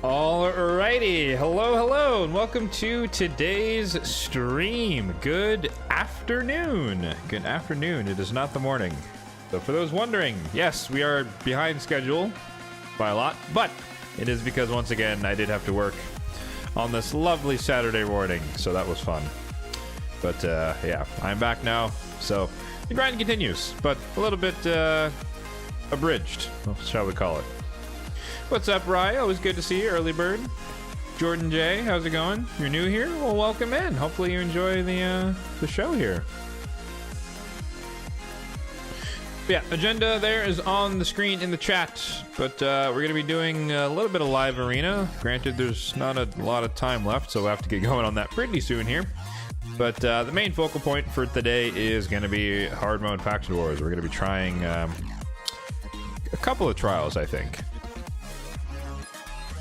Alrighty, hello, and welcome to today's stream. Good afternoon. Good afternoon. It is not the morning. So for those wondering, yes, we are behind schedule by a lot, but it is because once again I did have to work on this lovely Saturday morning, so that was fun. But yeah, I'm back now, so the grind continues, but a little bit abridged, shall we call it. What's up, Rye? Always good to see you, early bird. Jordan J, how's it going? You're new here? Well, welcome in. Hopefully you enjoy the show here. Yeah, agenda there is on the screen in the chat, but we're going to be doing a little bit of live arena. Granted, there's not a lot of time left, so we'll have to get going on that pretty soon here. But the main focal point for today is going to be hard mode faction wars. We're going to be trying a couple of trials, I think.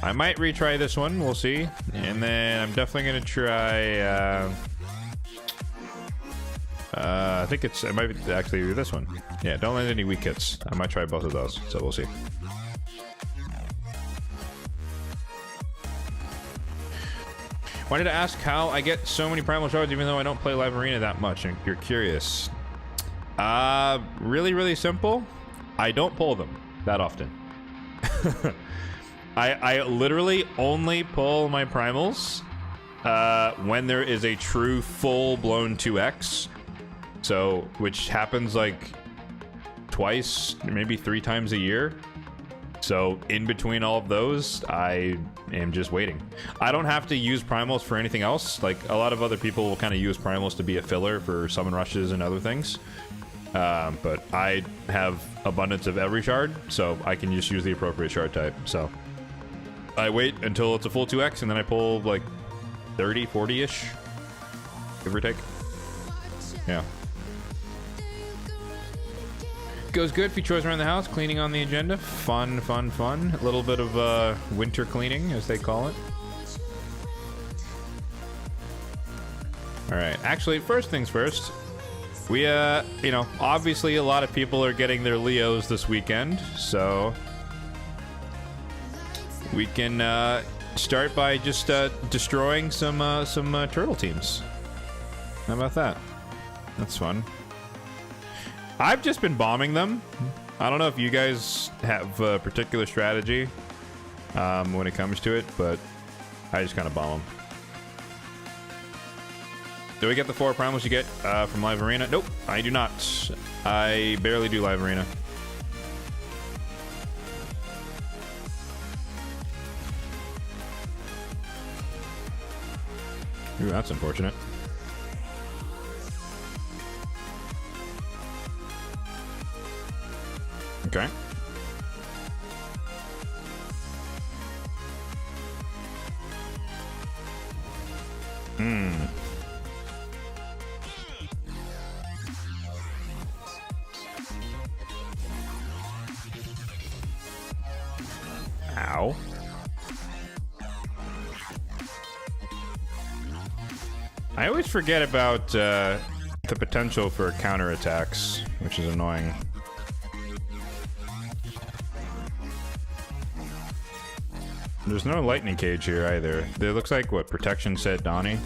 I might retry this one, we'll see. And then I'm definitely going to try, I think it might be actually this one. Yeah, don't land any weak hits. I might try both of those, so we'll see. Wanted to ask how I get so many primal shards even though I don't play live arena that much, and you're curious. Really simple. I don't pull them that often. I literally only pull my primals when there is a true full-blown 2x. So, which happens like twice, maybe 3 times a year. So, in between all of those, I am just waiting. I don't have to use primals for anything else. Like, a lot of other people will kind of use primals to be a filler for summon rushes and other things. But I have abundance of every shard, so I can just use the appropriate shard type. So I wait until it's a full 2x, and then I pull like 30, 40-ish, give or take. Yeah. Goes good. Few chores around the house, cleaning on the agenda. Fun. A little bit of winter cleaning, as they call it. All right. Actually, first things first. We, you know, obviously a lot of people are getting their Leos this weekend, so we can start by just destroying some turtle teams. How about that? That's fun. I've just been bombing them. I don't know if you guys have a particular strategy when it comes to it, but I just kind of bomb them. Do we get the 4 primals you get from live arena? Nope, I do not. I barely do live arena. Ooh, that's unfortunate. Okay. Ow. I always forget about the potential for counterattacks, which is annoying. There's no lightning cage here either. It looks like what protection said Donnie.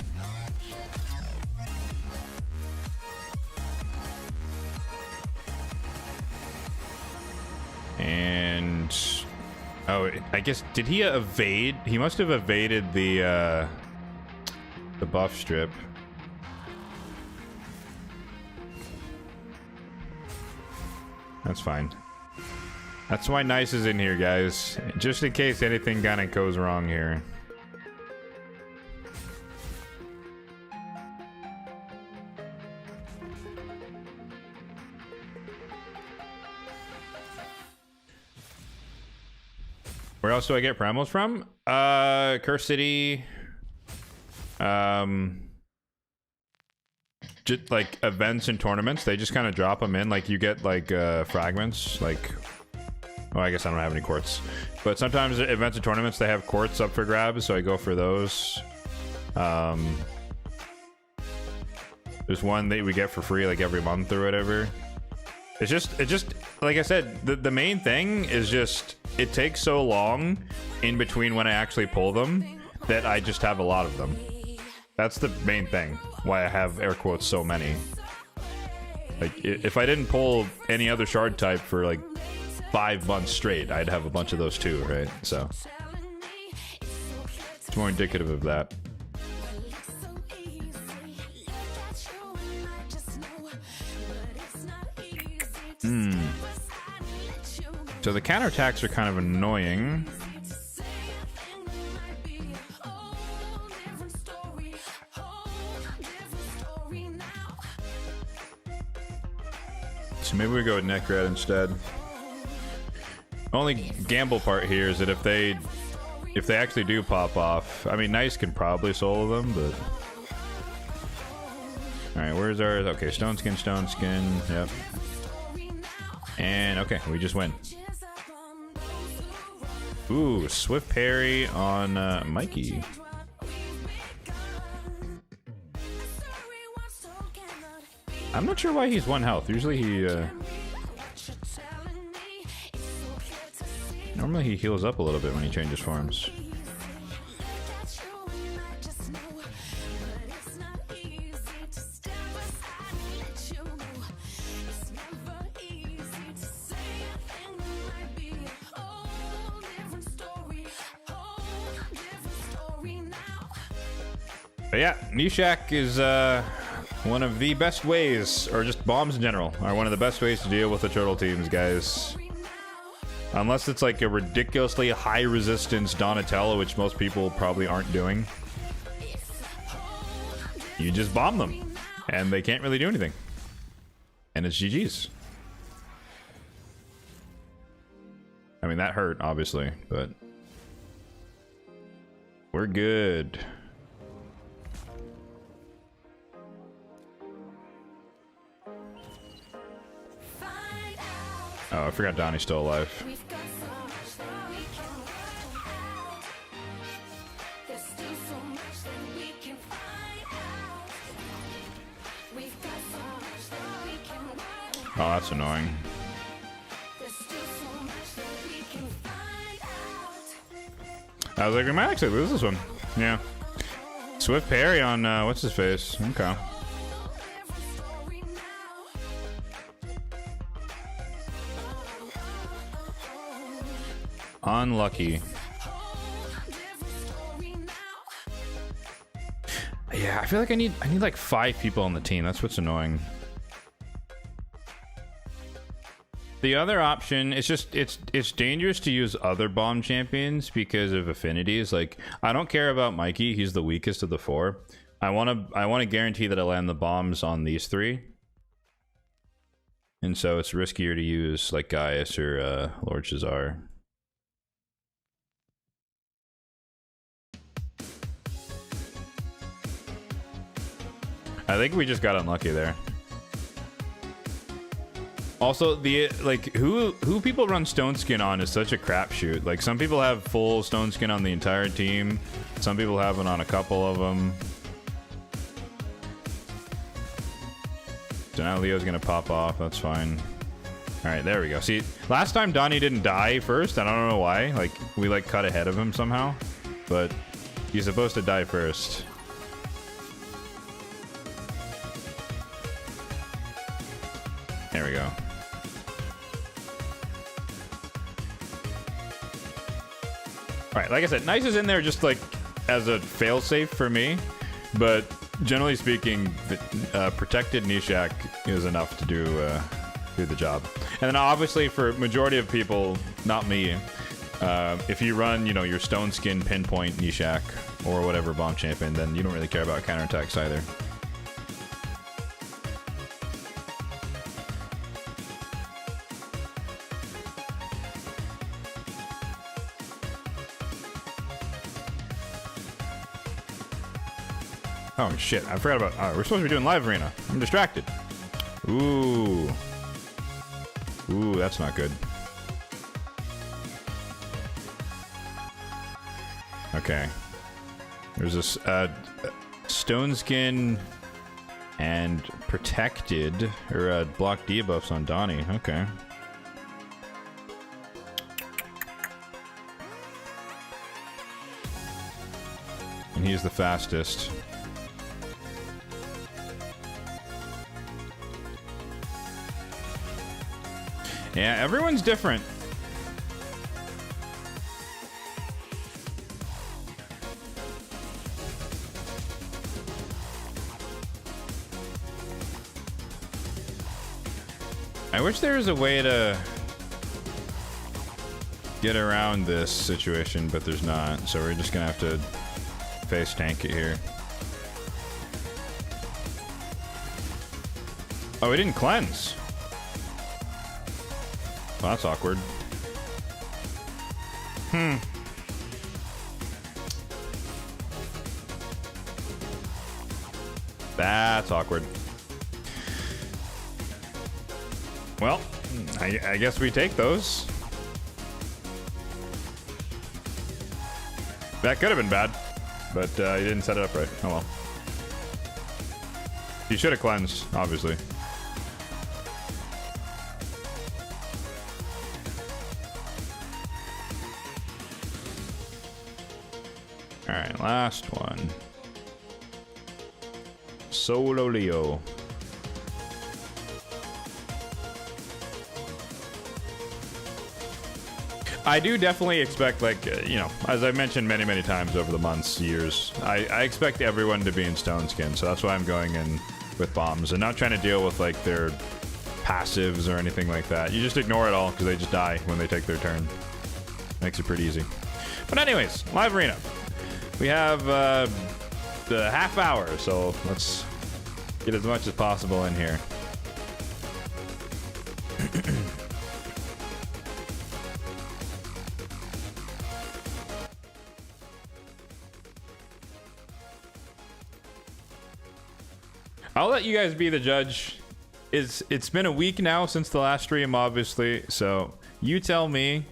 And oh, I guess did he evade? He must have evaded the buff strip. That's fine. That's why Nice is in here, guys. Just in case anything kind of goes wrong here. Where else do I get primals from? Curse City. Just like events and tournaments, they just kind of drop them in. Like you get like fragments, like. Oh, I guess I don't have any quartz. But sometimes at events and tournaments, they have quartz up for grabs, so I go for those. There's one that we get for free like every month or whatever. It's just like I said, the main thing is just it takes so long in between when I actually pull them that I just have a lot of them. That's the main thing why I have air quotes so many. Like if I didn't pull any other shard type for like 5 months straight, I'd have a bunch of those too, right? So it's more indicative of that. So the counterattacks are kind of annoying. So maybe we go with neck red instead. Only gamble part here is that if they actually do pop off, I mean, Nice can probably solo them, but all right, where's ours? Okay, stone skin, yep. And okay, we just win. Ooh, swift parry on Mikey. I'm not sure why he's 1 health. Usually he normally he heals up a little bit when he changes forms. But yeah, Nishak is one of the best ways, or just bombs in general, are one of the best ways to deal with the turtle teams, guys. Unless it's like a ridiculously high resistance Donatello, which most people probably aren't doing. You just bomb them, and they can't really do anything. And it's GG's. I mean, that hurt, obviously, but we're good. Oh, I forgot Donnie's still alive. Oh, that's annoying. I was like, we might actually lose this one. Yeah. Swift parry on, what's his face? Okay. Unlucky. Yeah, I feel like I need like 5 people on the team. That's what's annoying. The other option is just it's dangerous to use other bomb champions because of affinities. Like, I don't care about Mikey, he's the weakest of the 4. I want to guarantee that I land the bombs on these 3. And so it's riskier to use like Gaius or Lord Shazar. I think we just got unlucky there. Also, the like who people run stone skin on is such a crapshoot. Like, some people have full stone skin on the entire team. Some people have it on a couple of them. So now Leo's gonna pop off. That's fine. All right, there we go. See, last time Donnie didn't die first. I don't know why. Like, we like cut ahead of him somehow, but he's supposed to die first. There we go. Alright, like I said, Nice is in there just like as a failsafe for me, but generally speaking, the protected Nishak is enough to do the job. And then obviously for majority of people, not me, if you run, you know, your stone skin pinpoint Nishak or whatever bomb champion, then you don't really care about counterattacks either. Oh shit, I forgot about... we're supposed to be doing live arena. I'm distracted. Ooh. Ooh, that's not good. Okay. There's this stone skin And protected, or block debuffs on Donnie. Okay. And he's the fastest. Yeah, everyone's different. I wish there was a way to get around this situation, but there's not. So we're just gonna have to face tank it here. Oh, we didn't cleanse. Well, that's awkward. That's awkward. Well, I guess we take those. That could have been bad, but you didn't set it up right. Oh well. You should have cleansed, obviously. Alright, last one. Solo Leo. I do definitely expect, like, you know, as I've mentioned many, many times over the months, years, I expect everyone to be in Stone Skin, so that's why I'm going in with bombs and not trying to deal with, like, their passives or anything like that. You just ignore it all because they just die when they take their turn. Makes it pretty easy. But anyways, live arena. We have the half hour, so let's get as much as possible in here. I'll let you guys be the judge. It's been a week now since the last stream, obviously, so you tell me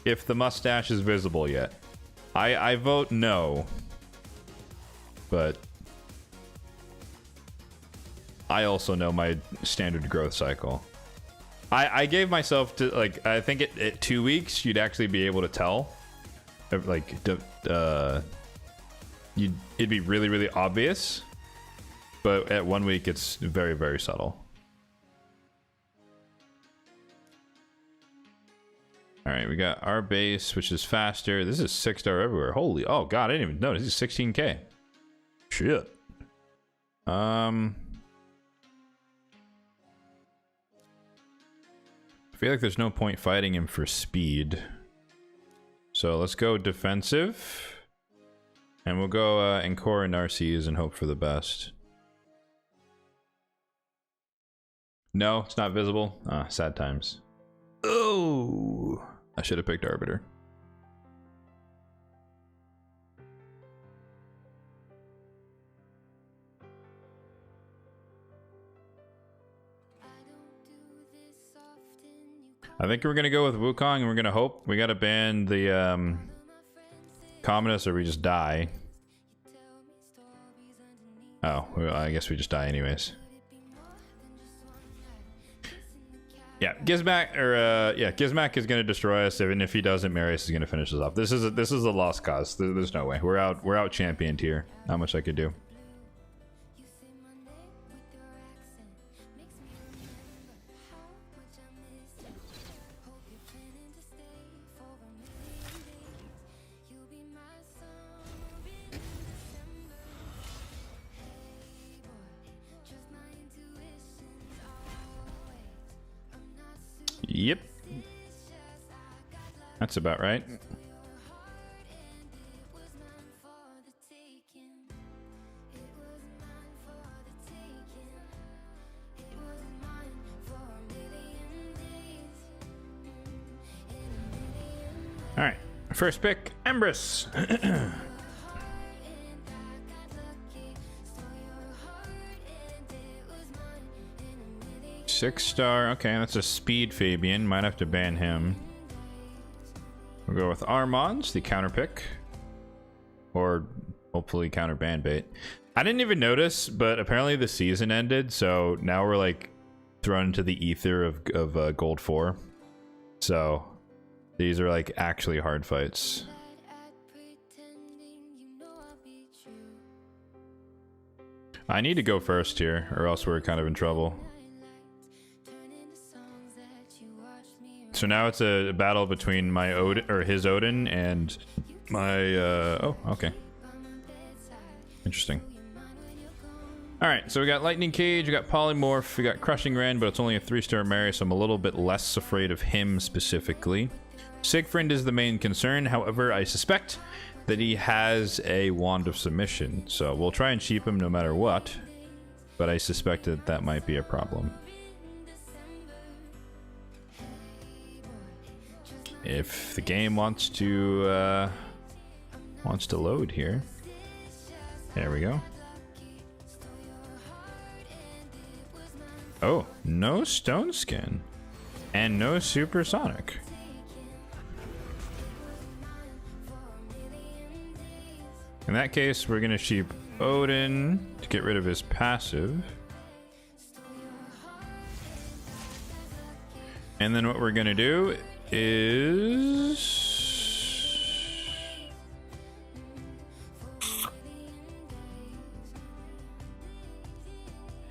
if the mustache is visible yet. I vote no, but I also know my standard growth cycle. I gave myself to, like, I think at 2 weeks you'd actually be able to tell, like, it'd be really, really obvious. But at 1 week, it's very, very subtle. All right, we got our base, which is faster. This is 6-star everywhere. Holy, oh god, I didn't even notice. This is 16k. Shit. I feel like there's no point fighting him for speed. So let's go defensive. And we'll go Encore and Narcisse and hope for the best. No, it's not visible. Ah, sad times. Oh, I should have picked Arbiter. I think we're gonna go with Wukong, and we're gonna hope. We gotta ban the Communist, or we just die. Oh, well, I guess we just die anyways. Yeah, Gizmac, or yeah, Gizmac is gonna destroy us, and if he doesn't, Marius is gonna finish us off. This is a lost cause. There's no way. We're out championed here. Not much I could do. Yep. That's about right. All right. First pick, Empress. 6-star. Okay, that's a speed Fabian. Might have to ban him. We'll go with Armands, the counter pick. Or hopefully counter ban bait. I didn't even notice, but apparently the season ended, so now we're like thrown into the ether of Gold 4. So these are like actually hard fights. I need to go first here, or else we're kind of in trouble. So now it's a battle between my Odin, or his Odin, and my oh, okay. Interesting. Alright, so we got Lightning Cage, we got Polymorph, we got Crushing Rend, but it's only a 3-star Mary, so I'm a little bit less afraid of him specifically. Siegfried is the main concern, however, I suspect that he has a Wand of Submission, so we'll try and sheep him no matter what, but I suspect that that might be a problem. If the game wants to load here. There we go. Oh, no Stone Skin and no Supersonic. In that case, we're gonna sheep Odin to get rid of his passive. And then what we're gonna do is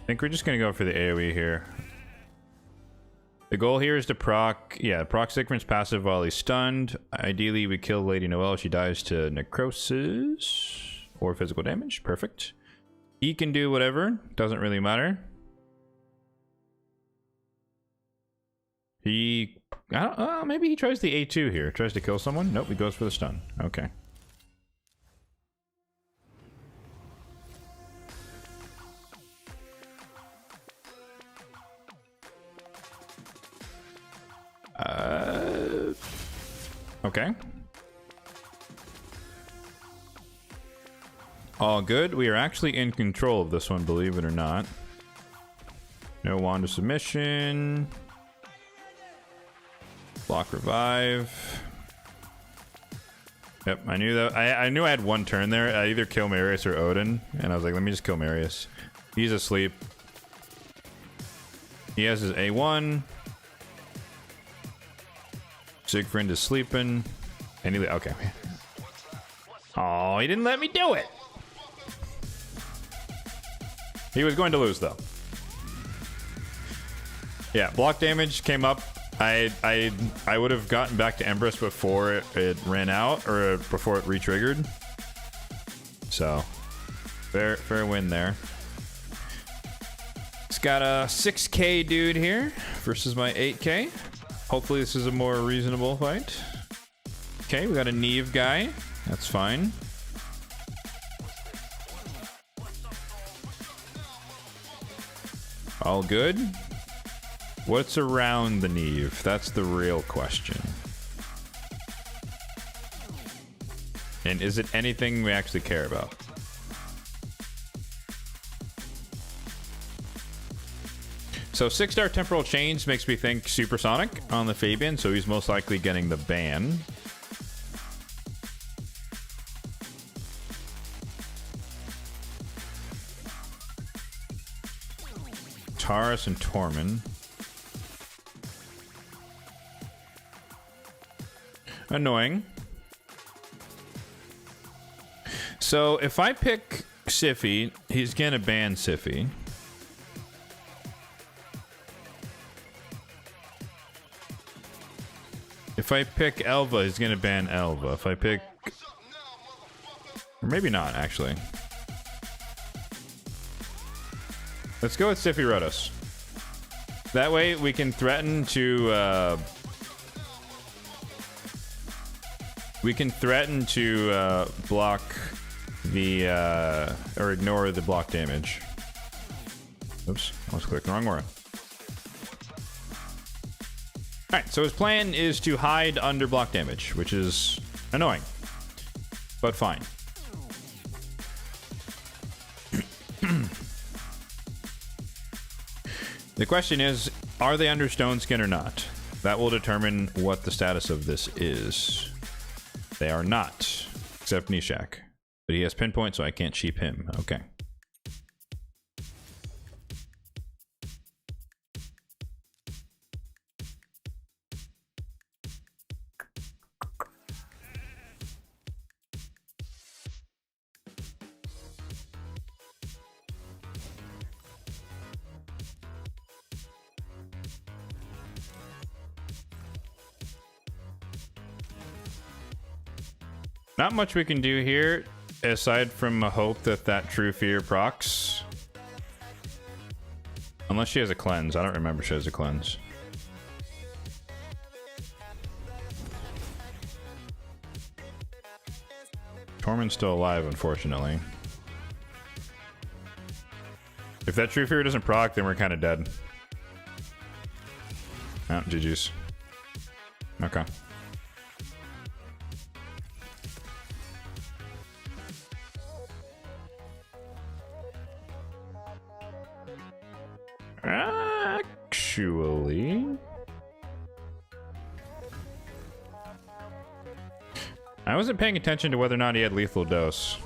I think we're just gonna go for the AoE here. The goal here is to proc Siegfried's passive while he's stunned. Ideally, we kill Lady Noelle. She dies to necrosis or physical damage. Perfect. He can do whatever. Doesn't really matter. He, I don't, maybe he tries the A2 here. Tries to kill someone. Nope, he goes for the stun. Okay. Okay. All good. We are actually in control of this one, believe it or not. No Wand of Submission. Block revive. Yep, I knew that. I knew I had one turn there. I either kill Marius or Odin, and I was like, let me just kill Marius. He's asleep. He has his A1. Siegfried is sleeping. And he, okay. Oh, he didn't let me do it. He was going to lose though. Yeah, block damage came up. I would have gotten back to Empress before it ran out, or before it re-triggered. So, fair win there. It's got a 6K dude here versus my 8K. Hopefully this is a more reasonable fight. Okay, we got a Neve guy. That's fine. All good. What's around the Neve? That's the real question. And is it anything we actually care about? So 6-star Temporal Chains makes me think Supersonic on the Fabian, so he's most likely getting the ban. Taurus and Tormund. Annoying. So if I pick Sify, he's gonna ban Sify. If I pick Elva, he's gonna ban Elva. If I pick... Or maybe not, actually. Let's go with Sify Rotos. That way we can threaten to... block the... or ignore the block damage. Oops, I was clicking the wrong one. Alright, so his plan is to hide under block damage, which is annoying, but fine. The question is, are they under Stone Skin or not? That will determine what the status of this is. They are not, except Nishak. But he has pinpoint, so I can't sheep him. Okay. Not much we can do here, aside from a hope that that True Fear procs. Unless she has a cleanse. I don't remember she has a cleanse. Tormund's still alive, unfortunately. If that True Fear doesn't proc, then we're kind of dead. Oh, GG's. Okay. Actually, I wasn't paying attention to whether or not he had lethal dose.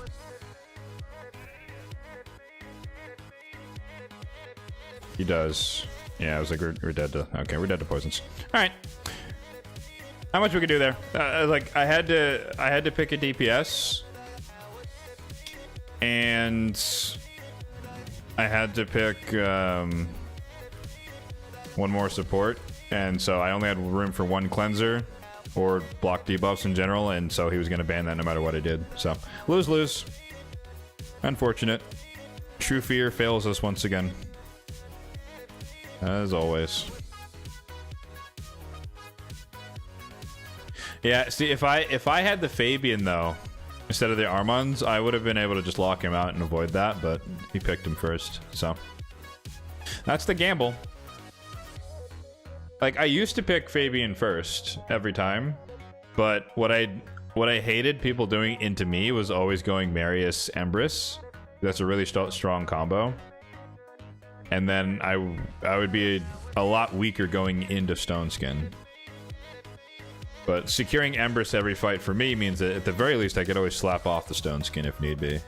He does. Yeah, I was like, we're dead to. Okay, we're dead to poisons. All right. How much we could do there? Like, I had to pick a DPS, and I had to pick one more support, and so I only had room for one cleanser or block debuffs in general, and so he was going to ban that no matter what I did. So lose. Unfortunate. True Fear fails us once again, as always. Yeah, see, if I had the Fabian though instead of the Armons, I would have been able to just lock him out and avoid that, but he picked him first, so that's the gamble. Like, I used to pick Fabian first every time, but what I hated people doing into me was always going Marius Empress. That's a really strong combo, and then I would be a lot weaker going into Stone Skin. But securing Empress every fight for me means that at the very least I could always slap off the Stone Skin if need be.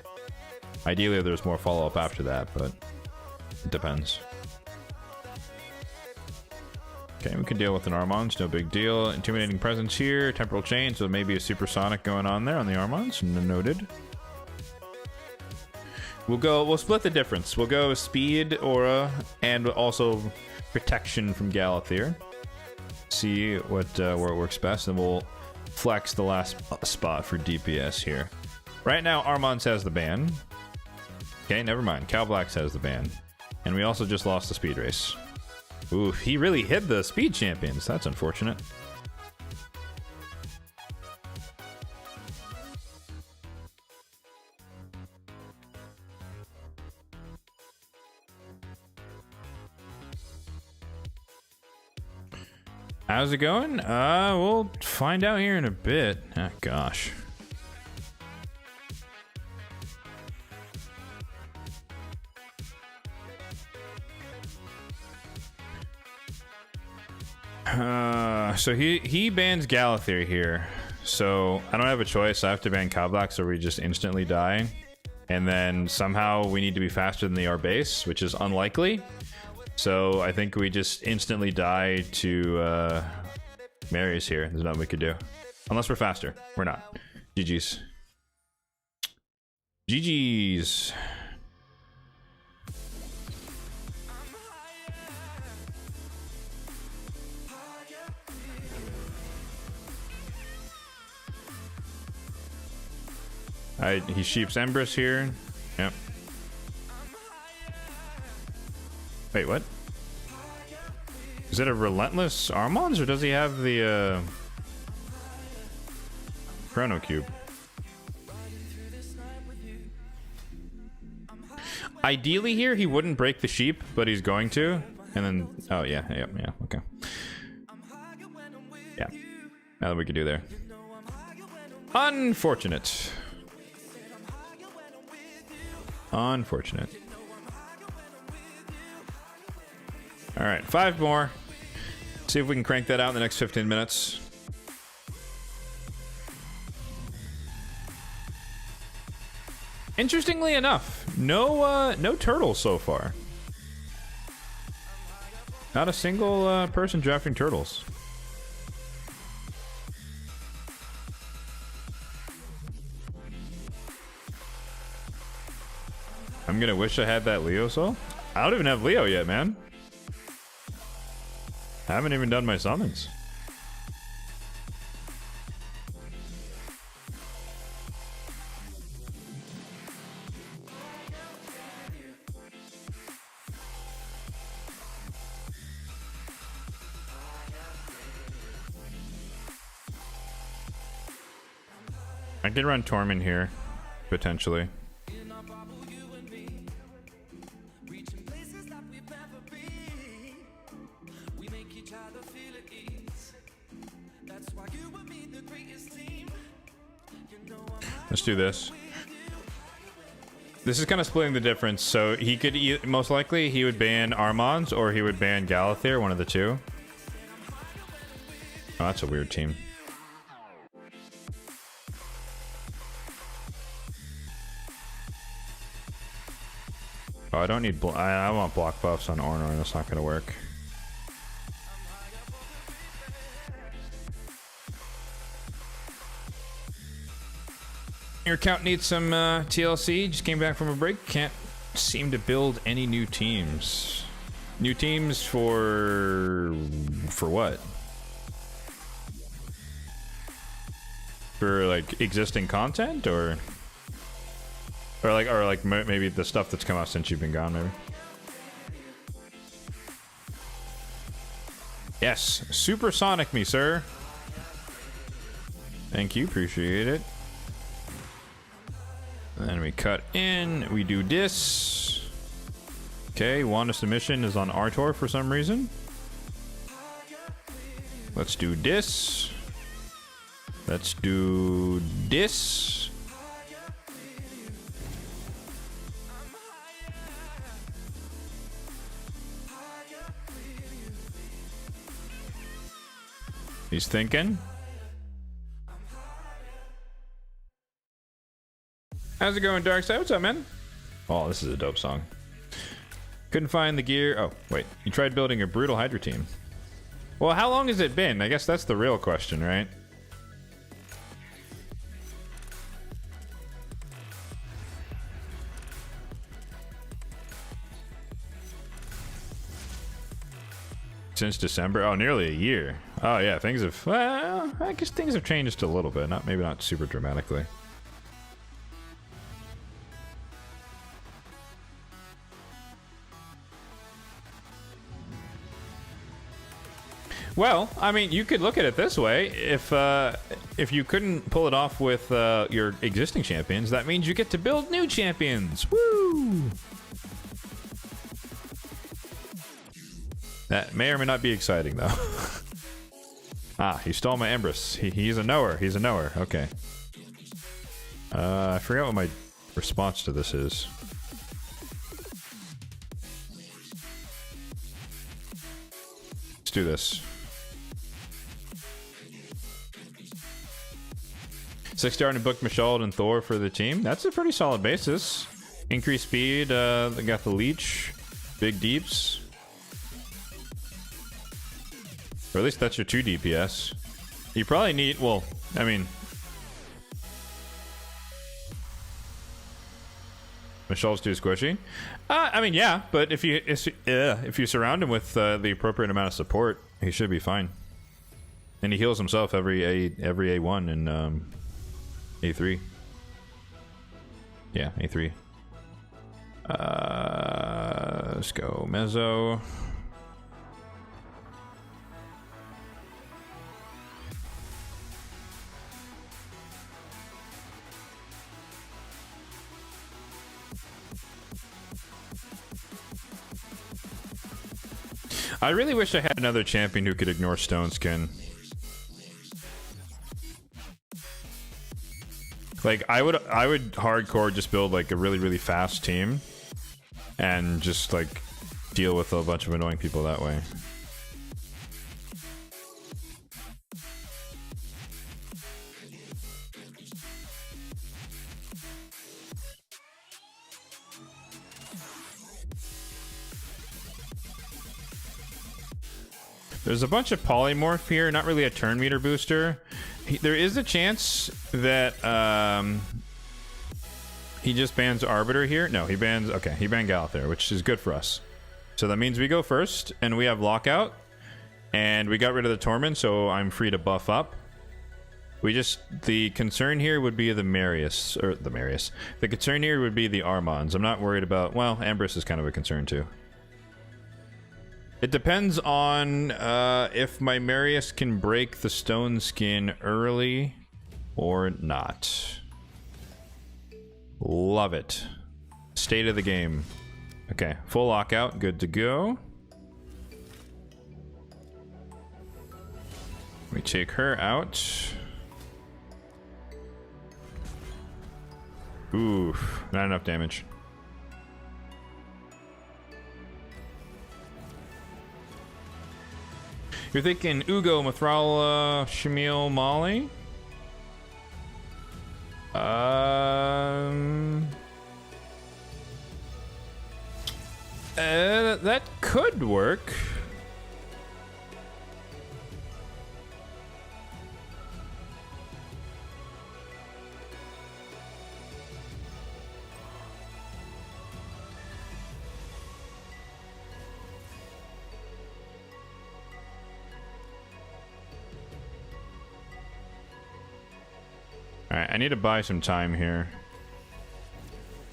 Ideally there's more follow-up after that, but it depends. Okay, we can deal with an Armons, no big deal. Intimidating presence here, temporal chain, so maybe a supersonic going on there on the Armons. Noted. We'll split the difference. We'll go speed, aura, and also protection from Galathir. See what where it works best, and we'll flex the last spot for DPS here. Right now, Armons has the ban. Okay, never mind. Calblax has the ban. And we also just lost the speed race. Ooh, he really hid the speed champions. That's unfortunate. How's it going? We'll find out here in a bit. Ah, gosh. So he bans Galathir here. So I don't have a choice. I have to ban Kablax or we just instantly die. And then somehow we need to be faster than the R base, which is unlikely. So I think we just instantly die to Marius here. There's nothing we could do. Unless we're faster. We're not. GG's. GG's. He sheeps Empress here. Yep. Wait, what? Is it a relentless Armons, or does he have the Chrono Cube? Ideally here, he wouldn't break the sheep, but he's going to. And then, oh yeah, okay. Yeah, now that we could do there. Unfortunate. Unfortunate. All right, 5 more. See if we can crank that out in the next 15 minutes. Interestingly enough, no turtles so far. Not a single person drafting turtles. I'm gonna wish I had that Leo soul. I don't even have Leo yet, man. I haven't even done my summons. I could run Torment here, potentially. Let's do this. This is kind of splitting the difference. So he could most likely he would ban Armons or he would ban Galathyr, one of the two. Oh, that's a weird team. Oh, I don't need. I want block buffs on Ornor. That's not going to work. Your account needs some TLC. Just came back from a break. Can't seem to build any new teams. New teams for what? For like existing content or like maybe the stuff that's come out since you've been gone, maybe. Yes, supersonic me, sir. Thank you, appreciate it. And then we cut in, we do this. Okay, Wand of Submission is on Artor for some reason. Let's do this. Let's do this. He's thinking. How's it going, Darkside? What's up, man? Oh, this is a dope song. Couldn't find the gear. Oh, wait. You tried building a brutal Hydra team. Well, how long has it been? I guess that's the real question, right? Since December? Oh, nearly a year. Oh, yeah. Things have... Well, I guess things have changed a little bit. Maybe not super dramatically. Well, I mean, you could look at it this way. If you couldn't pull it off with your existing champions, that means you get to build new champions. Woo! That may or may not be exciting, though. Ah, he stole my Empress. He's a knower. He's a knower. Okay. I forgot what my response to this is. Let's do this. 6-star and booked Michaud and Thor for the team. That's a pretty solid basis. Increased speed. They got the leech. Big deeps. Or at least that's your 2 DPS. You probably need, well, I mean, Michelle's too squishy. I mean, yeah, but if you surround him with the appropriate amount of support, he should be fine. And he heals himself every A1 and A3. Yeah, A3. Let's go Mezzo. I really wish I had another champion who could ignore Stone Skin. Like I would hardcore just build like a really fast team and just like deal with a bunch of annoying people that way. There's a bunch of polymorph here, not really a turn meter booster. There is a chance that he just bans Arbiter here. No, he bans, okay, he banned Galathyr, which is good for us. So that means we go first, and we have Lockout, and we got rid of the Torment, so I'm free to buff up. The concern here would be the Marius, or the Marius. The concern here would be the Armons. I'm not worried about, well, Ambrose is kind of a concern too. It depends on if my Marius can break the Stone Skin early or not. Love it. State of the game. Okay, full lockout, good to go. We take her out. Oof, not enough damage. You're thinking Ugo, Mithrala, Shamil, Molly? That could work. Alright, I need to buy some time here.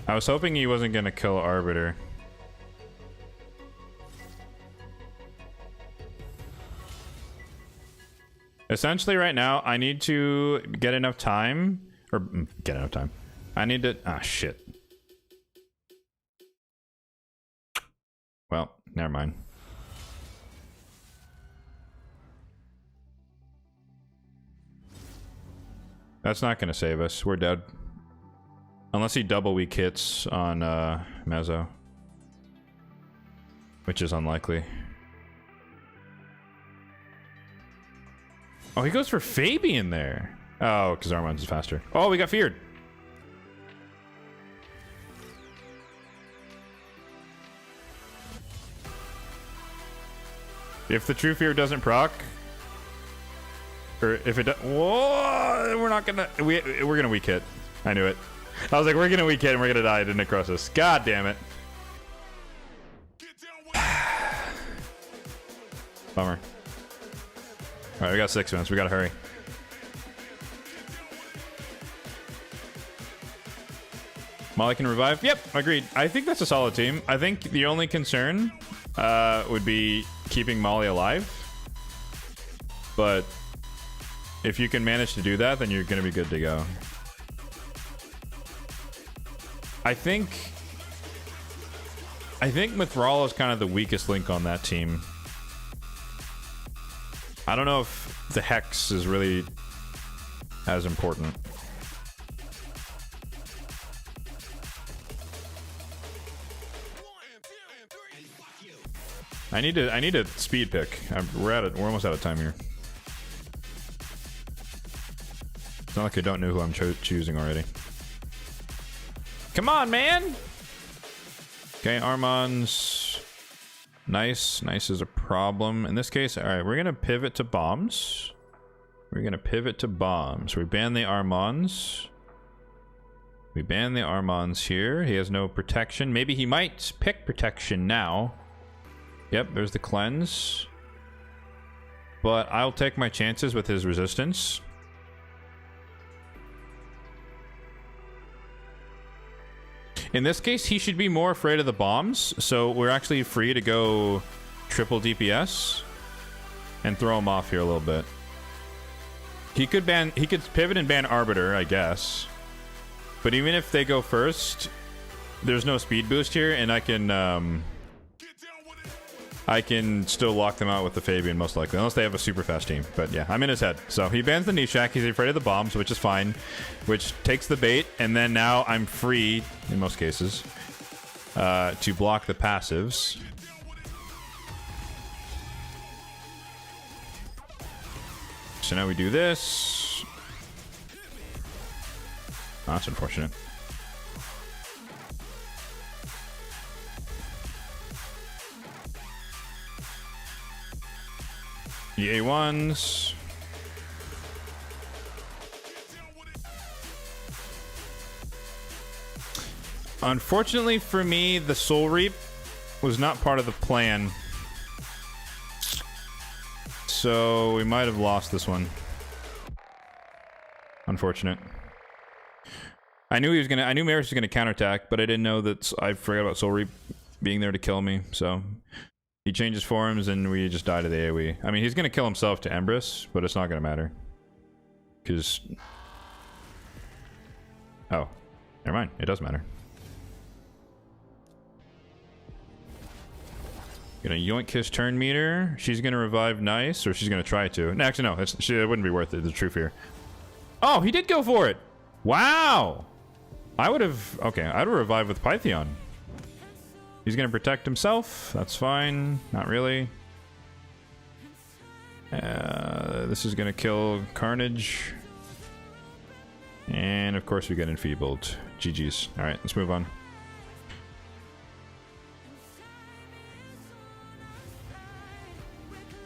I was hoping he wasn't gonna kill Arbiter. Essentially right now, I need to get enough time. Or, get enough time. I need to... Ah, shit. Well, never mind. That's not gonna save us. We're dead. Unless he double weak hits on Mezzo. Which is unlikely. Oh, he goes for Fabian there. Oh, because Armand's is faster. Oh, we got feared. If the True Fear doesn't proc, or if it does, whoa, we're not gonna, we're gonna weak hit. I knew it. I was like, we're gonna weak hit and we're gonna die. It didn't necrosis. God damn it. Bummer. All right, we got 6 minutes. We gotta hurry. Molly can revive. Yep, agreed. I think that's a solid team. I think the only concern would be keeping Molly alive. But if you can manage to do that, then you're gonna be good to go. I think Mithrala is kind of the weakest link on that team. I don't know if the Hex is really as important. I need to speed pick. We're almost out of time here. It's not like I don't know who I'm choosing already. Come on, man! Okay, Armand's nice. Nice is a problem. In this case, alright, we're gonna pivot to bombs. We ban the Armands. We ban the Armands here. He has no protection. Maybe he might pick protection now. Yep, there's the cleanse. But I'll take my chances with his resistance. In this case, he should be more afraid of the bombs, so we're actually free to go triple DPS and throw him off here a little bit. He could pivot and ban Arbiter, I guess. But even if they go first, there's no speed boost here, and I can still lock them out with the Fabian, most likely. Unless they have a super fast team. But yeah, I'm in his head. So he bans the Nishak. He's afraid of the bombs, which is fine. Which takes the bait. And then now I'm free, in most cases, to block the passives. So now we do this. Oh, that's unfortunate. The A1s. Unfortunately for me, the Soul Reap was not part of the plan. So we might have lost this one. Unfortunate. I knew Maris was gonna counterattack, but I didn't know that. I forgot about Soul Reap being there to kill me, so he changes forms and we just die to the AoE. I mean, he's gonna kill himself to Empress, but it's not gonna matter. Because... Oh. Never mind. It does matter. Gonna yoink his turn meter. She's gonna revive nice, or she's gonna try to. No, actually, no. It wouldn't be worth it. The true fear. Oh, he did go for it. Wow. I would have... Okay, I'd have revived with Pythion. He's gonna protect himself. That's fine. Not really. This is gonna kill Carnage. And of course we get enfeebled. GG's. Alright, let's move on.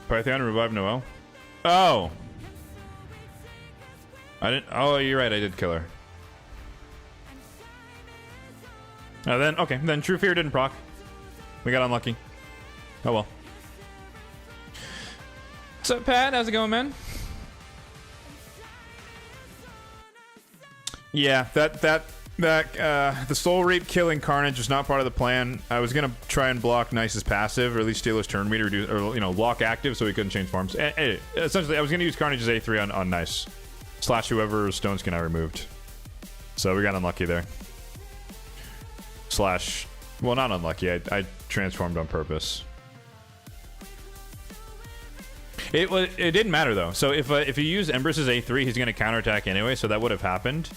Pythion revive Noelle. Oh! I didn't... Oh, you're right, I did kill her. Then True Fear didn't proc. We got unlucky. Oh well. What's up, Pat? How's it going, man? Yeah, the Soul Reap killing Carnage was not part of the plan. I was gonna try and block Nice's passive, or at least steal his turn meter, or you know, block active so he couldn't change forms. Essentially, I was gonna use Carnage's A3 on Nice, slash whoever Stone Skin I removed. So we got unlucky there. Slash, well, not unlucky. I transformed on purpose. It didn't matter though. So if you use Empress's A3, he's gonna counterattack anyway. So that would have happened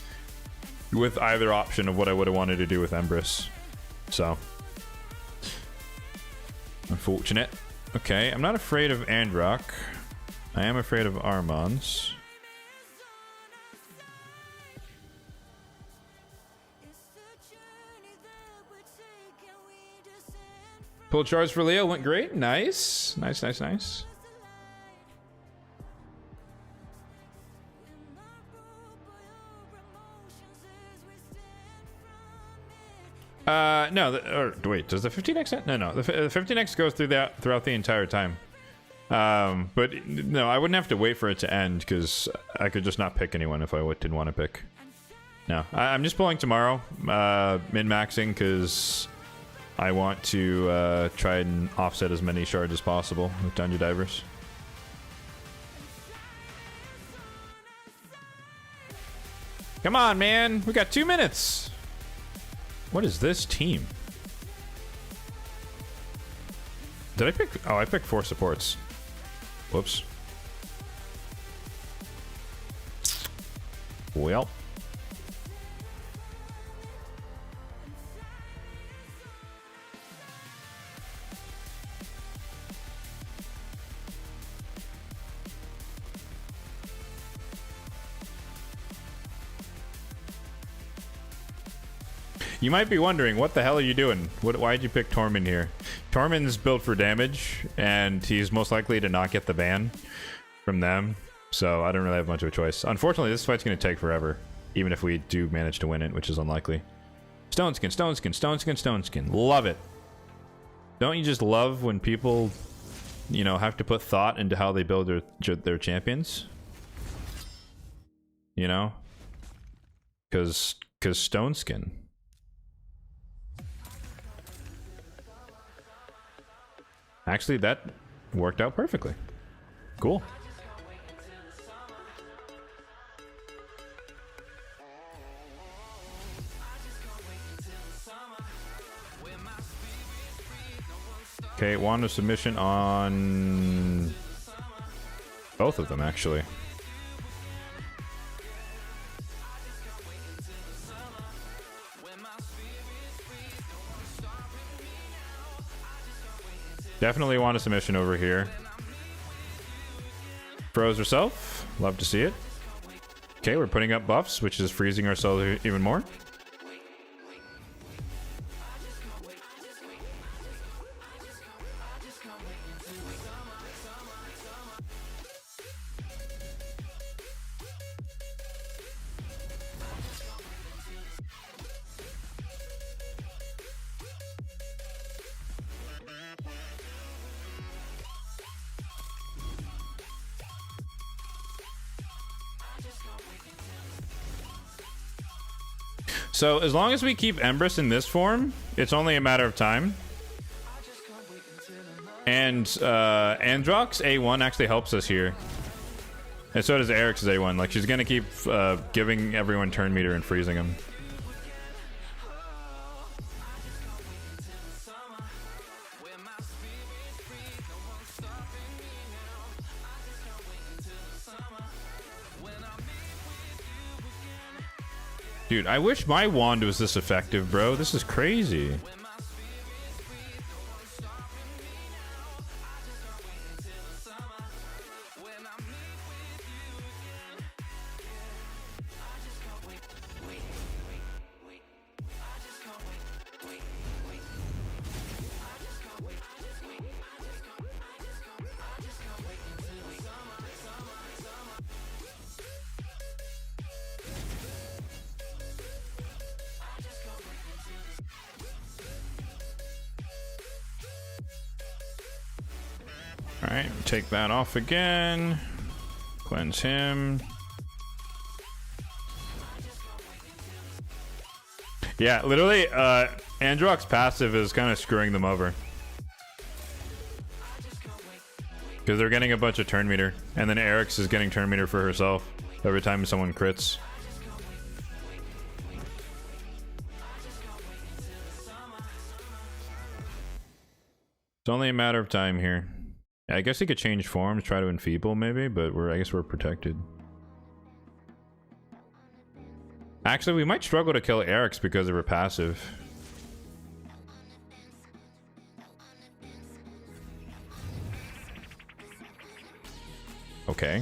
with either option of what I would have wanted to do with Empress. So unfortunate. Okay, I'm not afraid of Androck. I am afraid of Armons. Pull charge for Leo went great. Nice. Nice. No, wait, does the 15x end? No, the 15x goes throughout the entire time. But no, I wouldn't have to wait for it to end because I could just not pick anyone if I didn't want to pick. No, I'm just pulling tomorrow, min-maxing because I want to try and offset as many shards as possible with Dungeon Divers. Come on, man. We got 2 minutes. What is this team? Did I pick... Oh, I picked 4 supports. Whoops. Well... You might be wondering, what the hell are you doing? Why'd you pick Tormund here? Tormund's built for damage, and he's most likely to not get the ban from them, so I don't really have much of a choice. Unfortunately, this fight's going to take forever, even if we do manage to win it, which is unlikely. Stone Skin. Love it. Don't you just love when people, you know, have to put thought into how they build their champions? You know? Because Stone Skin. Actually, that worked out perfectly. Cool. Okay, Wanda submission on both of them, actually. Definitely want a submission over here. Froze herself. Love to see it. Okay, we're putting up buffs, which is freezing ourselves even more. So as long as we keep Empress in this form, it's only a matter of time. And Androck's A1 actually helps us here. And so does Eric's A1. Like, she's gonna keep giving everyone turn meter and freezing them. Dude, I wish my wand was this effective, bro. This is crazy. Alright, take that off again. Cleanse him. Yeah, literally, Androck's passive is kind of screwing them over. Because they're getting a bunch of turn meter. And then Eric's is getting turn meter for herself every time someone crits. It's only a matter of time here. I guess he could change forms, try to enfeeble maybe, but I guess we're protected. Actually, we might struggle to kill Eric's because of her passive. Okay.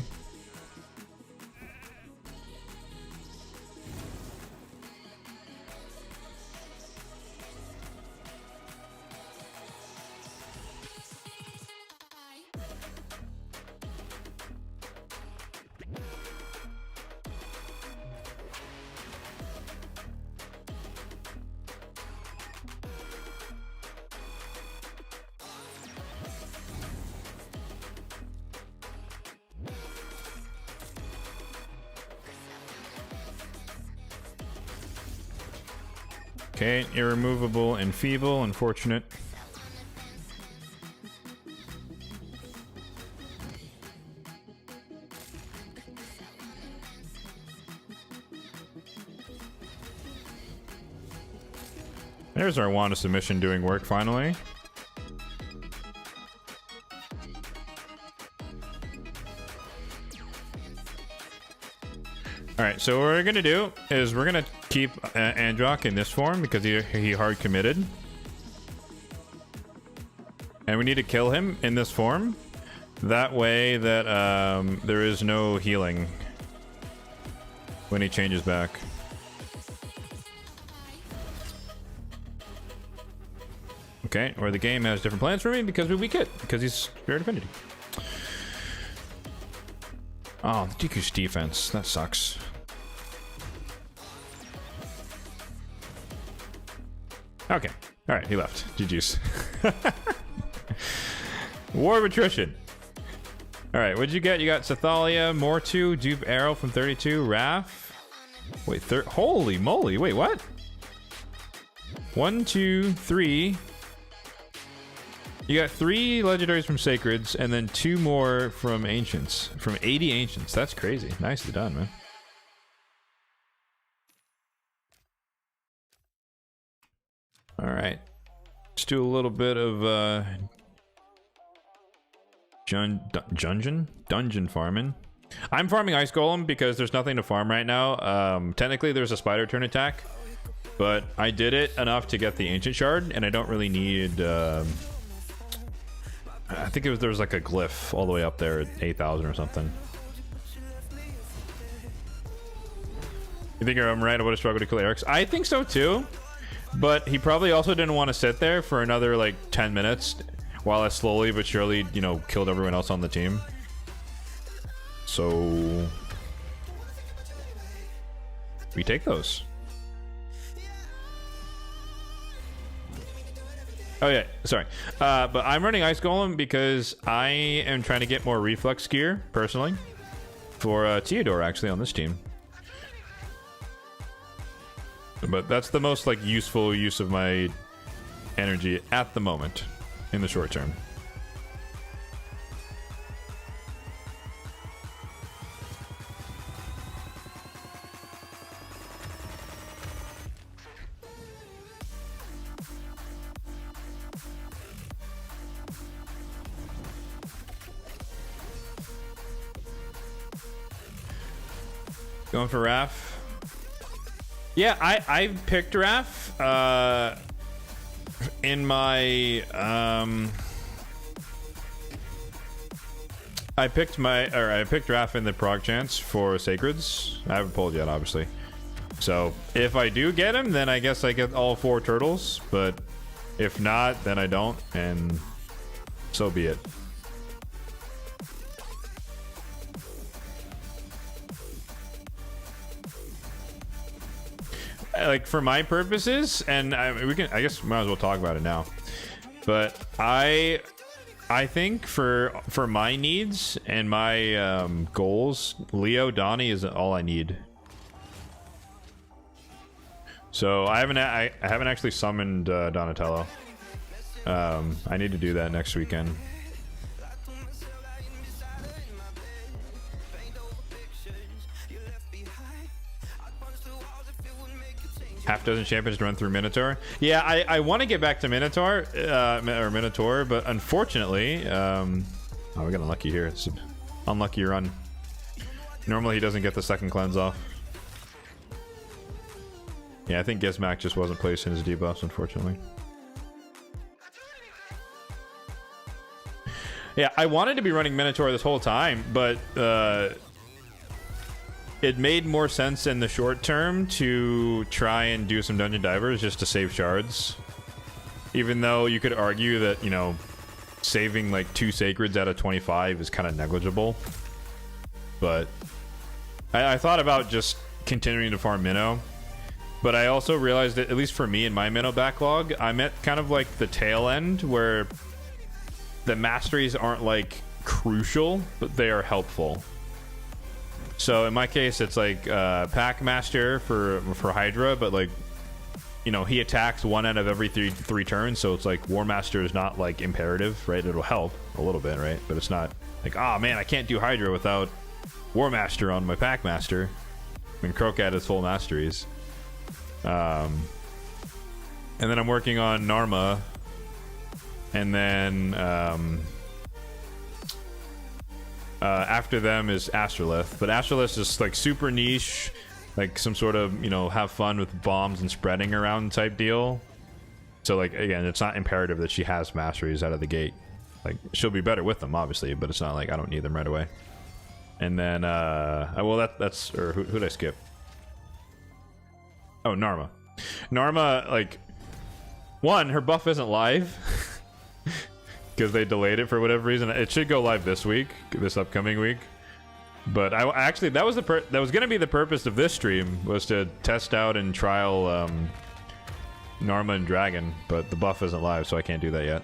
Okay, irremovable and feeble, unfortunate. There's our wand of submission doing work finally. Alright, so what we're gonna do is we're gonna keep Androck in this form because he hard committed. And we need to kill him in this form. That way that there is no healing when he changes back. Okay, or the game has different plans for me because we weak hit, because he's Spirit Affinity. Oh, the Deku's defense. That sucks. Okay. Alright, he left. GG's. War of Attrition. Alright, what'd you get? You got Sathalia, Mortu, Dupe Arrow from 32, Raph. Wait, holy moly. Wait, what? 1, 2, 3. You got 3 legendaries from Sacreds, and then 2 more from Ancients. From 80 Ancients. That's crazy. Nicely done, man. Alright. Let's do a little bit of dungeon farming. I'm farming Ice Golem because there's nothing to farm right now. Technically, there's a Spider Turn attack, but I did it enough to get the Ancient Shard, and I don't really need... I think there was like a glyph all the way up there at 8,000 or something. You think I'm right? I would have struggled to kill Eric's. I think so too, but he probably also didn't want to sit there for another like 10 minutes while I slowly but surely, you know, killed everyone else on the team. So we take those. Oh yeah, sorry. But I'm running Ice Golem because I am trying to get more reflex gear, personally. For Theodore, actually, on this team. But that's the most, like, useful use of my energy at the moment, in the short term. Going for Raph. Yeah, I picked Raph in my I picked Raph in the prog chance for Sacreds. I haven't pulled yet, obviously. So if I do get him, then I guess I get all 4 turtles. But if not, then I don't, and so be it. Like for my purposes, and I guess might as well talk about it now. But I think for my needs and my goals, Leo Donnie is all I need. So I haven't actually summoned Donatello. I need to do that next weekend. Half dozen champions to run through Minotaur. Yeah, I want to get back to Minotaur, but unfortunately, oh, we got unlucky here. It's an unlucky run. Normally he doesn't get the second cleanse off. Yeah, I think Gizmac just wasn't placed in his debuffs, unfortunately. Yeah, I wanted to be running Minotaur this whole time, but it made more sense in the short term to try and do some dungeon divers just to save shards. Even though you could argue that, you know, saving like 2 sacreds out of 25 is kind of negligible. But I thought about just continuing to farm Minnow. But I also realized that, at least for me in my Minnow backlog, I'm at kind of like the tail end where the masteries aren't like crucial, but they are helpful. So in my case, it's like Pack Master for Hydra, but like, you know, he attacks 1 out of every three turns, so it's like War Master is not like imperative, right? It'll help a little bit, right? But it's not like, oh man, I can't do Hydra without War Master on my Pack Master. I mean, Crocat has full masteries. And then I'm working on Narma, and then after them is Astrolith, but Astrolith is like super niche, like some sort of, you know, have fun with bombs and spreading around type deal. So like, again, it's not imperative that she has masteries out of the gate. Like, she'll be better with them, obviously, but it's not like I don't need them right away. And then well, that's or who'd I skip? Oh, Narma. Narma, like, one, her buff isn't live because they delayed it for whatever reason. It should go live this week, this upcoming week. But I actually, that was going to be the purpose of this stream, was to test out and trial Narma and Dragon, but the buff isn't live, so I can't do that yet.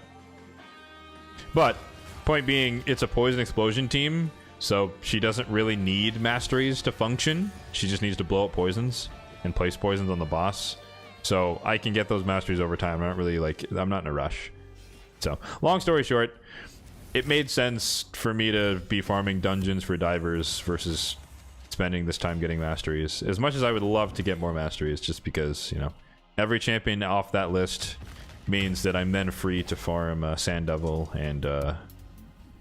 But point being, it's a poison explosion team, so she doesn't really need masteries to function. She just needs to blow up poisons and place poisons on the boss. So I can get those masteries over time. I'm not in a rush. So long story short, it made sense for me to be farming dungeons for divers versus spending this time getting masteries. As much as I would love to get more masteries, just because, you know, every champion off that list means that I'm then free to farm Sand Devil and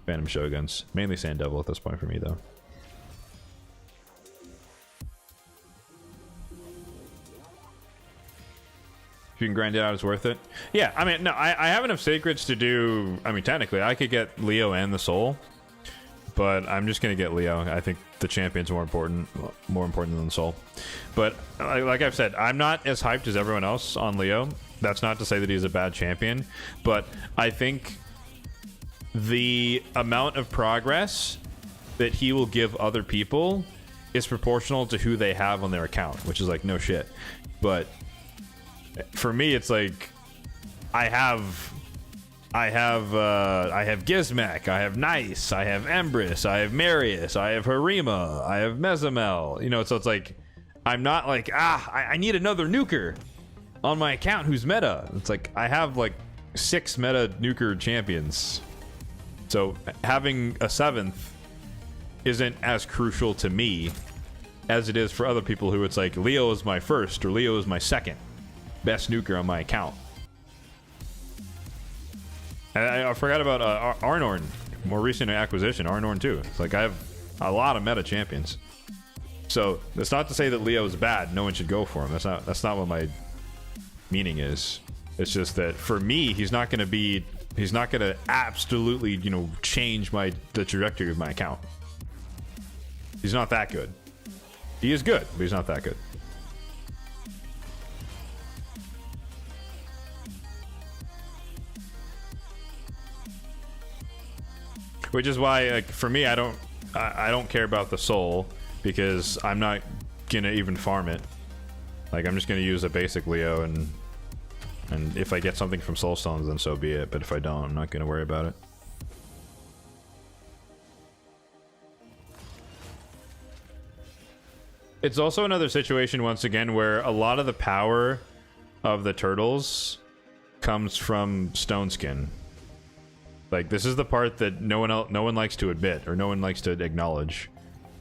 Phantom Shoguns. Mainly Sand Devil at this point for me, though. If you can grind it out, it's worth it. Yeah, I mean, no, I have enough sacreds to do. I mean, technically, I could get Leo and the Soul, but I'm just gonna get Leo. I think the champion's more important than the Soul. But like I've said, I'm not as hyped as everyone else on Leo. That's not to say that he's a bad champion, but I think the amount of progress that he will give other people is proportional to who they have on their account, which is like no shit. But for me, it's like I have Gizmek, I have Nice, I have Empress, I have Marius, I have Harima, I have Mezamel. You know, so it's like I'm not like I need another nuker on my account who's meta. It's like I have like 6 meta nuker champions. So having a 7th isn't as crucial to me as it is for other people who it's like Leo is my first or Leo is my second best nuker on my account. And I forgot about Arnorn, more recent acquisition, Arnorn too. It's like I have a lot of meta champions. So that's not to say that Leo is bad. No one should go for him. That's not what my meaning is. It's just that for me, he's not going to absolutely, you know, change the trajectory of my account. He's not that good. He is good, but he's not that good. Which is why, like, for me, I don't care about the soul, because I'm not gonna even farm it. Like, I'm just gonna use a basic Leo, and if I get something from soul stones, then so be it. But if I don't, I'm not gonna worry about it. It's also another situation, once again, where a lot of the power of the turtles comes from stone skin. Like, this is the part that no one likes to admit, or no one likes to acknowledge,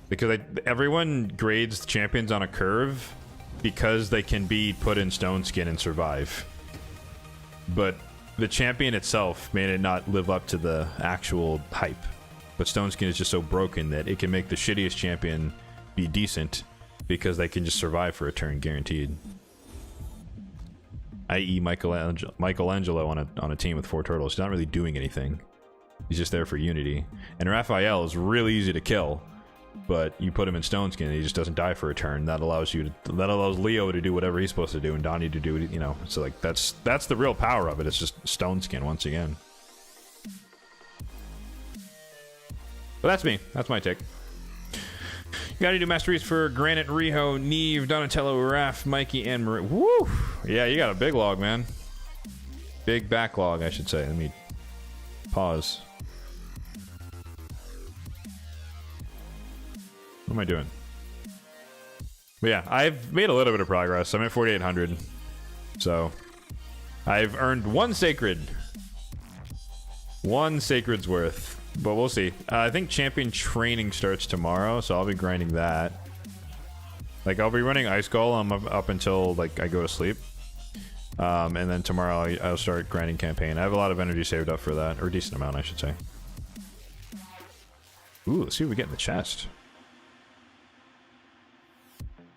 because everyone grades champions on a curve because they can be put in stone skin and survive. But the champion itself may not live up to the actual hype. But stone skin is just so broken that it can make the shittiest champion be decent, because they can just survive for a turn guaranteed. I.e. Michelangelo on a team with 4 turtles. He's not really doing anything. He's just there for unity. And Raphael is really easy to kill, but you put him in stone skin and he just doesn't die for a turn. That allows Leo to do whatever he's supposed to do, and Donnie to do, you know. So like that's the real power of it. It's just stone skin once again. But that's me. That's my take. You gotta do masteries for Granite, Riho, Neve, Donatello, Raph, Mikey, and Marie. Woo! Yeah, you got a big log, man. Big backlog, I should say. Let me pause. What am I doing? But yeah, I've made a little bit of progress. I'm at 4,800. So, I've earned one sacred. One sacred's worth. But we'll see. I think champion training starts tomorrow, so I'll be grinding that. Like, I'll be running Ice Golem up until, like, I go to sleep. And then tomorrow I'll start grinding campaign. I have a lot of energy saved up for that. Or a decent amount, I should say. Ooh, let's see what we get in the chest.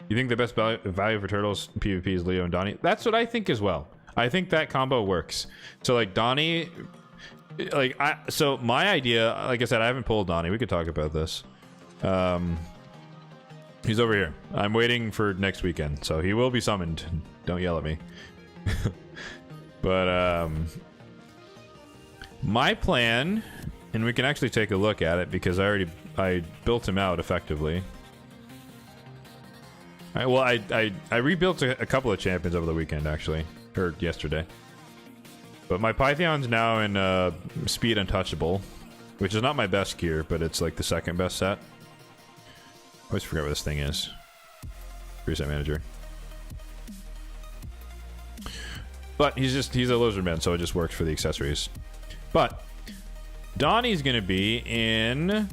You think the best value for turtles in PvP is Leo and Donnie? That's what I think as well. I think that combo works. So, like, Donnie... Like, so my idea, like I said, I haven't pulled Donnie. We could talk about this. He's over here. I'm waiting for next weekend, so he will be summoned. Don't yell at me. But, my plan, and we can actually take a look at it because I built him out effectively. I rebuilt a couple of champions over the weekend, actually, or yesterday. But my Python's now in Speed Untouchable, which is not my best gear, but it's like the second best set. I always forget what this thing is. Preset Manager. But he's a lizardman, so it just works for the accessories. But Donnie's gonna be in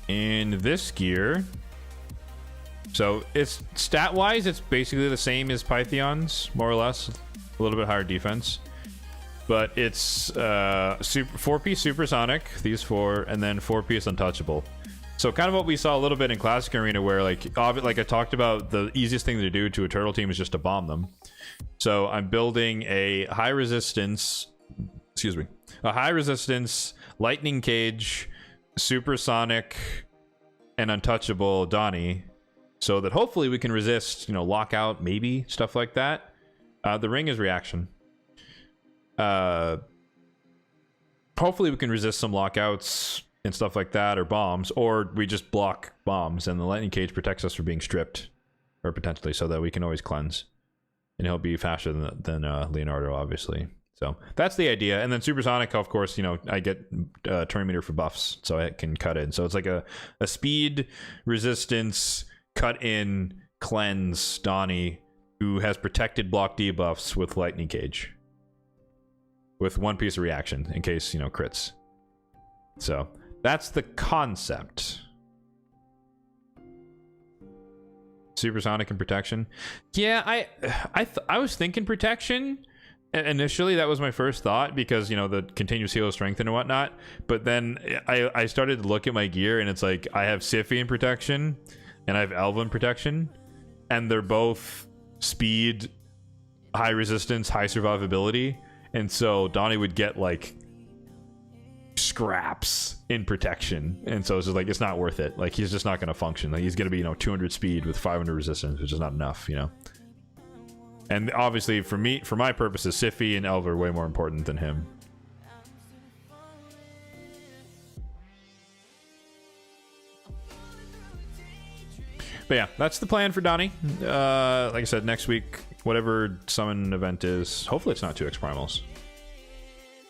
this gear. So it's stat-wise, it's basically the same as Python's, more or less. A little bit higher defense. But it's 4-piece Supersonic, these 4, and then 4-piece Untouchable. So kind of what we saw a little bit in Classic Arena, where like I talked about, the easiest thing to do to a turtle team is just to bomb them. So I'm building a high resistance, Lightning Cage, Supersonic, and Untouchable Donnie, so that hopefully we can resist, you know, lockout, maybe, stuff like that. The ring is reaction. Hopefully we can resist some lockouts and stuff like that, or bombs, or we just block bombs, and the Lightning Cage protects us from being stripped, or potentially, so that we can always cleanse. And he'll be faster than Leonardo, obviously. So that's the idea. And then Supersonic, of course, you know, I get turn meter for buffs, so I can cut in. So it's like a speed, resistance, cut in, cleanse Donnie, who has protected block debuffs with Lightning Cage, with 1 piece of reaction in case, you know, crits. So that's the concept. Supersonic and protection. Yeah, I was thinking protection, initially that was my first thought because, you know, the continuous heal strength and whatnot. But then I started to look at my gear, and it's like I have Siphian protection and I have Elven protection, and they're both speed, high resistance, high survivability. And so Donnie would get like scraps in protection, and so it's just like it's not worth it. Like he's just not going to function. Like he's going to be, you know, 200 speed with 500 resistance, which is not enough, you know. And obviously for me, for my purposes, Siphi and Elver are way more important than him. But yeah, that's the plan for Donnie. Like I said, next week, whatever summon event is, hopefully it's not 2x primals.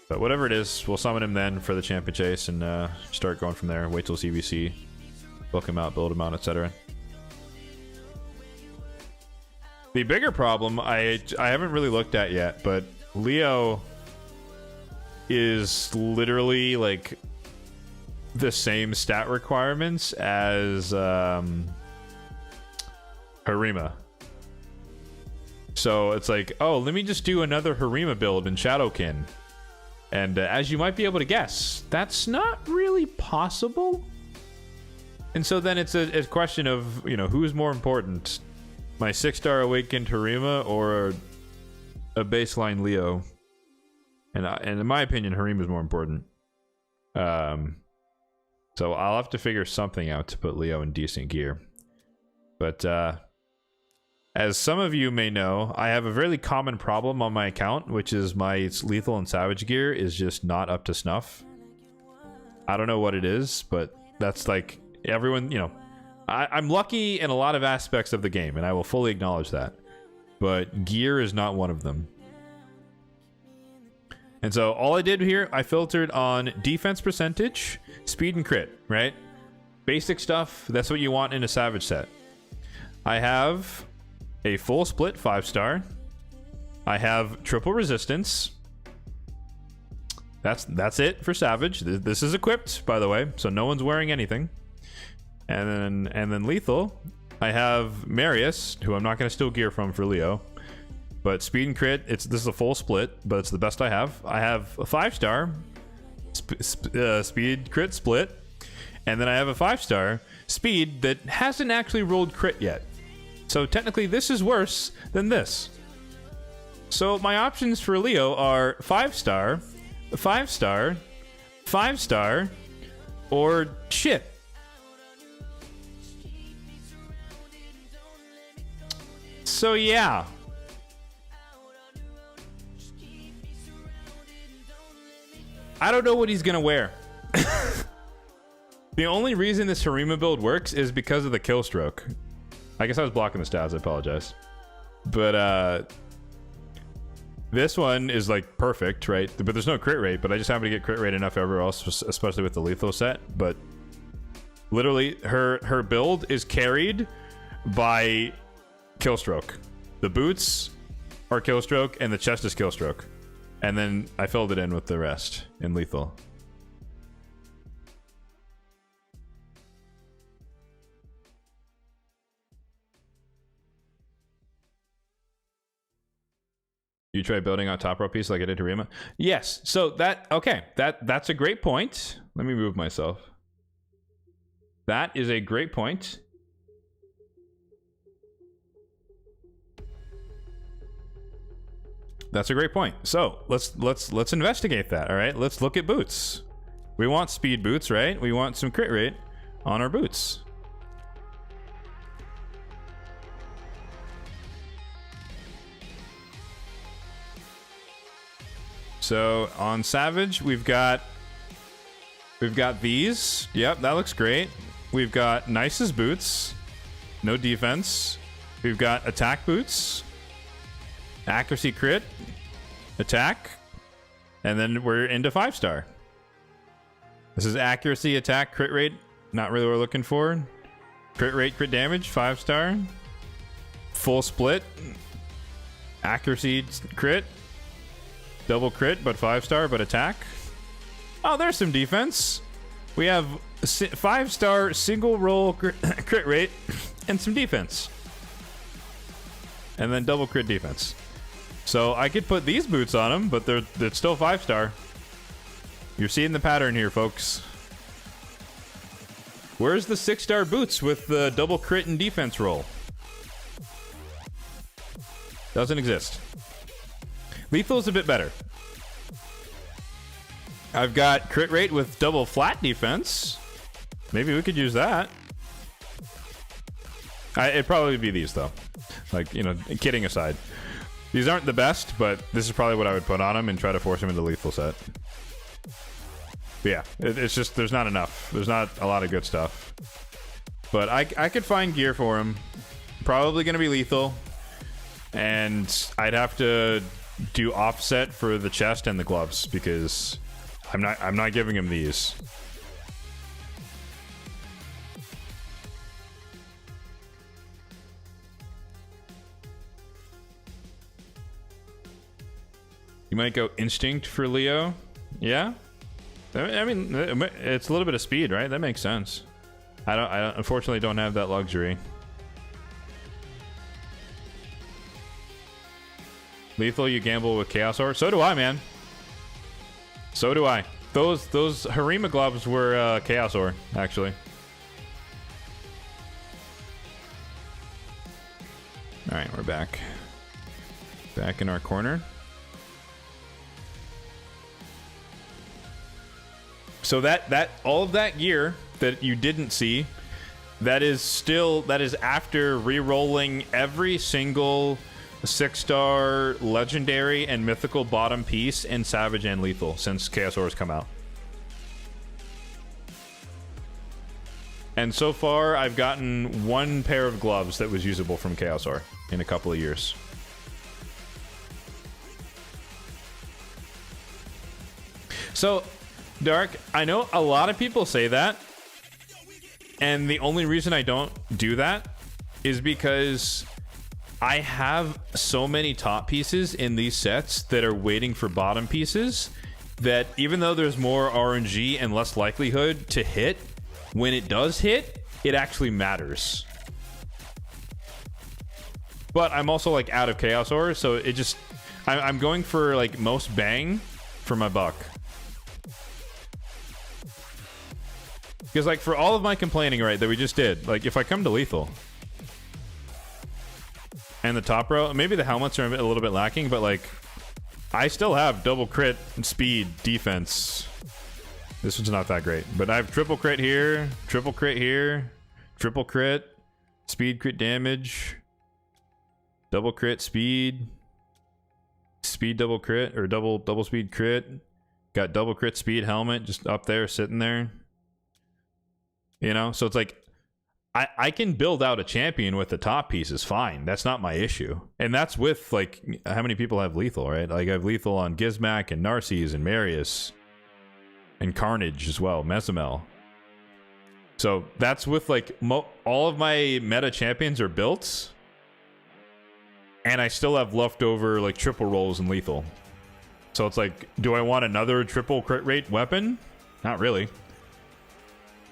But whatever it is, we'll summon him then for the champion chase and start going from there. Wait till CVC, book him out, build him out, etc. The bigger problem I haven't really looked at yet, but Leo is literally like the same stat requirements as Harima. So it's like, oh, let me just do another Harima build in Shadowkin. And as you might be able to guess, that's not really possible. And so then it's a question of, you know, who's more important? My 6-star Awakened Harima or a baseline Leo? And in my opinion, Harima is more important. So I'll have to figure something out to put Leo in decent gear. But as some of you may know, I have a very common problem on my account, which is my lethal and savage gear is just not up to snuff. I don't know what it is, but that's like everyone, you know, I'm lucky in a lot of aspects of the game, and I will fully acknowledge that. But gear is not one of them. And so all I did here, I filtered on defense percentage, speed, and crit, right? Basic stuff, that's what you want in a savage set. I have a full split 5-star. I have triple resistance. That's it for savage. This is equipped, by the way, so no one's wearing anything. And then lethal, I have Marius, who I'm not going to steal gear from for Leo. But speed and crit, this is a full split, but it's the best I have. I have a 5-star speed crit split, and then I have a 5-star speed that hasn't actually rolled crit yet. So technically this is worse than this. So my options for Leo are 5-star, 5-star, 5-star, or shit. So yeah. I don't know what he's gonna wear. The only reason this Harima build works is because of the kill stroke. I guess I was blocking the stats, I apologize. But this one is like perfect, right? But there's no crit rate, but I just happen to get crit rate enough everywhere else, especially with the lethal set. But literally her build is carried by Killstroke. The boots are Killstroke and the chest is Killstroke. And then I filled it in with the rest in lethal. You try building on top row piece like I did to Rima? Yes. So that's a great point. Let me move myself. That is a great point. That's a great point. So let's investigate that. All right, let's look at boots. We want speed boots, right? We want some crit rate on our boots. So on Savage, we've got these. Yep, that looks great. We've got Nice's boots, no defense. We've got attack boots, accuracy crit, attack, and then we're into 5-star. This is accuracy, attack, crit rate. Not really what we're looking for. Crit rate, crit damage, 5-star. Full split. Accuracy, crit. Double crit, but 5-star, but attack. Oh, there's some defense. We have 5-star single roll crit rate and some defense. And then double crit defense. So I could put these boots on him, but they're still 5-star. You're seeing the pattern here, folks. Where's the 6-star boots with the double crit and defense roll? Doesn't exist. Lethal's a bit better. I've got crit rate with double flat defense. Maybe we could use that. It'd probably be these, though. Like, you know, kidding aside. These aren't the best, but this is probably what I would put on him and try to force him into lethal set. But yeah, it's just, there's not enough. There's not a lot of good stuff. But I could find gear for him. Probably going to be lethal. And I'd have to do offset for the chest and the gloves because I'm not giving him these. You might go instinct for Leo. Yeah? I mean, it's a little bit of speed, right? That makes sense. I unfortunately don't have that luxury. Lethal, you gamble with Chaos Ore. So do I, man. So do I. Those Harima gloves were Chaos Ore, actually. Alright, we're back. Back in our corner. So that all of that gear that you didn't see, that is after re-rolling every single 6-star legendary and mythical bottom piece in Savage and Lethal since Chaos Ore has come out. And so far, I've gotten one pair of gloves that was usable from Chaos Ore in a couple of years. So, Dark, I know a lot of people say that, and the only reason I don't do that is because I have so many top pieces in these sets that are waiting for bottom pieces that even though there's more RNG and less likelihood to hit, when it does hit, it actually matters. But I'm also like out of Chaos Ore, so it just... I'm going for like most bang for my buck. Because like for all of my complaining, right, that we just did, like if I come to lethal and the top row, maybe the helmets are a little bit lacking, but like I still have double crit, speed, defense. This one's not that great, but I have triple crit here, triple crit here, triple crit, speed, crit damage, double crit, speed, double crit, or double speed crit. Got double crit speed helmet just up there, sitting there. You know, so it's like I can build out a champion with the top pieces fine. That's not my issue. And that's with like how many people have lethal, right? Like I have lethal on Gizmak and Narcisse and Marius and Carnage as well, Mesamel. So that's with like all of my meta champions are built, and I still have leftover like triple rolls and lethal. So it's like, do I want another triple crit rate weapon? Not really.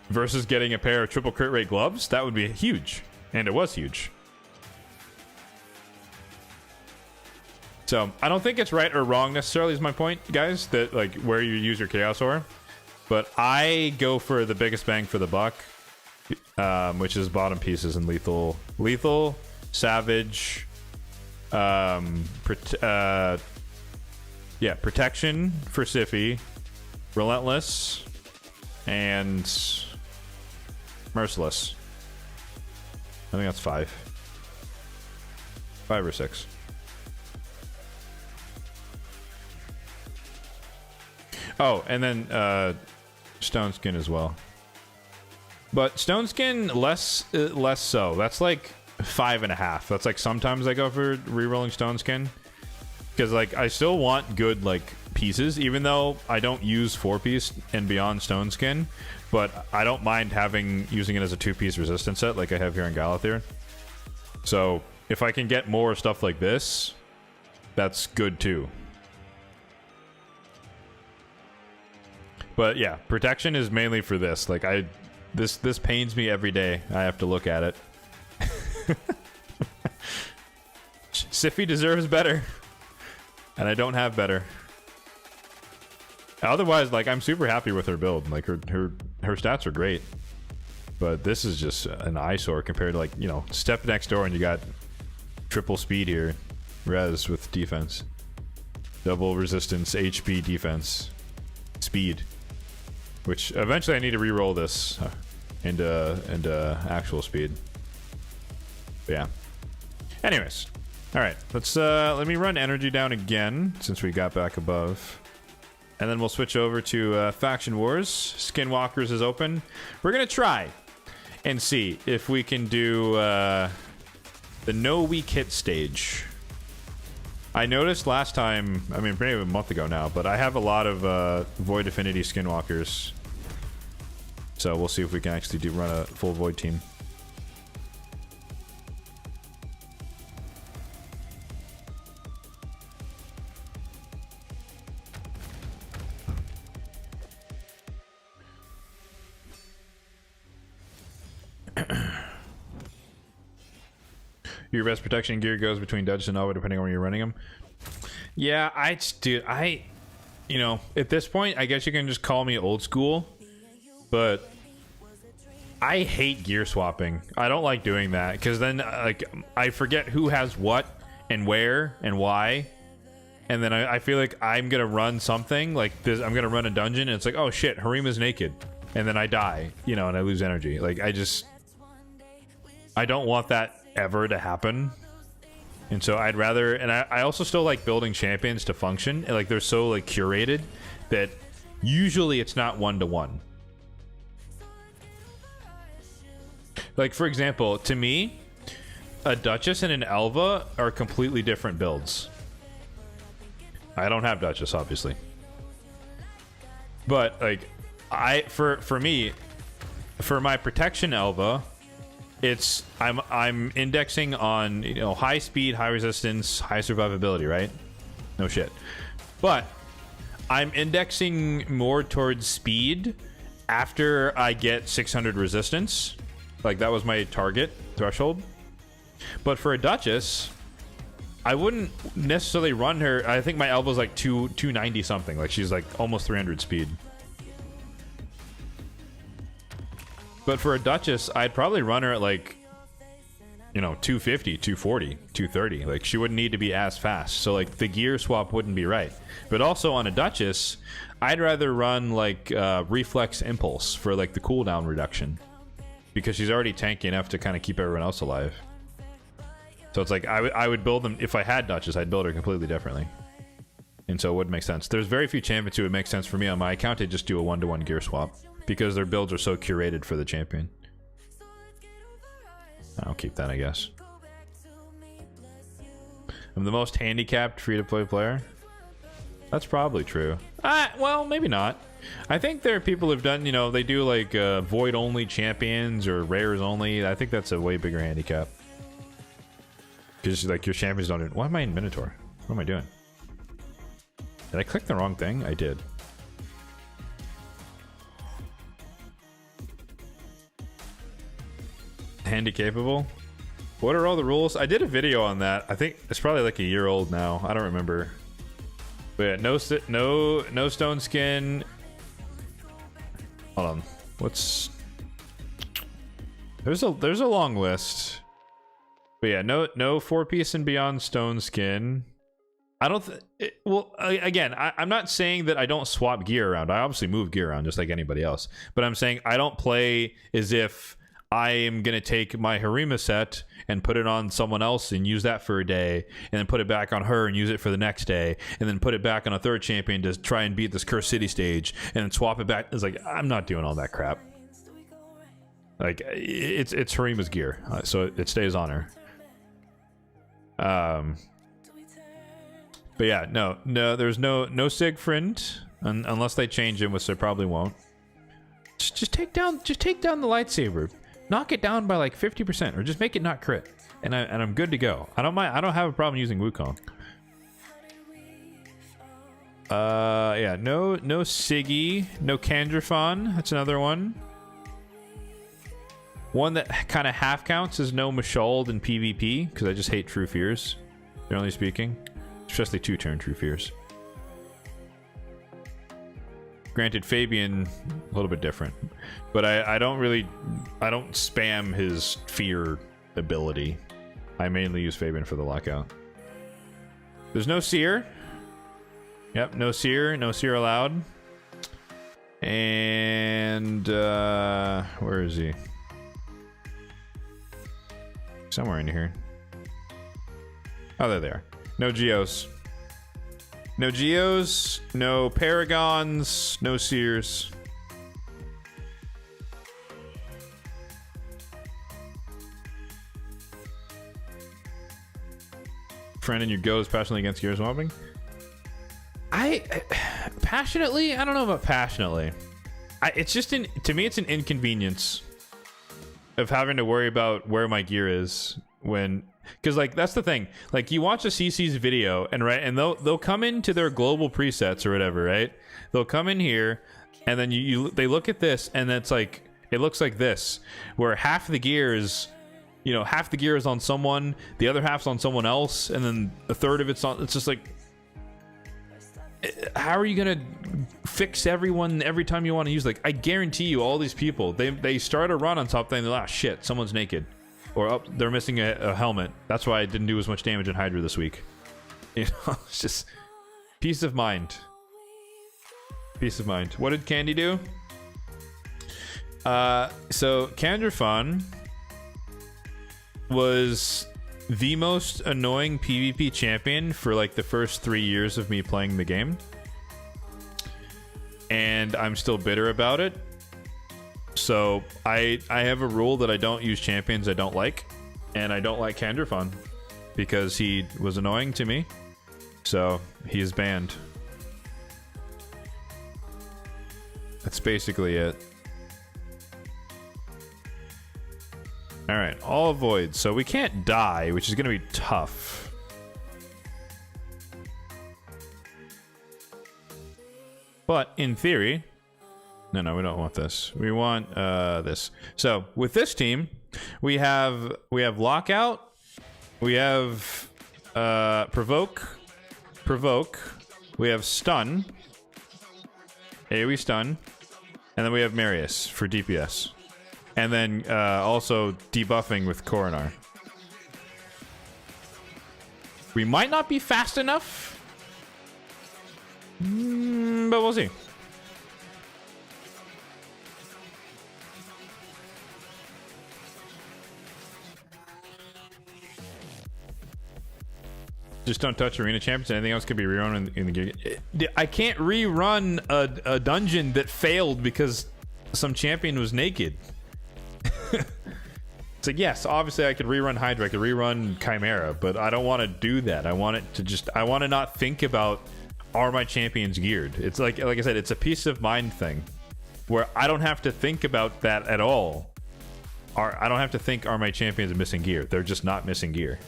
Versus getting a pair of triple crit rate gloves, that would be huge. And it was huge. So, I don't think it's right or wrong necessarily is my point, guys, that like where you use your Chaos Ore. But I go for the biggest bang for the buck, which is bottom pieces and lethal. Lethal, Savage, protection for Siffy, Relentless, and Merciless. I think that's 5 or 6. Oh, and then Stone Skin as well. But Stone Skin less so. That's like 5.5. That's like sometimes I go for re-rolling Stone Skin. Because like I still want good like pieces, even though I don't use 4-piece and beyond Stone Skin, but I don't mind using it as a 2-piece resistance set like I have here in Galathir. So if I can get more stuff like this, that's good too. But yeah, protection is mainly for this. Like this pains me every day. I have to look at it. Siffy deserves better. And I don't have better. Otherwise, like, I'm super happy with her build. Like, her stats are great. But this is just an eyesore compared to, like, you know, step next door and you got triple speed here. Res with defense. Double resistance, HP, defense. Speed. Which, eventually I need to re-roll this into actual speed. But yeah. Anyways. Alright, let me run energy down again, since we got back above. And then we'll switch over to Faction Wars. Skinwalkers is open. We're gonna try and see if we can do the no weak hit stage. I noticed last time, I mean, maybe a month ago now, but I have a lot of Void Affinity Skinwalkers. So we'll see if we can actually run a full Void team. Your best protection gear goes between Dutch and Nova depending on where you're running them. Yeah, you know, at this point, I guess you can just call me old school, but I hate gear swapping. I don't like doing that because then, like, I forget who has what and where and why, and then I feel like I'm gonna run something like this. I'm gonna run a dungeon, and it's like, oh shit, Harima's naked, and then I die, you know, and I lose energy. Like, I don't want that ever to happen. And so I'd rather, and I also still like building champions to function, and like they're so like curated that usually it's not one-to-one. Like, for example, to me, a Duchess and an Elva are completely different builds. I don't have Duchess, obviously, but like for me, for my protection Elva, it's I'm indexing on, you know, high speed, high resistance, high survivability, right? No shit. But I'm indexing more towards speed after I get 600 resistance. Like, that was my target threshold. But for a Duchess, I wouldn't necessarily run her. I think my elbow's like 290 something. Like, she's like almost 300 speed. But for a Duchess, I'd probably run her at like, you know, 250, 240, 230. Like, she wouldn't need to be as fast. So like the gear swap wouldn't be right. But also on a Duchess, I'd rather run like Reflex Impulse for like the cooldown reduction, because she's already tanky enough to kind of keep everyone else alive. So it's like I would build them, if I had Duchess, I'd build her completely differently. And so it would make sense. There's very few champions who would make sense for me on my account to just do a one-to-one gear swap, because their builds are so curated for the champion. I'll keep that, I guess. I'm the most handicapped free-to-play player. That's probably true. Well, maybe not. I think there are people who've done, you know, they do like void-only champions or rares only. I think that's a way bigger handicap. Because like your champions don't do... Why am I in Minotaur? What am I doing? Did I click the wrong thing? I did. Handy-capable? What are all the rules? I did a video on that. I think it's probably like a year old now. I don't remember. But yeah, no stone skin. Hold on. What's... There's a long list. But yeah, no 4-piece and beyond stone skin. I don't... Well, again, I'm not saying that I don't swap gear around. I obviously move gear around just like anybody else. But I'm saying I don't play as if I am going to take my Harima set and put it on someone else and use that for a day, and then put it back on her and use it for the next day, and then put it back on a third champion to try and beat this Cursed City stage, and then swap it back. It's like, I'm not doing all that crap. Like, it's Harima's gear, so it stays on her. But yeah, no, there's no Siegfried unless they change him, which they probably won't. Just take down the lightsaber. Knock it down by like 50%, or just make it not crit, and I'm good to go. I don't mind. I don't have a problem using Wukong. Yeah, no Siggy, no Kandrafan. That's another one. One that kind of half counts is no Mashold in PvP, because I just hate True Fears, generally speaking. Especially 2-turn True Fears. Granted, Fabian, a little bit different. But I don't spam his fear ability. I mainly use Fabian for the lockout. There's no Seer. Yep, no Seer. No Seer allowed. And, where is he? Somewhere in here. Oh, there they are. No Geos. No Geos, no Paragons, no Seers. Friend and your goes passionately against gear swapping? Passionately? I don't know about passionately. It's just to me it's an inconvenience of having to worry about where my gear is when, because like that's the thing, like you watch a CC's video and they'll come into their global presets or whatever, right? They'll come in here and then they look at this and it's like it looks like this, where half the gear is, you know, half the gear is on someone, the other half's on someone else, and then a third of it's on. It's just like, how are you gonna fix everyone every time you want to use? Like, I guarantee you, all these people, they start a run on something, and they're like, ah, shit, someone's naked, or they're missing a helmet. That's why I didn't do as much damage in Hydra this week. You know, it's just peace of mind. Peace of mind. What did Candy do? So Kandrafan was the most annoying PvP champion for like the first 3 years of me playing the game, and I'm still bitter about it. So I have a rule that I don't use champions I don't like, and I don't like Kandrafan because he was annoying to me, so he is banned. That's basically it. Alright, all voids. So we can't die, which is going to be tough. But in theory... No, we don't want this. We want this. So with this team, we have Lockout, we have Provoke, we have Stun, AoE Stun, and then we have Marius for DPS. And then also debuffing with Coronar. We might not be fast enough, but we'll see. Just don't touch arena champions. Anything else could be rerun in the game. I can't rerun a dungeon that failed because some champion was naked. It's like, yes, obviously I could rerun Hydra, I could rerun Chimera, but I don't want to do that. I want it to just, I want to not think about, are my champions geared? It's like I said, it's a peace of mind thing where I don't have to think about that at all. I don't have to think, are my champions missing gear? They're just not missing gear.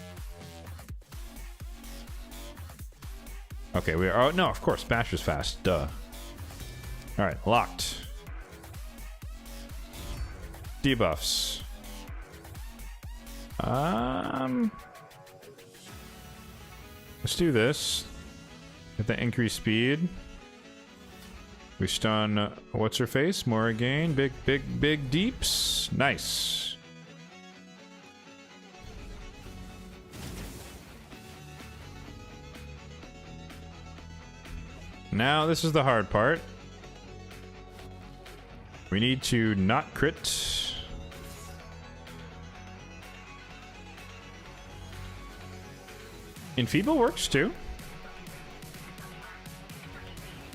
Okay, we are, oh no, of course, Bash is fast, duh. Alright, locked. Debuffs. Let's do this. Get the increased speed. We stun what's her face? Morrigan. Big deeps. Nice. Now this is the hard part. We need to not crit. Enfeeble works too.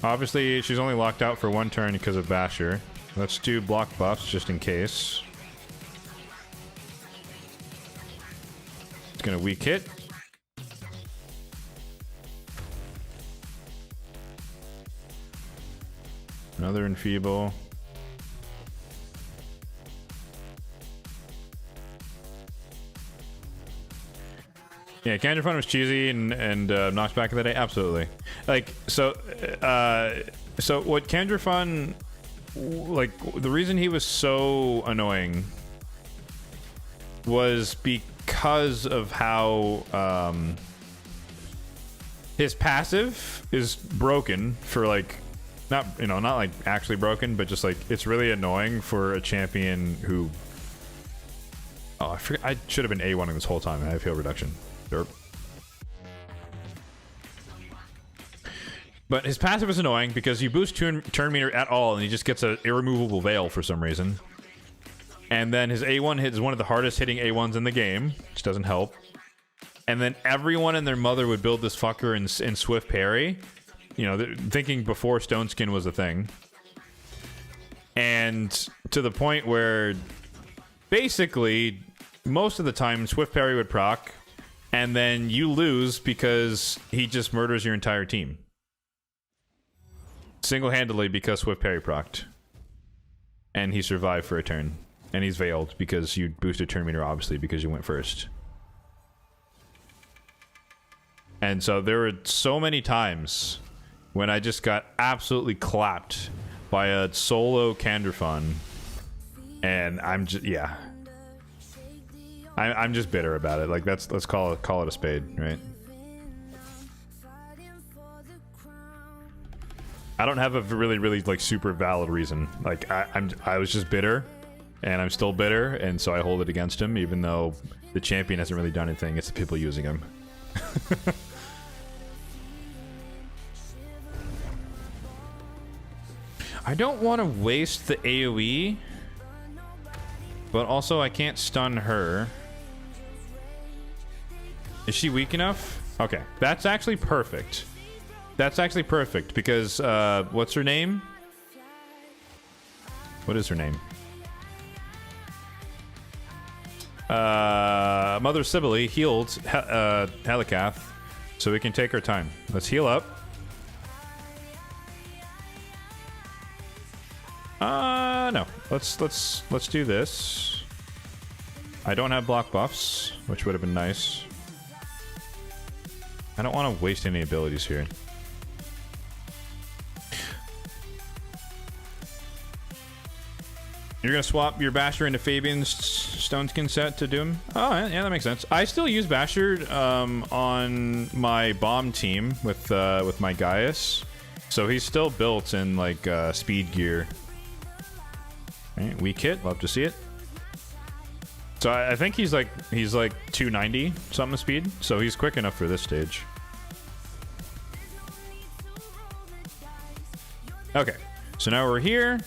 Obviously, she's only locked out for 1 turn because of Basher. Let's do block buffs just in case. It's gonna weak hit. Another Enfeeble. Yeah, Kandrafan was cheesy and knocked back in the day. Absolutely. Like, so what Kandrafan, like, the reason he was so annoying was because of how His passive is broken for like, not like actually broken, but just like it's really annoying for a champion who. Oh, I forgot. I should have been A1ing this whole time. I have heal reduction. Derp. But his passive is annoying because you boost turn meter at all, and he just gets an irremovable veil for some reason. And then his A1 hit is one of the hardest hitting A1s in the game, which doesn't help. And then everyone and their mother would build this fucker in Swift Parry. You know, thinking before Stone Skin was a thing. And to the point where basically most of the time Swift Parry would proc, and then you lose because he just murders your entire team. Single-handedly because Swift Parry procced. And he survived for a turn. And he's veiled because you boosted turn meter, obviously, because you went first. And so there were so many times when I just got absolutely clapped by a solo Candrafon. And I'm just, yeah. I'm just bitter about it. Like, let's call it a spade, right? I don't have a really like super valid reason. Like I was just bitter, and I'm still bitter, and so I hold it against him, even though the champion hasn't really done anything. It's the people using him. I don't want to waste the AoE, but also I can't stun her. Is she weak enough? Okay, that's actually perfect. That's actually perfect because, what's her name? What is her name? Mother Sibylle healed Helikath, so we can take our time. Let's heal up. No. Let's do this. I don't have block buffs, which would have been nice. I don't want to waste any abilities here. You're gonna swap your Basher into Fabian's Stone Skin set to Doom? Oh, yeah, that makes sense. I still use Basher on my bomb team with my Gaius, so he's still built in like speed gear. Right, weak hit, love to see it. So I think he's like 290 something speed, so he's quick enough for this stage. Okay, so now we're here.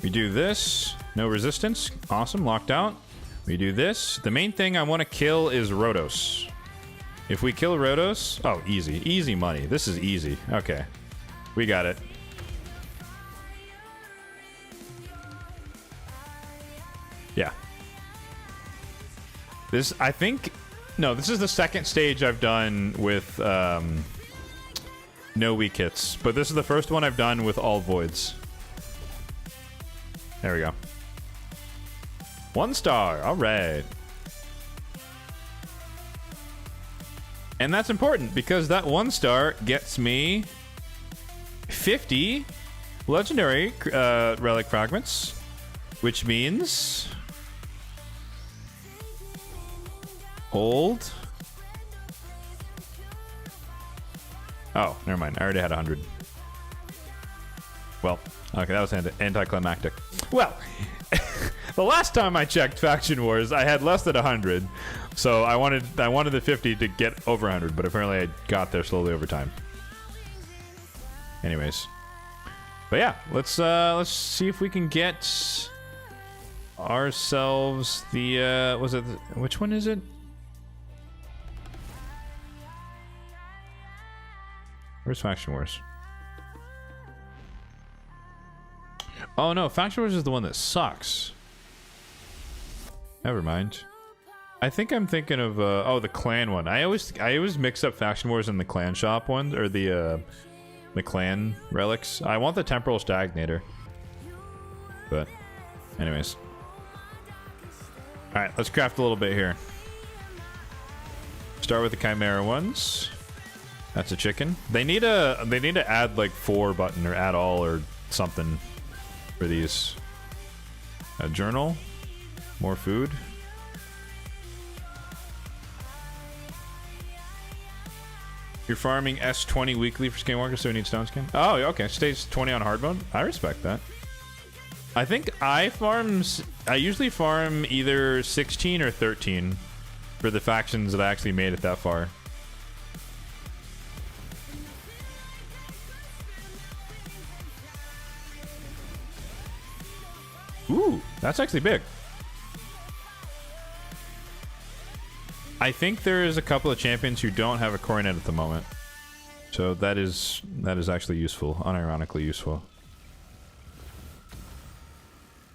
We do this. No resistance. Awesome. Locked out. We do this. The main thing I want to kill is Rhodos. If we kill Rhodos... Oh, easy. Easy money. This is easy. Okay. We got it. Yeah. This, I think... No, this is the second stage I've done with no weak hits. But this is the first one I've done with all voids. There we go. 1 star. All right. And that's important because that 1 star gets me 50 legendary relic fragments, which means hold. Oh, never mind. I already had 100. Well, okay, that was anticlimactic. Well, the last time I checked Faction Wars, I had less than 100, so I wanted the 50 to get over 100, but apparently I got there slowly over time. Anyways, but yeah, let's see if we can get ourselves the which one is it? Where's Faction Wars? Oh no, Faction Wars is the one that sucks. Never mind. I think I'm thinking of oh, the clan one. I always mix up Faction Wars and the clan shop one, or the clan relics. I want the temporal stagnator. But anyways. Alright, let's craft a little bit here. Start with the Chimera ones. That's a chicken. They need to add like 4 button or add all or something for these. A journal. More food. You're farming S20 weekly for Skinwalkers, so we need stone skin. Oh, okay. Stays 20 on hard mode. I respect that. I think I usually farm either 16 or 13 for the factions that I actually made it that far. Ooh, that's actually big. I think there is a couple of champions who don't have a coronet at the moment. So that is actually useful, unironically useful.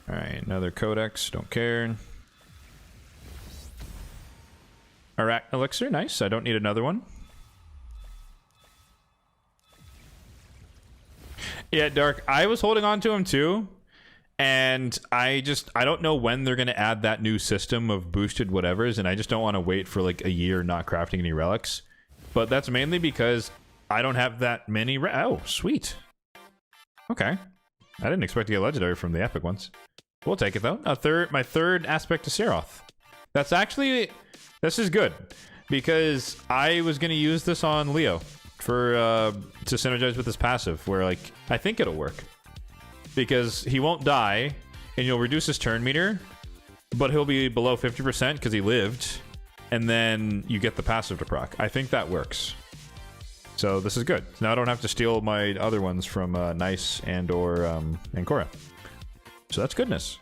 Alright, another codex, don't care. Arach elixir, nice. I don't need another one. Yeah, Dark, I was holding on to him too. And I don't know when they're going to add that new system of boosted whatevers, and I just don't want to wait for like a year not crafting any relics. But that's mainly because I don't have that many oh, sweet. Okay. I didn't expect to get legendary from the epic ones. We'll take it though. My third aspect to Seroth. This is good, because I was going to use this on Leo for to synergize with his passive, where like I think it'll work. Because he won't die, and you'll reduce his turn meter, but he'll be below 50% because he lived, and then you get the passive to proc. I think that works. So this is good. Now I don't have to steal my other ones from Nice and or Ancora. So that's goodness.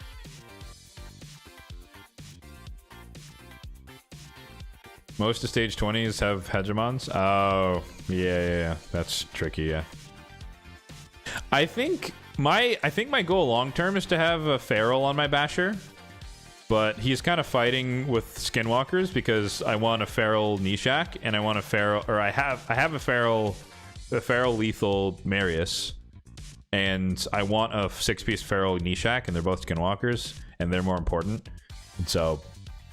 Most of stage 20s have hegemons. Oh, yeah. That's tricky, yeah. I think my goal long term is to have a feral on my basher, but he's kind of fighting with skinwalkers because I want a feral Nishak and I want a feral, or I have a feral lethal Marius, and I want a 6-piece feral Nishak, and they're both skinwalkers and they're more important. And so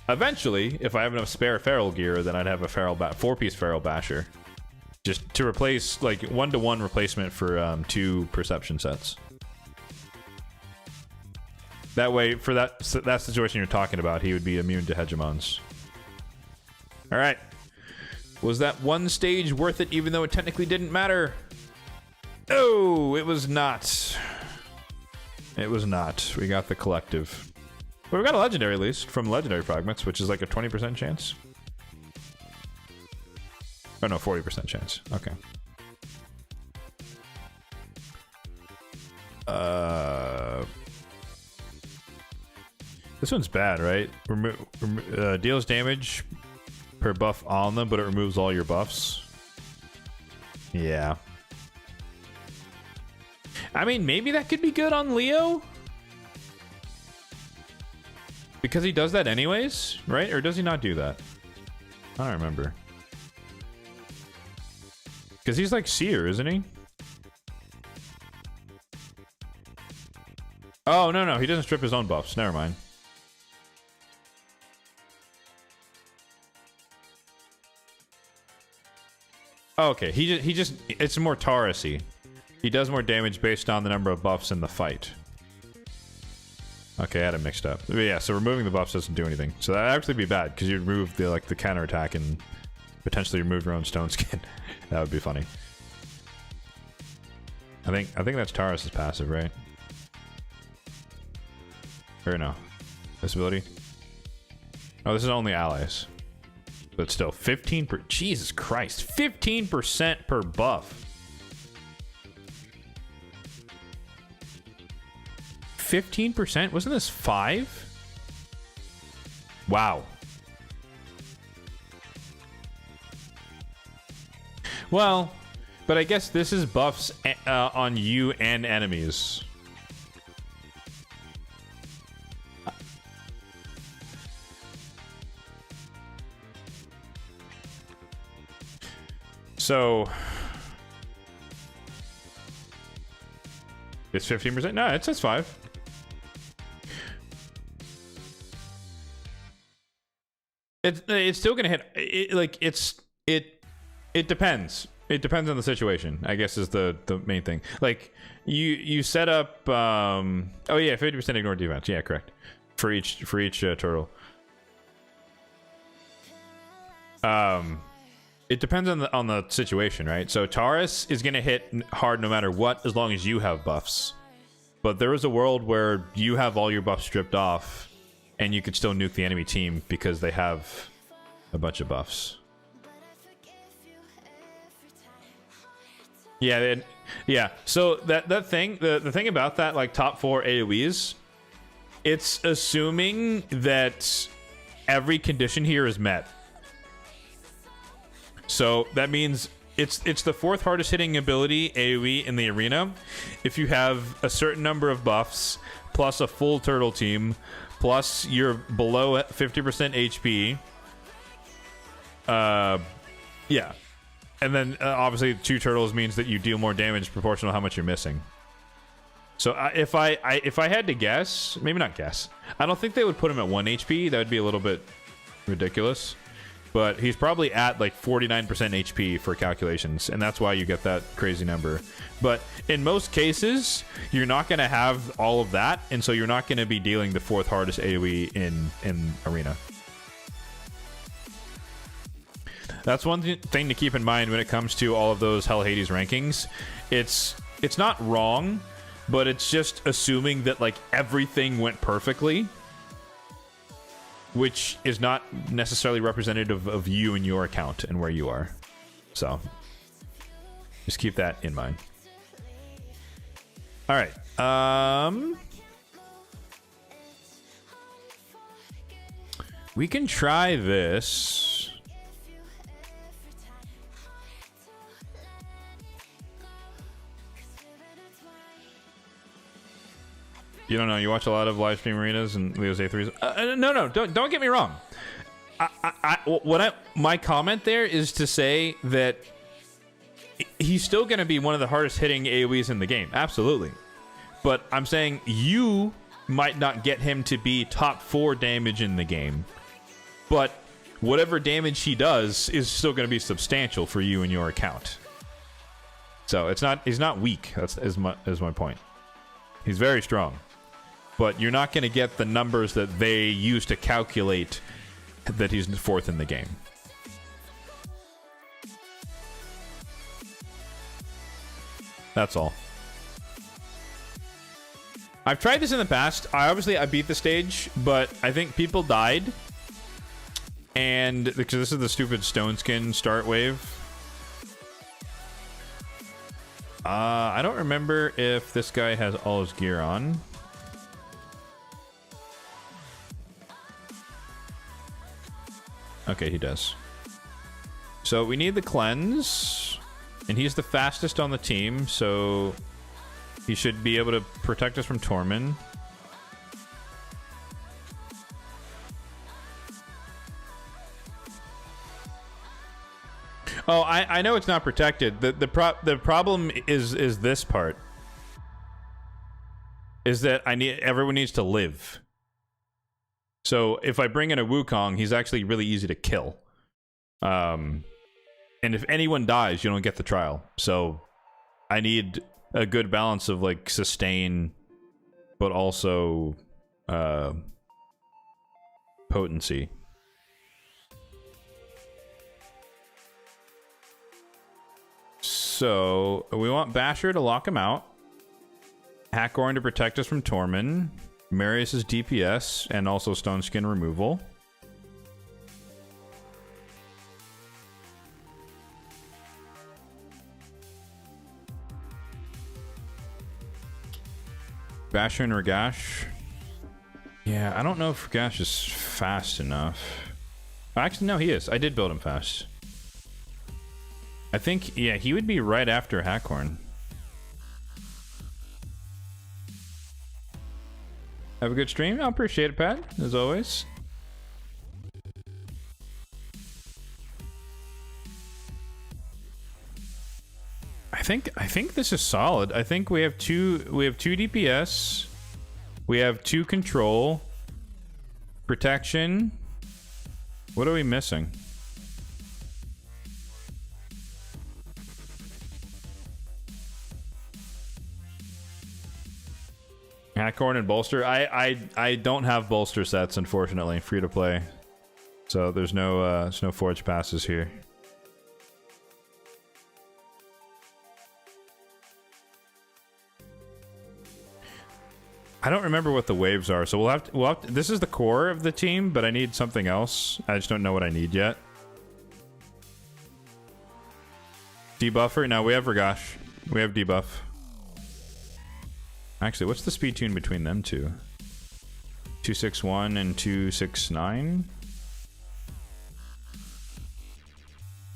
eventually, if I have enough spare feral gear, then I'd have a feral 4-piece feral basher, just to replace like 1-to-1 replacement for 2 perception sets. That way, for that situation you're talking about, he would be immune to hegemons. All right. Was that one stage worth it, even though it technically didn't matter? Oh, it was not. It was not. We got the collective. But we got a legendary, at least, from legendary fragments, which is like a 20% chance. Oh, no, 40% chance. Okay. This one's bad, right? Deals damage per buff on them, but it removes all your buffs. Yeah. I mean, maybe that could be good on Leo? Because he does that anyways, right? Or does he not do that? I don't remember. Because he's like Seer, isn't he? Oh, no, he doesn't strip his own buffs. Never mind. Okay, he just it's more Taurus-y. He does more damage based on the number of buffs in the fight. Okay, I had it mixed up. But yeah, so removing the buffs doesn't do anything. So that'd actually be bad, because you'd remove the counterattack and potentially remove your own stone skin. That would be funny. I think that's Taurus' passive, right? Or no. This ability? Oh, this is only allies. But still, 15 per... Jesus Christ. 15% per buff. 15%? Wasn't this 5? Wow. Well, but I guess this is buffs on you and enemies. So it's 15%. No, it says 5. It's still gonna hit. It depends. It depends on the situation, I guess, is the main thing. Like you set up. Oh yeah, 50% ignore defense. Yeah, correct. For each turtle. It depends on the situation, right? So Taurus is going to hit hard no matter what, as long as you have buffs. But there is a world where you have all your buffs stripped off, and you could still nuke the enemy team because they have a bunch of buffs. Yeah, yeah. So that thing, the thing about that, like top 4 AoEs, it's assuming that every condition here is met. So that means it's the 4th hardest hitting ability AoE in the arena if you have a certain number of buffs plus a full turtle team plus you're below 50% HP. Yeah. And then obviously 2 turtles means that you deal more damage proportional to how much you're missing. So if I had to guess, maybe not guess, I don't think they would put him at 1 HP. That would be a little bit ridiculous. But he's probably at like 49% HP for calculations, and that's why you get that crazy number. But in most cases, you're not going to have all of that, and so you're not going to be dealing the 4th hardest AoE in Arena. That's one thing to keep in mind when it comes to all of those Hell Hades rankings. It's not wrong, but it's just assuming that like everything went perfectly, which is not necessarily representative of you and your account and where you are. So just keep that in mind. All right. We can try this. You don't know. You watch a lot of live stream arenas and Leo's A3s. No, don't get me wrong. My comment there is to say that he's still going to be one of the hardest hitting AoEs in the game. Absolutely. But I'm saying you might not get him to be top 4 damage in the game. But whatever damage he does is still going to be substantial for you and your account. So he's not weak. That's my point. He's very strong. But you're not going to get the numbers that they use to calculate that he's 4th in the game. That's all. I've tried this in the past. I beat the stage, but I think people died. And because this is the stupid stone skin start wave. I don't remember if this guy has all his gear on. Okay, he does. So we need the cleanse, and he's the fastest on the team, so he should be able to protect us from Torment. Oh, I know it's not protected. The problem is this part. Is that everyone needs to live. So if I bring in a Wukong, he's actually really easy to kill. And if anyone dies, you don't get the trial. So I need a good balance of like sustain, but also potency. So we want Basher to lock him out. Hackhorn to protect us from Torment. Marius's DPS and also stone skin removal. Basher and Ragash. Yeah, I don't know if Ragash is fast enough. Actually, no, he is. I did build him fast. I think, yeah, he would be right after Hackhorn. Have a good stream. I appreciate it, Pat, as always. I think this is solid. I think we have two DPS. We have 2 control. Protection. What are we missing? Hackhorn and bolster. I don't have bolster sets, unfortunately. Free to play, so there's no forge passes here. I don't remember what the waves are, so we'll have to, this is the core of the team, but I need something else. I just don't know what I need yet. Debuffer? No, we have Ragash. We have debuff. Actually, what's the speed tune between them two? 261 and 269?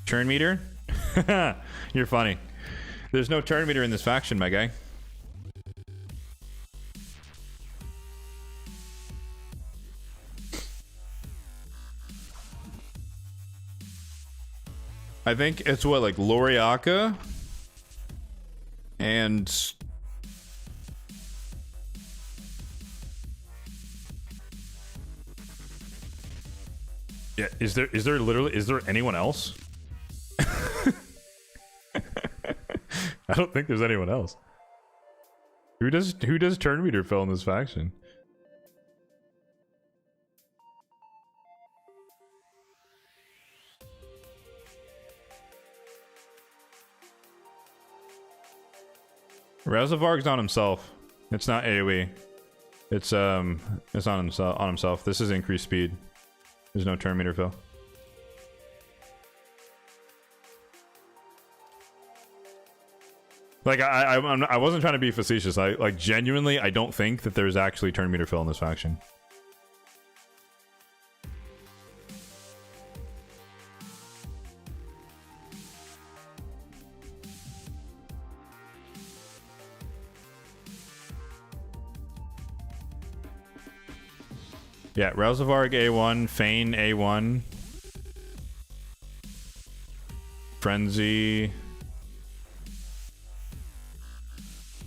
Turn meter? You're funny. There's no turn meter in this faction, my guy. I think it's what, like Loriaka and yeah, is there anyone else? I don't think there's anyone else. Who does turn meter fill in this faction? Reservoir's on himself. It's not AoE. It's on himself. This is increased speed. There's no turn meter fill. Like I wasn't trying to be facetious. I like genuinely I don't think that there's actually turn meter fill in this faction. Yeah, Relzavarg A1, Feign A1, Frenzy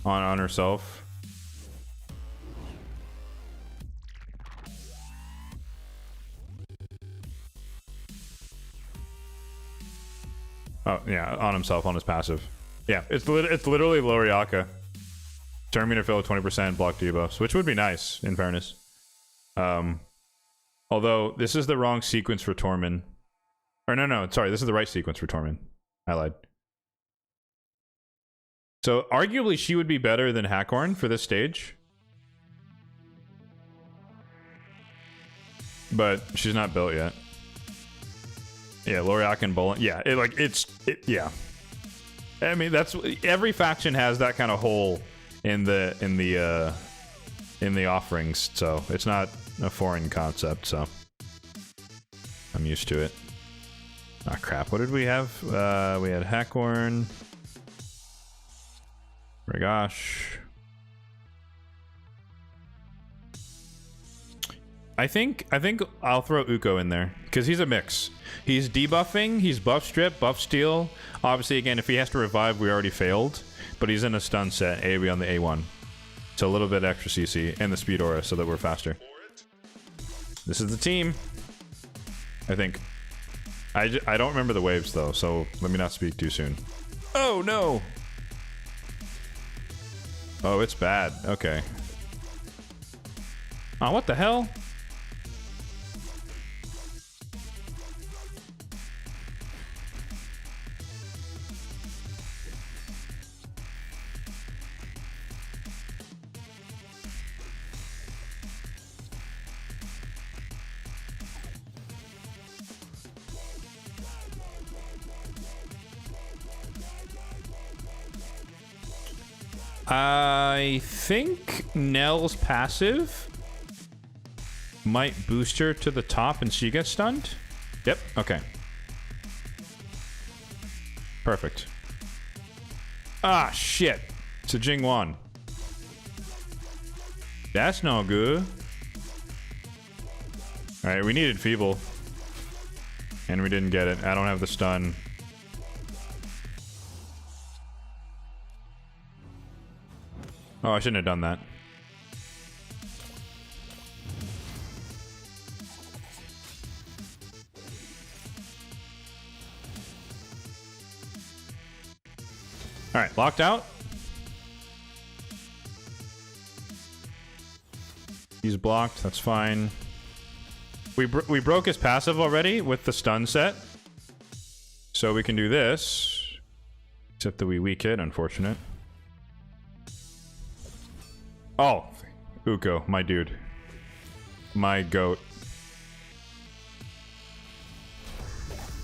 on herself. Oh yeah, on himself, on his passive. Yeah, it's literally Loriaka. Turn meter fill 20%, block debuffs, which would be nice in fairness. Although this is the wrong sequence for Tormund. Or no, sorry, this is the right sequence for Tormund. I lied. So arguably she would be better than Hakorn for this stage. But she's not built yet. Yeah, Loriak and Bolin. Yeah, yeah. I mean, that's every faction has that kind of hole in the offerings, so it's not a foreign concept, so I'm used to it. Ah, crap. What did we have? We had Hakorn, Ragash. I think I'll throw Uko in there because he's a mix. He's debuffing, he's buff strip, buff steal. Obviously, again, if he has to revive, we already failed, but he's in a stun set, AoE on the A1. So a little bit extra CC and the speed aura so that we're faster. This is the team. I think. I don't remember the waves though, so let me not speak too soon. Oh no! Oh, it's bad. Okay. Oh, what the hell? I think Nell's passive might boost her to the top and she gets stunned. Yep, okay. Perfect. Ah, shit. It's a Jingwan. That's no good. Alright, we needed Feeble. And we didn't get it. I don't have the stun. Oh, I shouldn't have done that. All right, locked out. He's blocked. That's fine. We broke his passive already with the stun set, so we can do this. Except that we weak it. Unfortunate. Oh, Uko, my dude. My goat.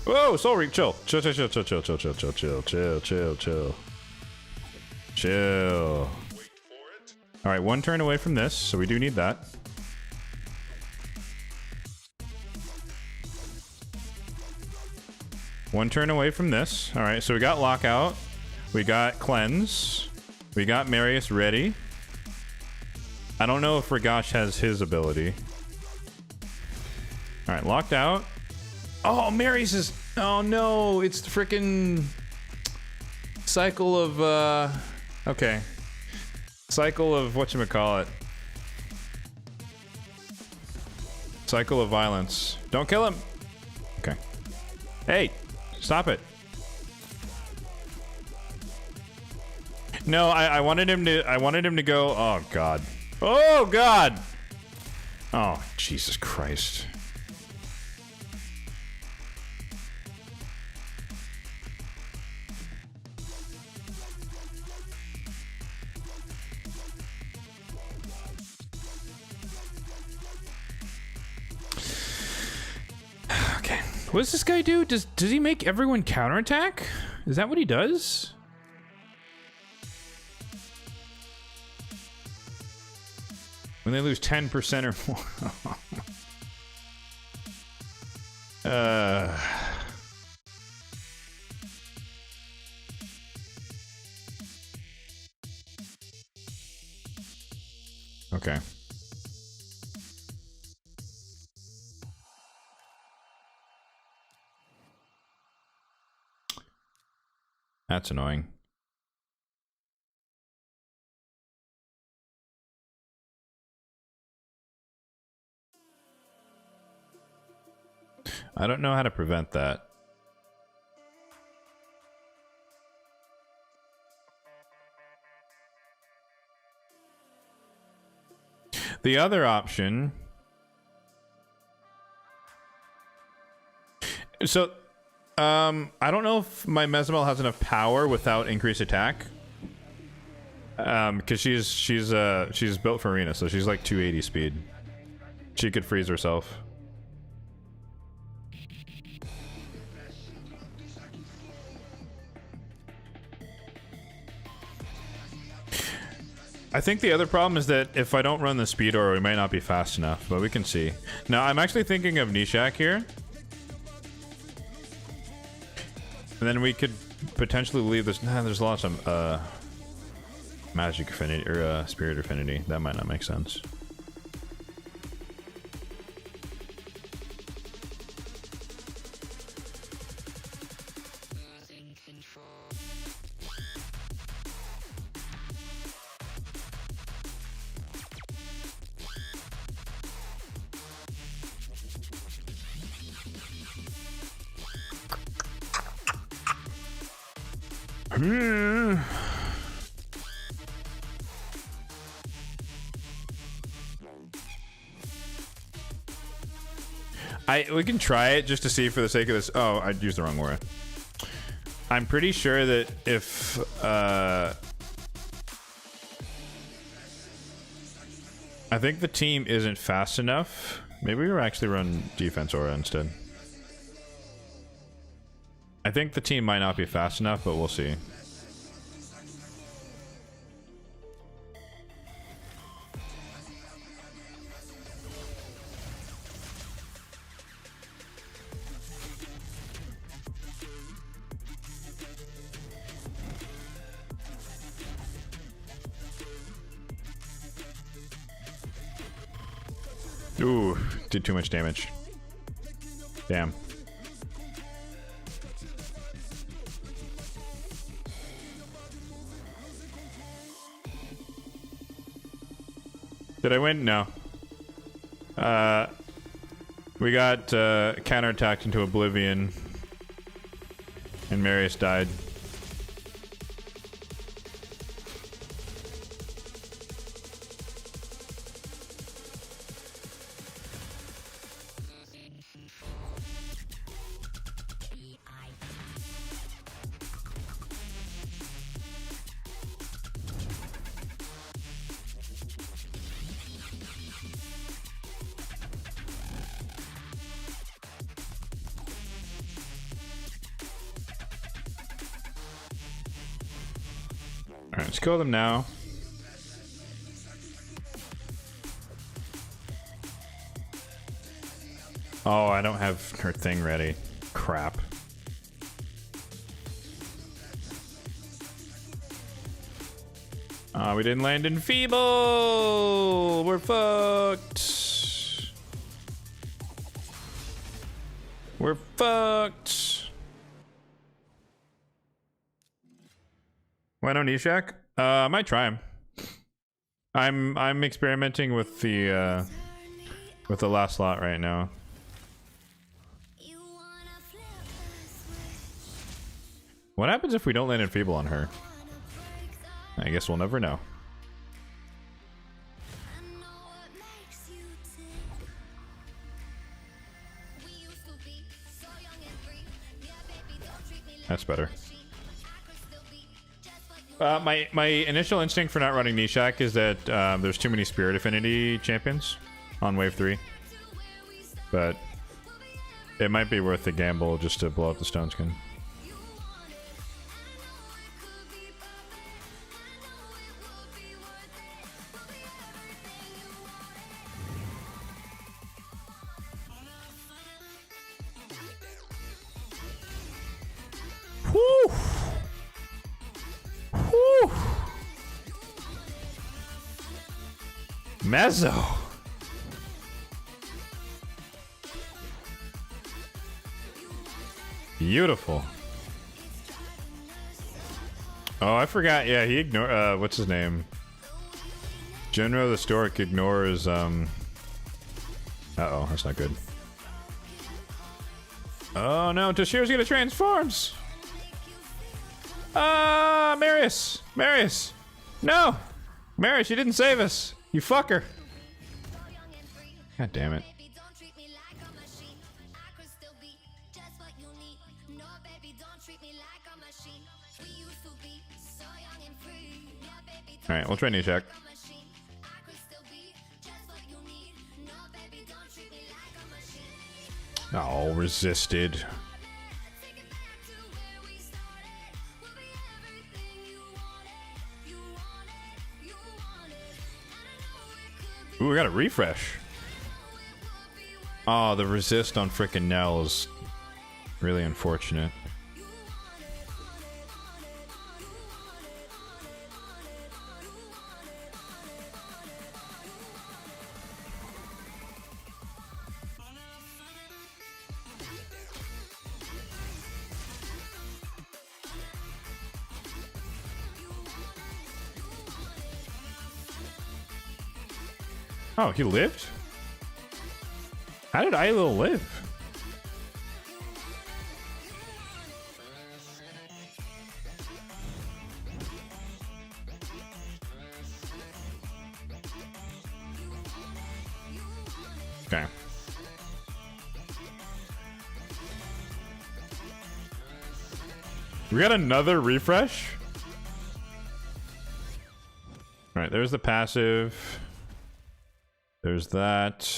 Whoa, Soul Reap, chill. Chill, chill, chill, chill, chill, chill, chill, chill, chill, chill, chill, chill. Chill. Alright, one turn away from this, so we do need that. One turn away from this. Alright, so we got Lockout. We got Cleanse. We got Marius ready. I don't know if Ragash has his ability. Alright, locked out. Oh, Marius is... Oh no, it's the frickin' cycle of, okay. Cycle of whatchamacallit. Cycle of violence. Don't kill him! Okay. Hey! Stop it. No, I wanted him to go... Oh, God. Oh, God! Oh, Jesus Christ. Okay. What does this guy do? Does he make everyone counterattack? Is that what he does? When they lose 10% or more. Okay. That's annoying. I don't know how to prevent that. The other option... So, I don't know if my Mesmel has enough power without increased attack. Because she's built for arena, so she's like 280 speed. She could freeze herself. I think the other problem is that if I don't run the speed aura, we might not be fast enough, but we can see. Now, I'm actually thinking of Nishak here. And then we could potentially leave this. Nah, there's lots of magic affinity or spirit affinity. That might not make sense. We can try it just to see for the sake of this. Oh, I used the wrong word. I'm pretty sure that if I think the team isn't fast enough. Maybe we'll actually run defense aura instead. I think the team might not be fast enough, but we'll see. Ooh, did too much damage. Damn. Did I win? No. We got counterattacked into oblivion, and Marius died. Alright, let's kill them now. Oh, I don't have her thing ready. Crap. We didn't land in Feeble! We're fucked! We're fucked! Why no Nishak? I might try him. I'm experimenting with the last slot right now. What happens if we don't land in Feeble on her? I guess we'll never know. That's better. My initial instinct for not running Nishak is that there's too many Spirit Affinity champions on wave 3. But it might be worth the gamble just to blow up the Stone Skin. Whew. Whew. Mezzo. Beautiful. Oh, I forgot. Yeah, he ignored. What's his name? General the Stork ignores. Uh-oh, that's not good. Oh no, Toshio's gonna transforms. Marius! Marius! No! Marius, you didn't save us! You fucker! God damn it. Alright, we'll try Nishak. Oh, resisted. Ooh, we got a refresh. Oh, the resist on frickin' Nell is really unfortunate. Oh, he lived? How did Ailo live? Okay. We got another refresh? Alright, there's the passive. There's that.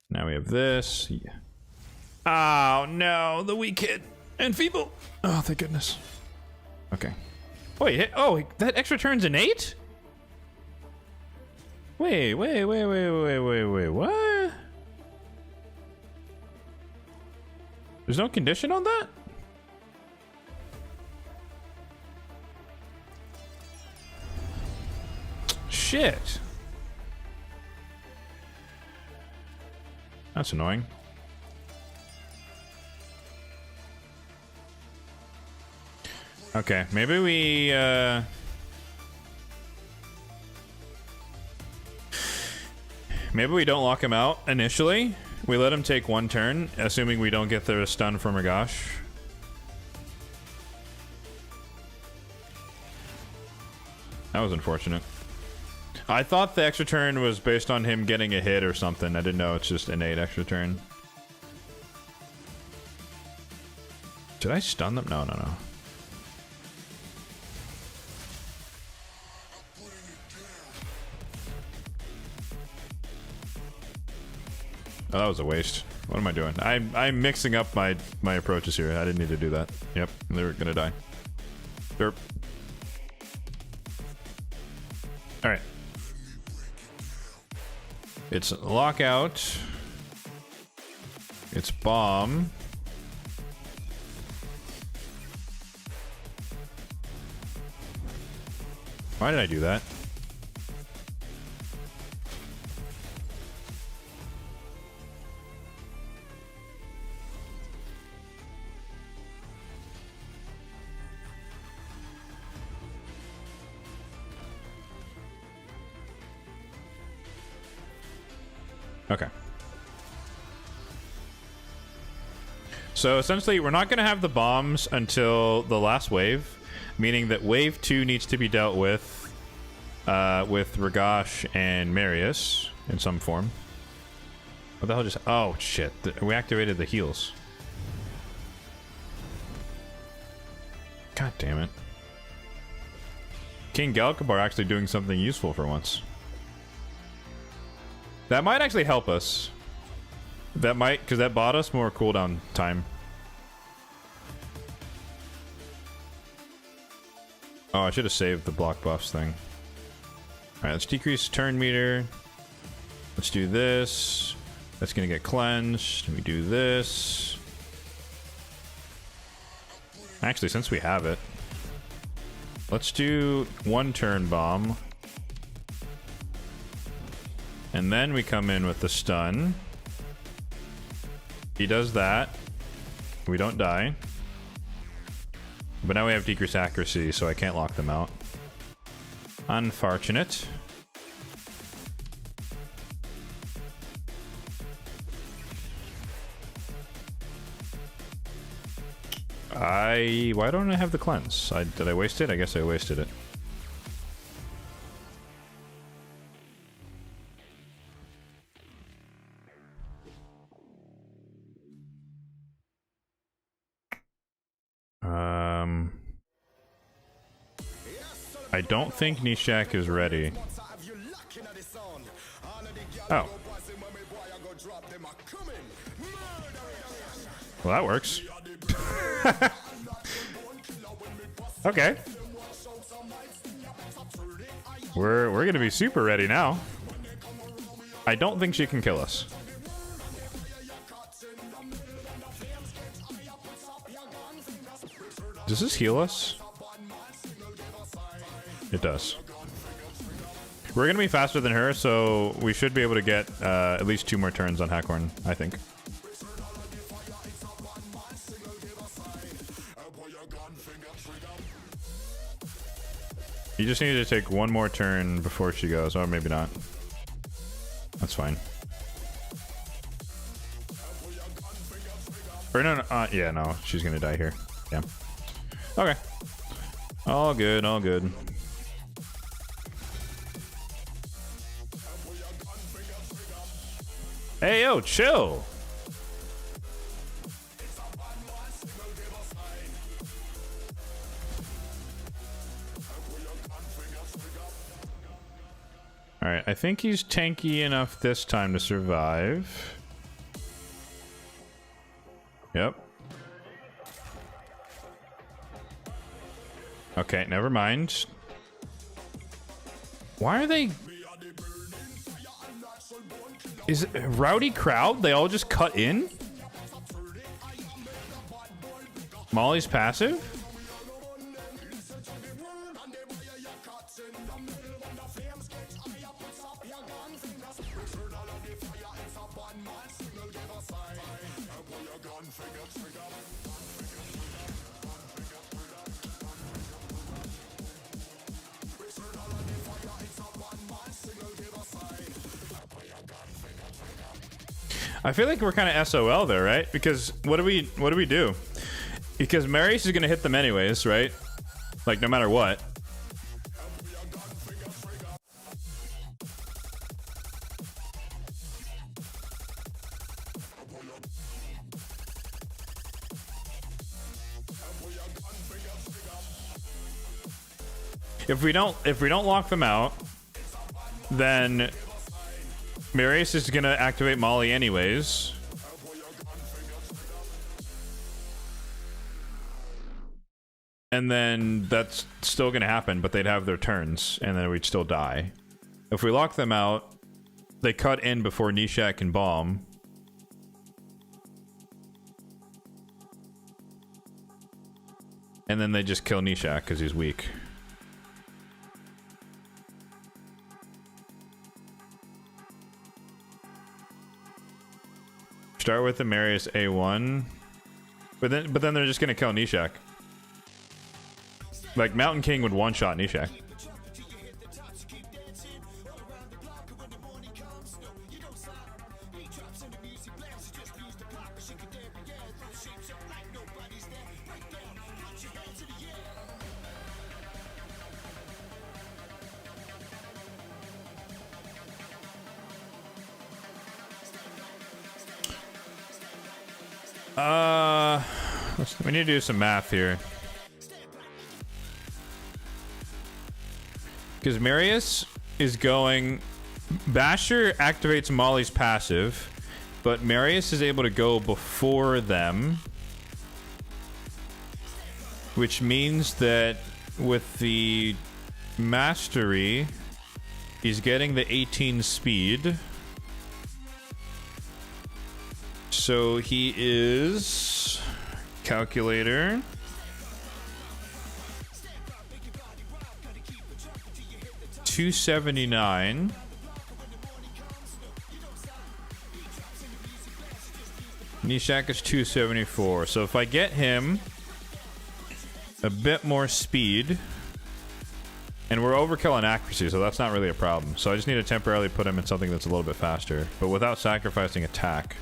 Now we have this. Yeah. Oh no, the weak hit and feeble. Oh, thank goodness. Okay. Wait, oh, that extra turn's an 8? Wait, what? There's no condition on that? Shit. That's annoying. Okay, maybe we maybe we don't lock him out initially. We let him take one turn, assuming we don't get the stun from Ragash. That was unfortunate. I thought the extra turn was based on him getting a hit or something. I didn't know it's just innate extra turn. Did I stun them? No. Oh, that was a waste. What am I doing? I'm mixing up my approaches here. I didn't need to do that. Yep, they're gonna die. Derp. All right. It's lockout. It's bomb. Why did I do that? Okay. So essentially, we're not going to have the bombs until the last wave, meaning that wave 2 needs to be dealt with Ragash and Marius in some form. What the hell just... Oh, shit. We activated the heals. God damn it. King Galkabar actually doing something useful for once. That might actually help us. That might, because that bought us more cooldown time. Oh, I should have saved the block buffs thing. Alright, let's decrease turn meter. Let's do this. That's gonna get cleansed. We do this. Actually, since we have it, let's do 1 turn bomb. And then we come in with the stun. He does that. We don't die. But now we have decreased accuracy, so I can't lock them out. Unfortunate. Why don't I have the cleanse? Did I waste it? I guess I wasted it. I don't think Nishak is ready. Oh. Well, that works. Okay. We're gonna be super ready now. I don't think she can kill us. Does this heal us? It does. We're gonna be faster than her, so we should be able to get at least 2 more turns on Hackhorn, I think. You just need to take 1 more turn before she goes, or maybe not. That's fine. Or no, yeah, no, she's gonna die here. Yeah. Okay. All good, all good. Hey, yo, chill. All right, I think he's tanky enough this time to survive. Yep. Okay, never mind. Why are they... Is it a rowdy crowd? They all just cut in? Molly's passive? I feel like we're kind of SOL there, right? Because what do we do? Because Marius is gonna hit them anyways, right? Like no matter what. If we don't lock them out, then Marius is gonna activate Molly anyways. And then that's still going to happen, but they'd have their turns, and then we'd still die. If we lock them out, they cut in before Nishak can bomb. And then they just kill Nishak because he's weak. Start with the Marius A1. But then they're just going to kill Nishak. Like, Mountain King would one-shot Nishak. We need to do some math here. Because Marius is going... Basher activates Molly's passive, but Marius is able to go before them. Which means that with the Mastery, he's getting the 18 speed. So he is... Calculator. $279. Nishak is 274. So if I get him a bit more speed, and we're overkill on accuracy, so that's not really a problem. So I just need to temporarily put him in something that's a little bit faster, but without sacrificing attack,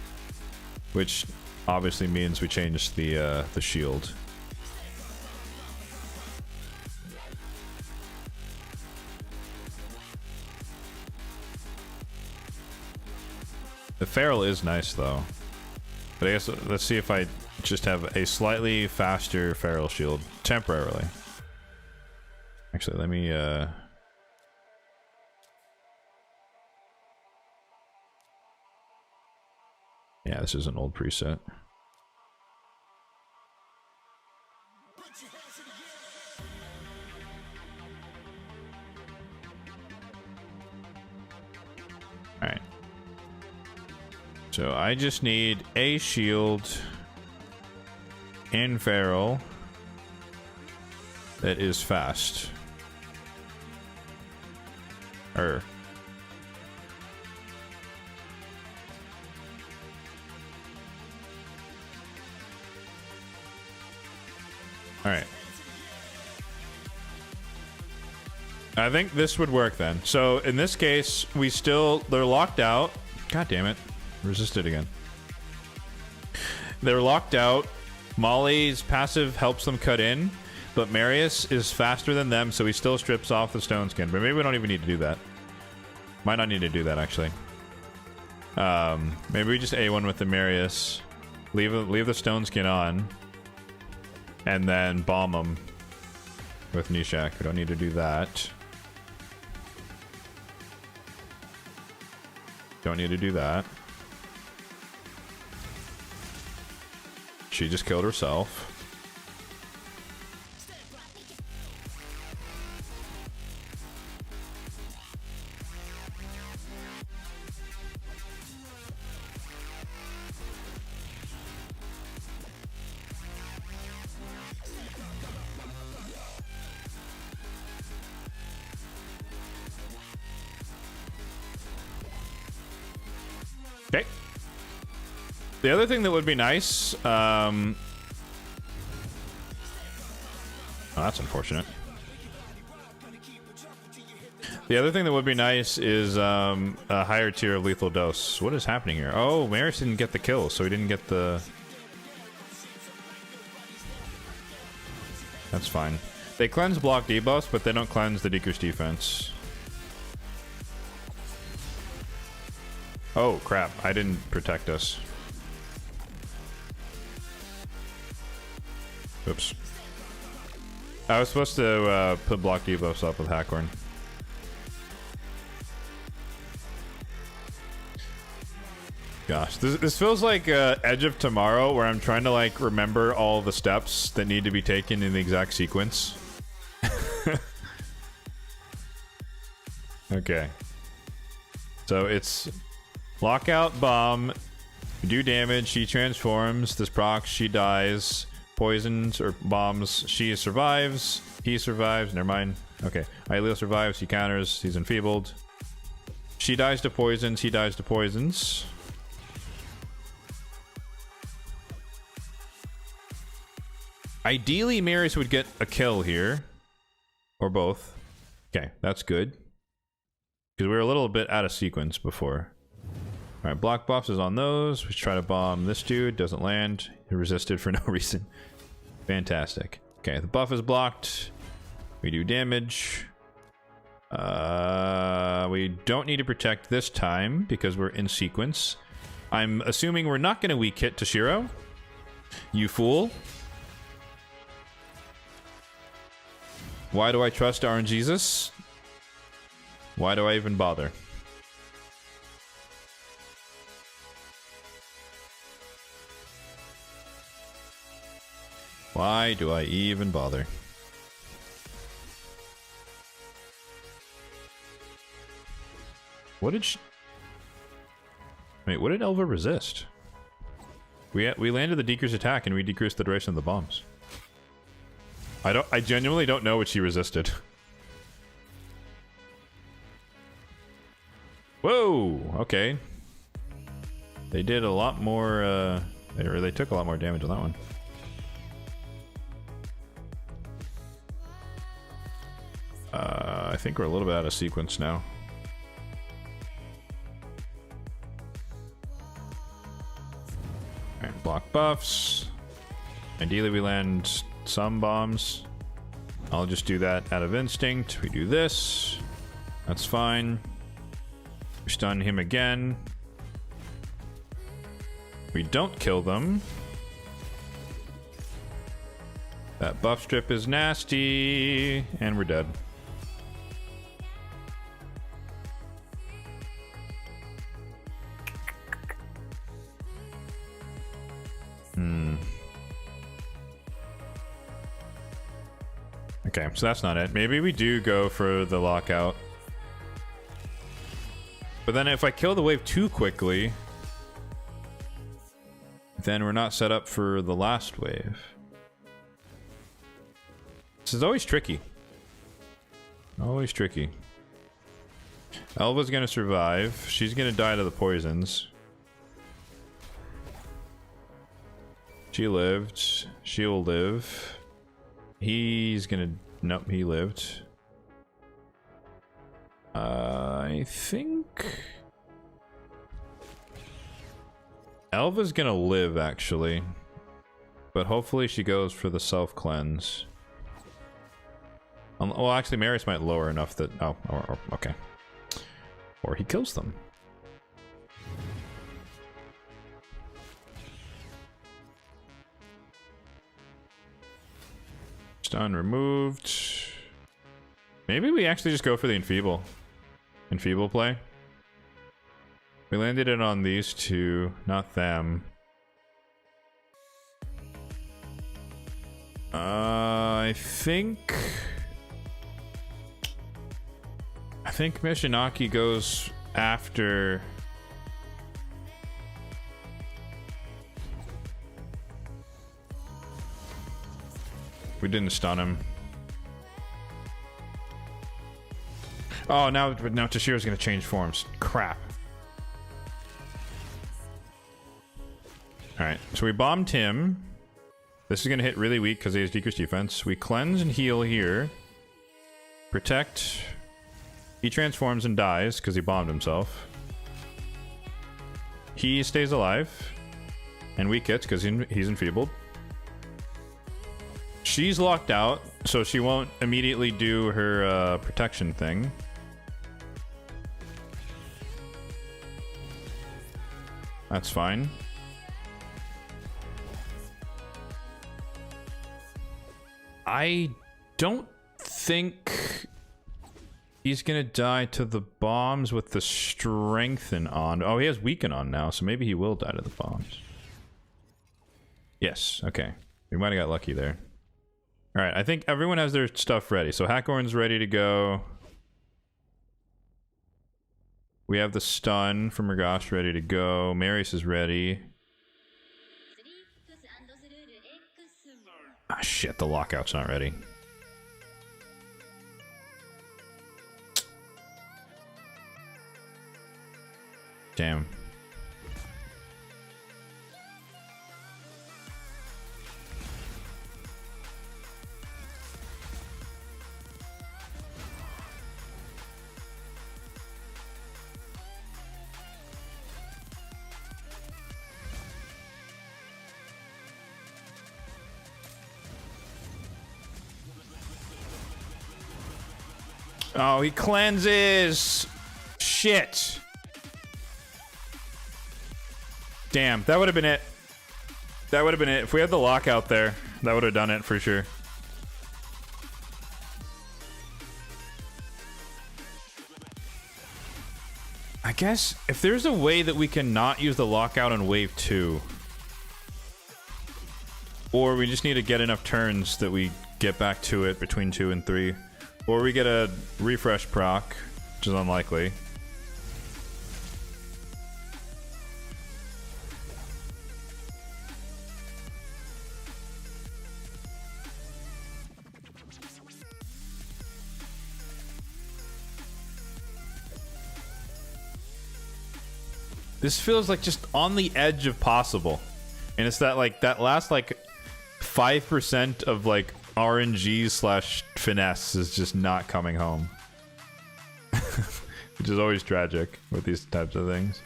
which obviously means we change the shield. The Feral is nice though. But I guess let's see if I just have a slightly faster Feral shield temporarily. Actually, let me yeah, this is an old preset. Alright. So I just need a shield in Feral that is fast. Alright. I think this would work then. So in this case, they're locked out. God damn it. Resisted again. They're locked out. Molly's passive helps them cut in, but Marius is faster than them, so he still strips off the stone skin. But maybe we don't even need to do that. Might not need to do that, actually. Maybe we just A1 with the Marius. Leave the stone skin on. And then bomb them with Nishak. We don't need to do that. Don't need to do that. She just killed herself. Okay. The other thing that would be nice, oh, that's unfortunate. The other thing that would be nice is a higher tier of lethal dose. What is happening here? Oh, Maris didn't get the kill, so he didn't get the... That's fine. They cleanse block debuffs, but they don't cleanse the decreased defense. Oh, crap. I didn't protect us. Oops. I was supposed to put block debuffs up with Hackhorn. Gosh, this feels like Edge of Tomorrow, where I'm trying to like remember all the steps that need to be taken in the exact sequence. Okay. So it's lockout, bomb, do damage, she transforms, this procs, she dies, poisons or bombs, she survives, he survives, never mind. Okay, Aelio survives, he counters, he's enfeebled. She dies to poisons, he dies to poisons. Ideally, Marius would get a kill here. Or both. Okay, that's good. Because we were a little bit out of sequence before. Alright, block buffs is on those. We try to bomb this dude, doesn't land. He resisted for no reason. Fantastic. Okay, the buff is blocked. We do damage. We don't need to protect this time because we're in sequence. I'm assuming we're not going to weak hit Toshiro. You fool. Why do I trust RNGesus? Why do I even bother? Why do I even bother? What did she... Wait, what did Elva resist? We landed the decreased attack and we decreased the duration of the bombs. I genuinely don't know what she resisted. Whoa, okay. They did a lot more, they took a lot more damage on that one. I think we're a little bit out of sequence now. Alright, block buffs. Ideally we land some bombs. I'll just do that out of instinct. We do this. That's fine. We stun him again. We don't kill them. That buff strip is nasty. And we're dead. Okay, so that's not it. Maybe we do go for the lockout. But then if I kill the wave too quickly, then we're not set up for the last wave. This is always tricky. Always tricky. Elva's gonna survive. She's gonna die to the poisons. She lived. She'll live. He's gonna... Nope, he lived. I think... Elva's gonna live, actually. But hopefully she goes for the self-cleanse. Well, actually, Marius might lower enough that... Oh, okay. Or he kills them. Stun removed. Maybe we actually just go for the enfeeble. Enfeeble play. We landed it on these two, not them. I think Mishinaki goes after... We didn't stun him. Oh, now Toshiro's gonna change forms. Crap. Alright, so we bombed him. This is gonna hit really weak because he has decreased defense. We cleanse and heal here. Protect. He transforms and dies because he bombed himself. He stays alive. And weak hits because he's enfeebled. She's locked out, so she won't immediately do her protection thing. That's fine. I don't think He's gonna die to the bombs with the strengthen on. Oh, he has weaken on now, so maybe he will die to the bombs. Yes, okay. We might have got lucky there. Alright, I think everyone has their stuff ready. So Hackhorn's ready to go. We have the stun from Ragash ready to go. Marius is ready. Ah, shit, the lockout's not ready. Damn. Oh, he cleanses! Shit! Damn, that would have been it. That would have been it. If we had the lockout there, that would have done it for sure. I guess if there's a way that we can not use the lockout on wave 2, or we just need to get enough turns that we get back to it between 2 and 3, or we get a refresh proc, which is unlikely. This feels like just on the edge of possible. And it's that like that last like 5% of like RNG slash finesse is just not coming home. Which is always tragic with these types of things.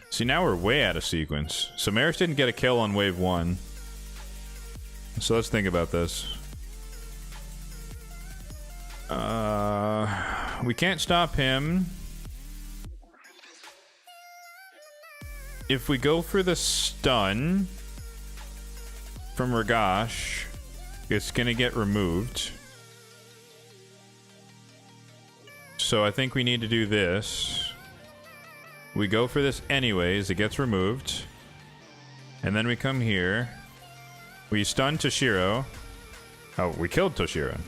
See, now we're way out of sequence. So Maris didn't get a kill on wave 1. So let's think about this. We can't stop him. If we go for the stun from Ragash, it's gonna get removed. So I think we need to do this. We go for this anyways, it gets removed. And then we come here. We stun Toshiro. Oh, we killed Toshiro.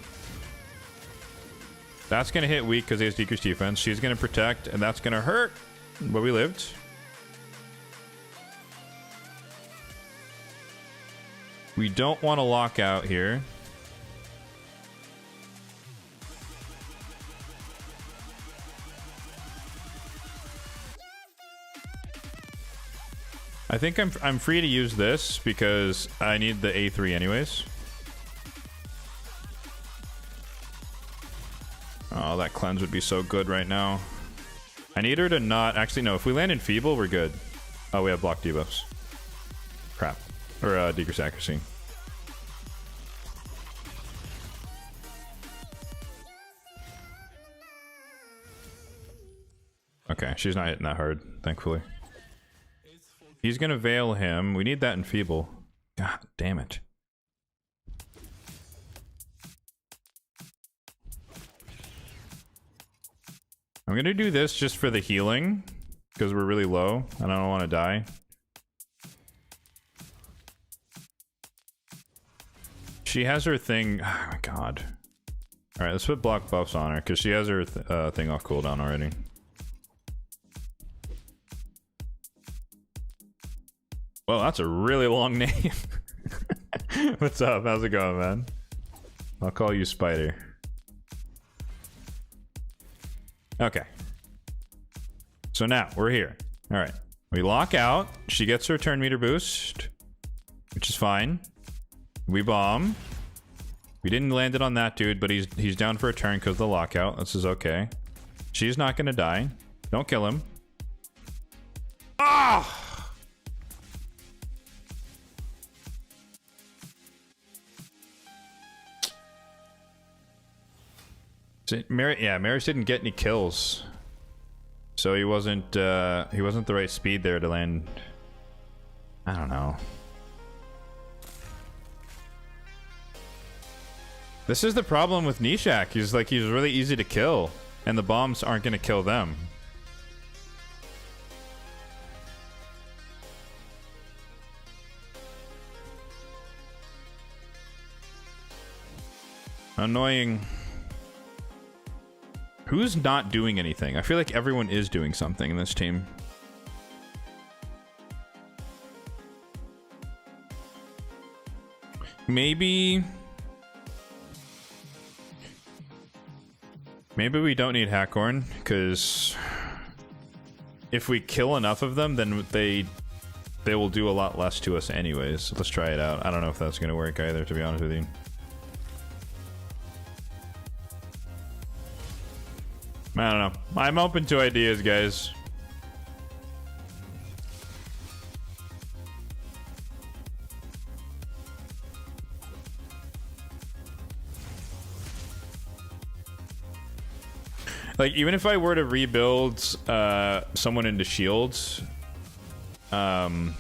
That's gonna hit weak because he has decreased defense. She's gonna protect, and that's gonna hurt. But we lived. We don't want to lock out here. I think I'm free to use this because I need the A3 anyways. Oh, that cleanse would be so good right now. I need her to not... Actually, no. If we land in Feeble, we're good. Oh, we have block debuffs. Crap. Or decrease accuracy. Okay, she's not hitting that hard, thankfully. He's gonna veil him. We need that in Feeble. God damn it. I'm gonna do this just for the healing, because we're really low, and I don't want to die. She has her thing... Oh my god. Alright, let's put block buffs on her, because she has her thing off cooldown already. Well, that's a really long name. What's up? How's it going, man? I'll call you Spider. Okay. So now, we're here. Alright. We lock out. She gets her turn meter boost, which is fine. We bomb. We didn't land it on that dude, but he's down for a turn because of the lockout. This is okay. She's not gonna die. Don't kill him. Ah! Marius didn't get any kills, so he wasn't the right speed there to land. I don't know. This is the problem with Nishak. He's really easy to kill, and the bombs aren't going to kill them. Annoying. Who's not doing anything? I feel like everyone is doing something in this team. Maybe we don't need Hackhorn, because if we kill enough of them, then they will do a lot less to us anyways. So let's try it out. I don't know if that's going to work either, to be honest with you. I don't know. I'm open to ideas, guys. Like, even if I were to rebuild someone into shields, I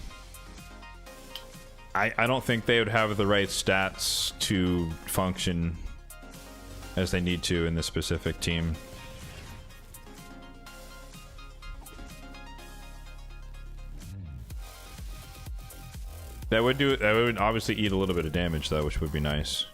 don't think they would have the right stats to function as they need to in this specific team. That would obviously eat a little bit of damage though, which would be nice.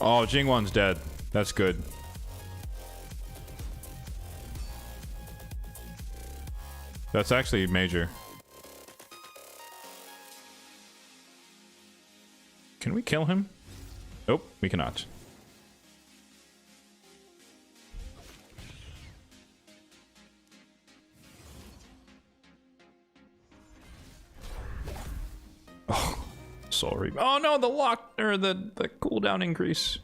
Oh, Jingwan's dead. That's good. That's actually major. Can we kill him? Nope, we cannot. Oh, sorry. Oh no, the lock or the cooldown increase.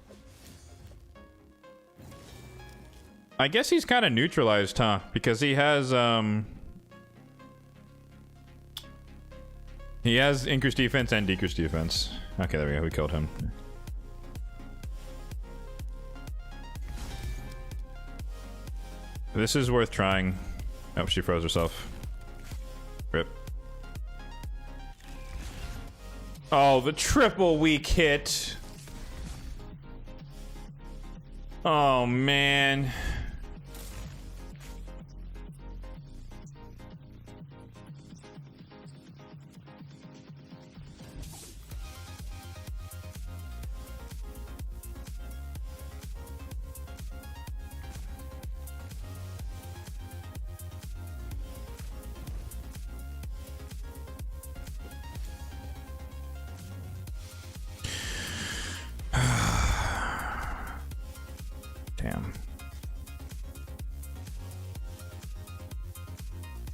I guess he's kind of neutralized, huh? Because he has increased defense and decreased defense. Okay, there we go. We killed him. This is worth trying. Oh, she froze herself. Rip. Oh, the triple weak hit. Oh, man.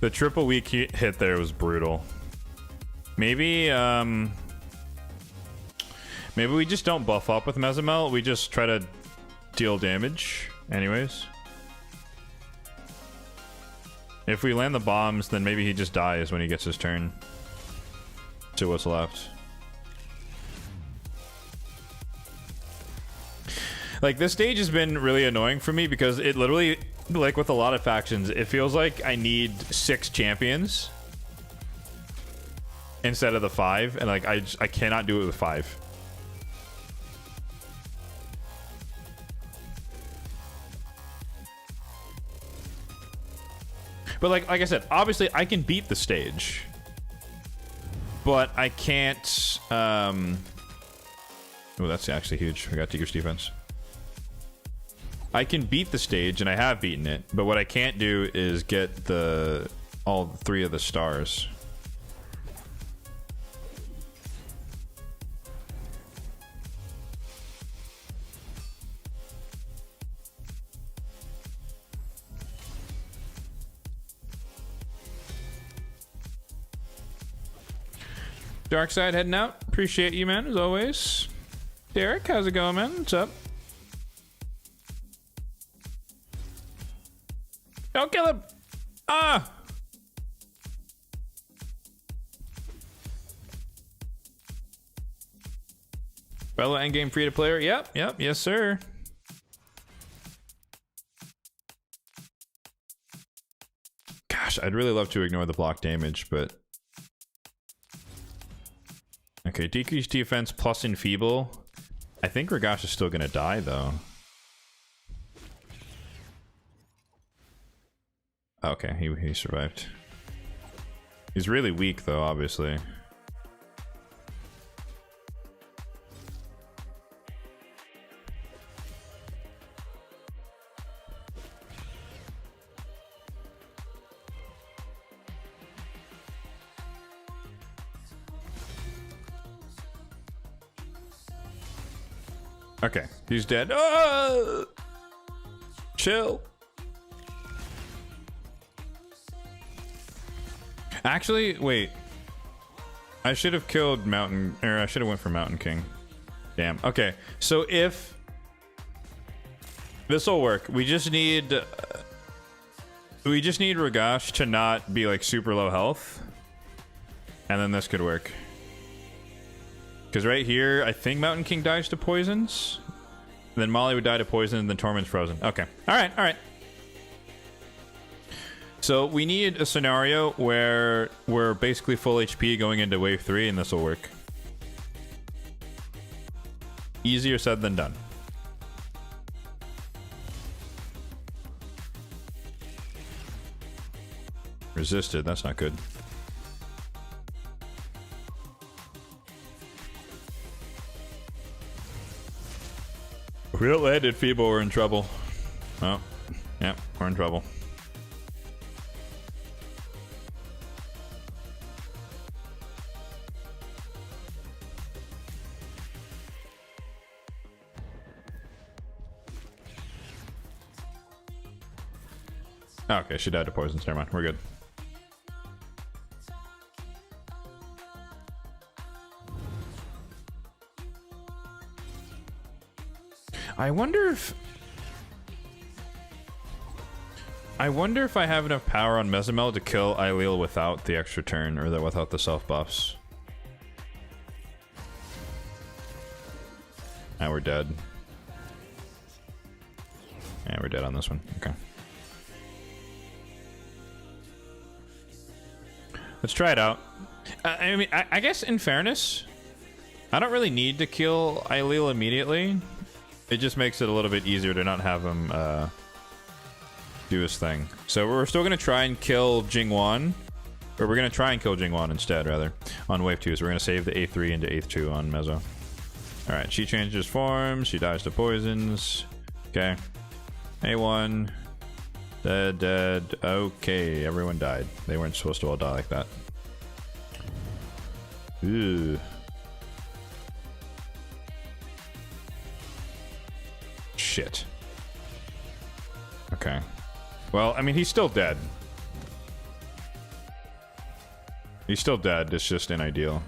The triple weak hit there was brutal. Maybe maybe we just don't buff up with Mezamel. We just try to deal damage anyways. If we land the bombs, then maybe he just dies when he gets his turn. To what's left. Like, this stage has been really annoying for me because it literally, like with a lot of factions, it feels like I need 6 champions instead of the 5, and like I cannot do it with 5. But like I said, obviously I can beat the stage, but I can't. Oh, that's actually huge. We got Tigger's defense. I can beat the stage, and I have beaten it, but what I can't do is get all 3 of the stars. Dark Side heading out. Appreciate you, man, as always. Derek, how's it going, man? What's up? Don't kill him! Ah! Fellow endgame free to player. Yep, yes, sir. Gosh, I'd really love to ignore the block damage, but. Okay, decrease defense plus enfeeble. I think Ragash is still gonna die though. Okay, he survived. He's really weak though, obviously. Okay, he's dead. Ah! Chill. Actually, wait. I should have killed Mountain, or I should have went for Mountain King. Damn. Okay, so if this will work, we just need Ragash to not be like super low health, and then this could work. Because right here, I think Mountain King dies to poisons. Then Molly would die to poison, and then Torment's frozen. Okay. Alright. So we need a scenario where we're basically full HP going into wave 3, and this will work. Easier said than done. Resisted, that's not good. If we don't land it feeble, we're in trouble. Oh, yeah, we're in trouble. Okay, she died to poisons. Never mind, we're good. I wonder if I have enough power on Mezimel to kill Ailil without the extra turn, or without the self buffs. Now we're dead. Yeah, we're dead on this one. Okay. Let's try it out. I mean, I guess in fairness, I don't really need to kill Ailil immediately. It just makes it a little bit easier to not have him do his thing. So we're still going to try and kill Jingwan. Or we're going to try and kill Jingwan instead, rather, on wave 2. So we're going to save the A3 into A2 on Mezzo. Alright, she changes forms. She dies to poisons. Okay. A1. Dead. Okay, everyone died. They weren't supposed to all die like that. Ooh. Shit. Okay. Well, I mean, he's still dead. He's still dead. It's just unideal.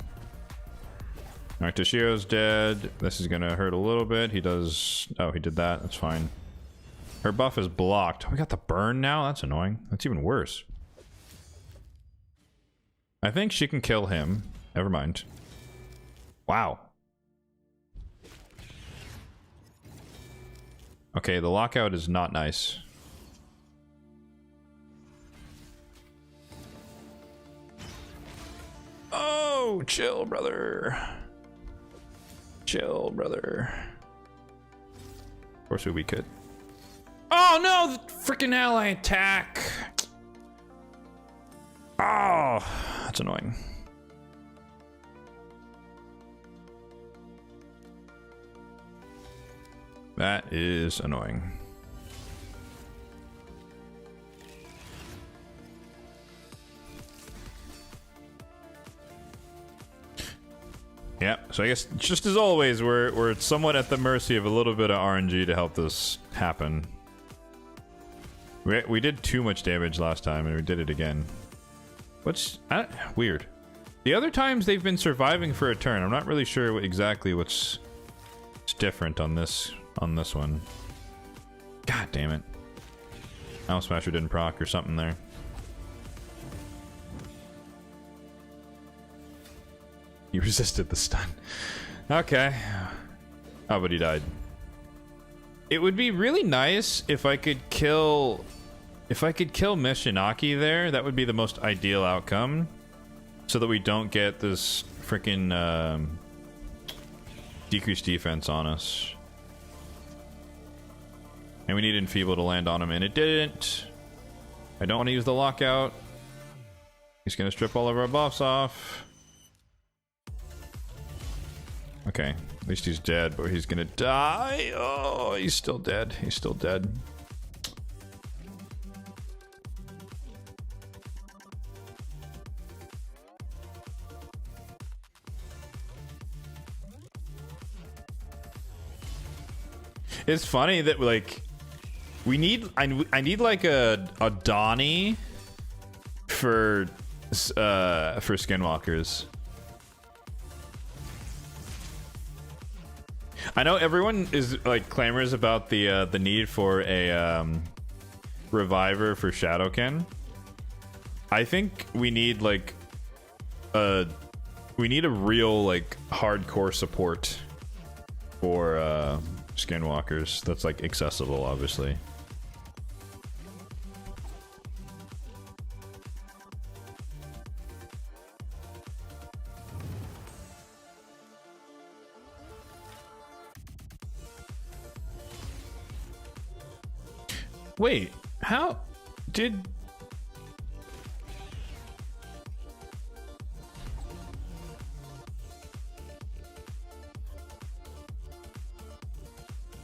Alright, Toshio's dead. This is gonna hurt a little bit. He does... Oh, he did that. That's fine. Her buff is blocked. Oh, we got the burn now? That's annoying. That's even worse. I think she can kill him. Never mind. Wow. Okay, the lockout is not nice. Oh, chill, brother. Chill, brother. Of course, we could. Oh no, the freaking ally attack. Oh, that's annoying. That is annoying. Yeah, so I guess just as always, we're somewhat at the mercy of a little bit of RNG to help this happen. We did too much damage last time, and we did it again. What's weird? The other times they've been surviving for a turn. I'm not really sure exactly what's different on this one. God damn it! Owl Smasher didn't proc or something there. You resisted the stun. Okay. Oh, but he died. It would be really nice if I could kill... If I could kill Mishinaki there, that would be the most ideal outcome. So that we don't get this freaking decreased defense on us. And we need Enfeeble to land on him, and it didn't. I don't want to use the lockout. He's going to strip all of our buffs off. Okay, at least he's dead, but he's going to die. Oh, he's still dead. He's still dead. It's funny that, like, we need... I need like a Donnie for Skinwalkers. I know everyone is like clamors about the need for a reviver for Shadowkin. I think we need like a real like hardcore support for Skinwalkers that's like accessible, obviously. Wait, how did...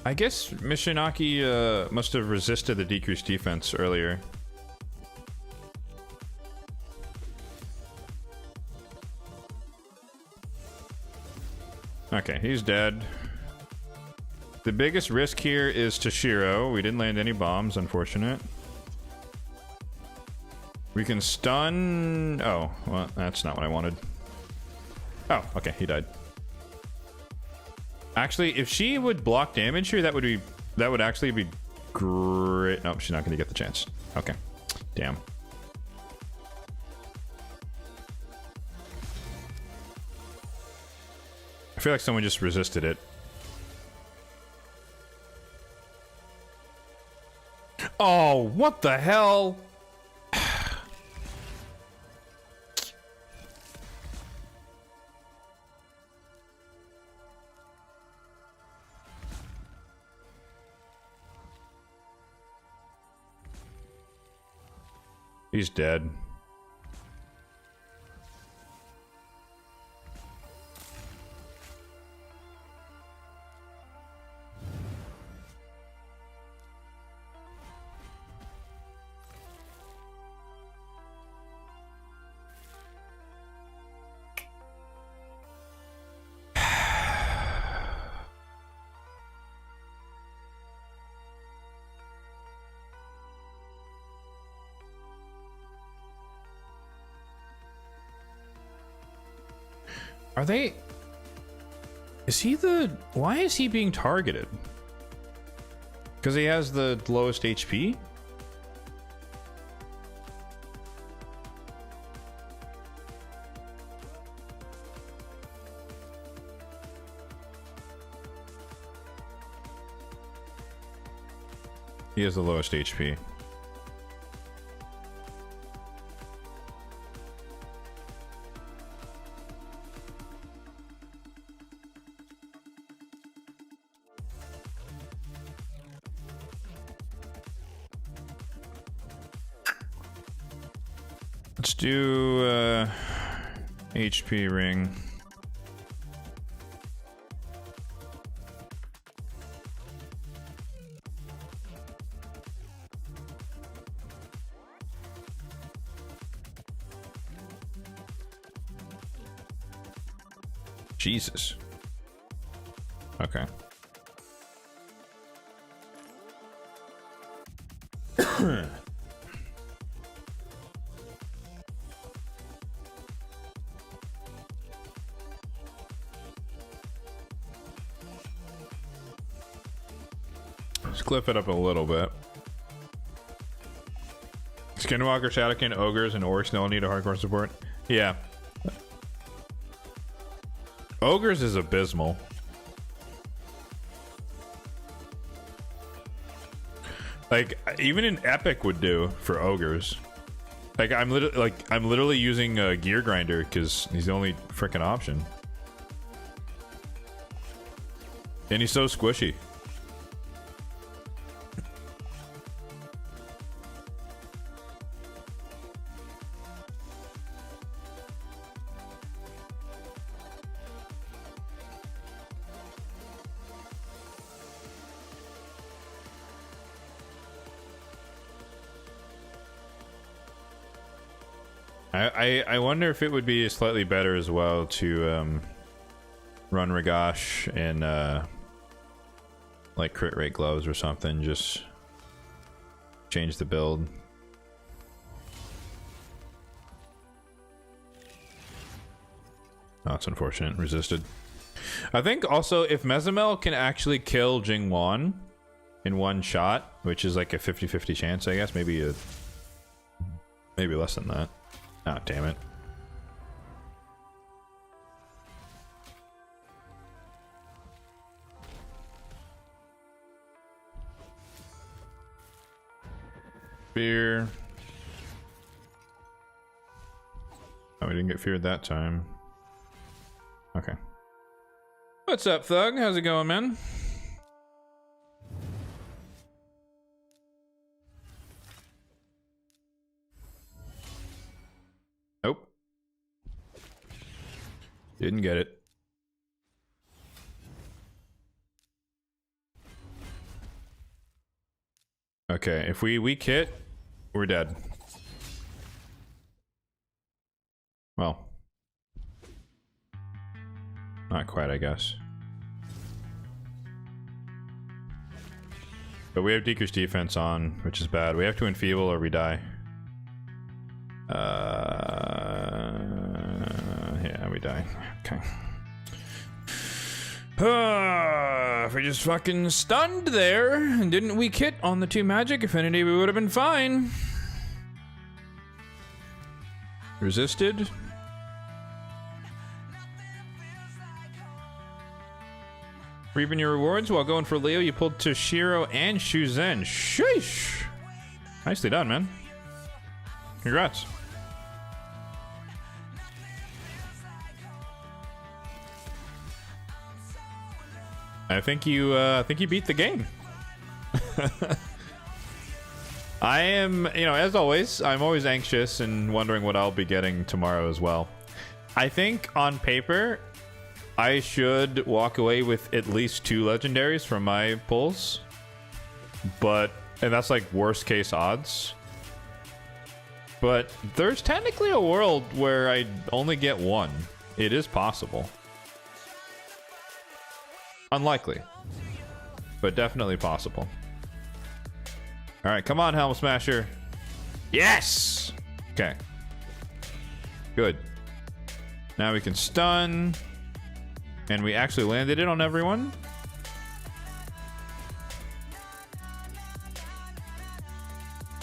I guess Mishinaki must have resisted the decreased defense earlier. Okay, he's dead. The biggest risk here is Toshiro. We didn't land any bombs, unfortunate. We can stun... Oh, well, that's not what I wanted. Oh, okay, he died. Actually, if she would block damage here, that would actually be great. Nope, she's not going to get the chance. Okay, damn. I feel like someone just resisted it. Oh, what the hell? He's dead. Are they... Is he the... Why is he being targeted? Because he has the lowest HP? He has the lowest HP. Let's do HP ring. Jesus. Okay. Let's clip it up a little bit. Skinwalker, Shadowkin, Ogres, and Orcs all need a hardcore support. Yeah. Ogres is abysmal. Like, even an Epic would do for Ogres. Like, I'm literally using a Gear Grinder because he's the only freaking option. And he's so squishy. I wonder if it would be slightly better as well to run Ragash in like crit rate gloves or something. Just change the build. Oh, that's unfortunate. Resisted. I think also if Mezamel can actually kill Jingwan in one shot, which is like a 50-50 chance, I guess, maybe less than that. Ah, damn it. Fear. Oh, we didn't get feared that time. Okay. What's up, Thug? How's it going, man? Nope. Didn't get it. Okay, if we weak hit, we're dead. Well. Not quite, I guess. But we have Decreased defense on, which is bad. We have to enfeeble or we die. Yeah, we die. Okay. If we just fucking stunned there and didn't weak hit on the 2 magic affinity, we would have been fine. Resisted. Reaping your rewards while going for Leo, you pulled Toshiro and Shuzen. Sheesh! Nicely done, man. Congrats. I think you beat the game. I am, you know, as always, I'm always anxious and wondering what I'll be getting tomorrow as well. I think on paper, I should walk away with at least 2 legendaries from my pulls. And that's like worst case odds. But there's technically a world where I only get 1. It is possible. Unlikely, but definitely possible. All right, come on, Helm Smasher. Yes! Okay. Good. Now we can stun. And we actually landed it on everyone.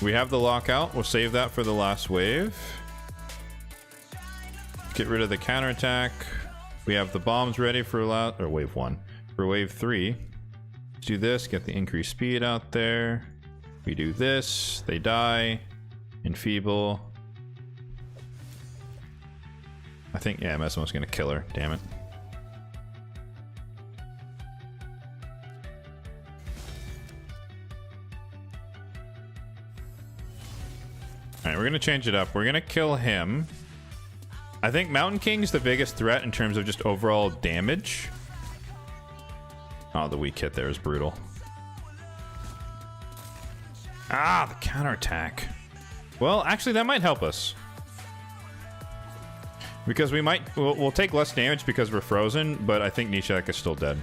We have the lockout. We'll save that for the last wave. Get rid of the counterattack. We have the bombs ready for wave 1. For wave 3, let's do this, get the increased speed out there. We do this, they die. Enfeeble. I think, yeah, Mesmo's gonna kill her, damn it. Alright, we're gonna change it up. We're gonna kill him. I think Mountain King's the biggest threat in terms of just overall damage. Oh, the weak hit there is brutal. Ah, the counterattack. Well, actually, that might help us. Because we'll take less damage because we're frozen, but I think Nishak is still dead.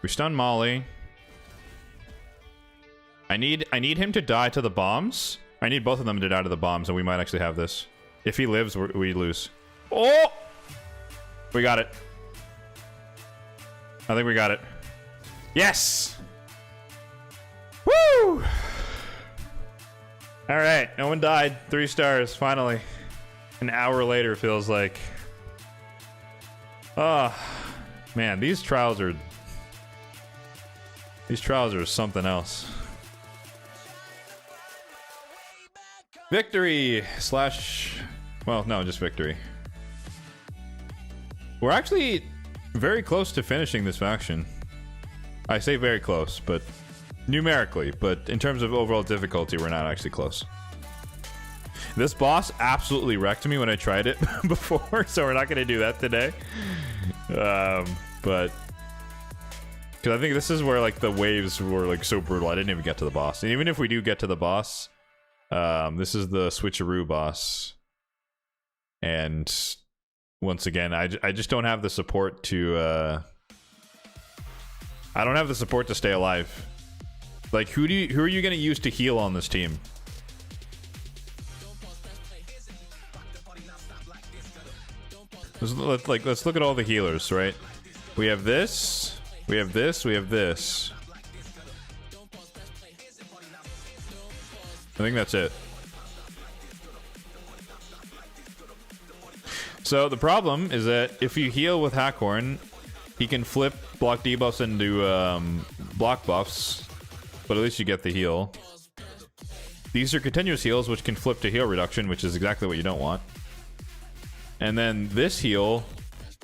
We stun Molly. I need him to die to the bombs. I need both of them to die to the bombs, and we might actually have this. If he lives, we lose. Oh! We got it. I think we got it. Yes! Woo! All right, no one died. 3 stars, finally. An hour later feels like. Oh, man, these trials are something else. Victory slash, well, no, just victory. We're actually very close to finishing this faction. I say very close, but numerically, but in terms of overall difficulty, we're not actually close. This boss absolutely wrecked me when I tried it before, so we're not going to do that today. But because I think this is where like the waves were like so brutal, I didn't even get to the boss. And even if we do get to the boss, this is the switcheroo boss, and once again, I just don't have the support to. I don't have the support to stay alive. Like, who are you gonna use to heal on this team? Let's look at all the healers, right? We have this, we have this, we have this. I think that's it. So the problem is that if you heal with Hackhorn, he can flip block debuffs into block buffs, but at least you get the heal. These are continuous heals, which can flip to heal reduction, which is exactly what you don't want. And then this heal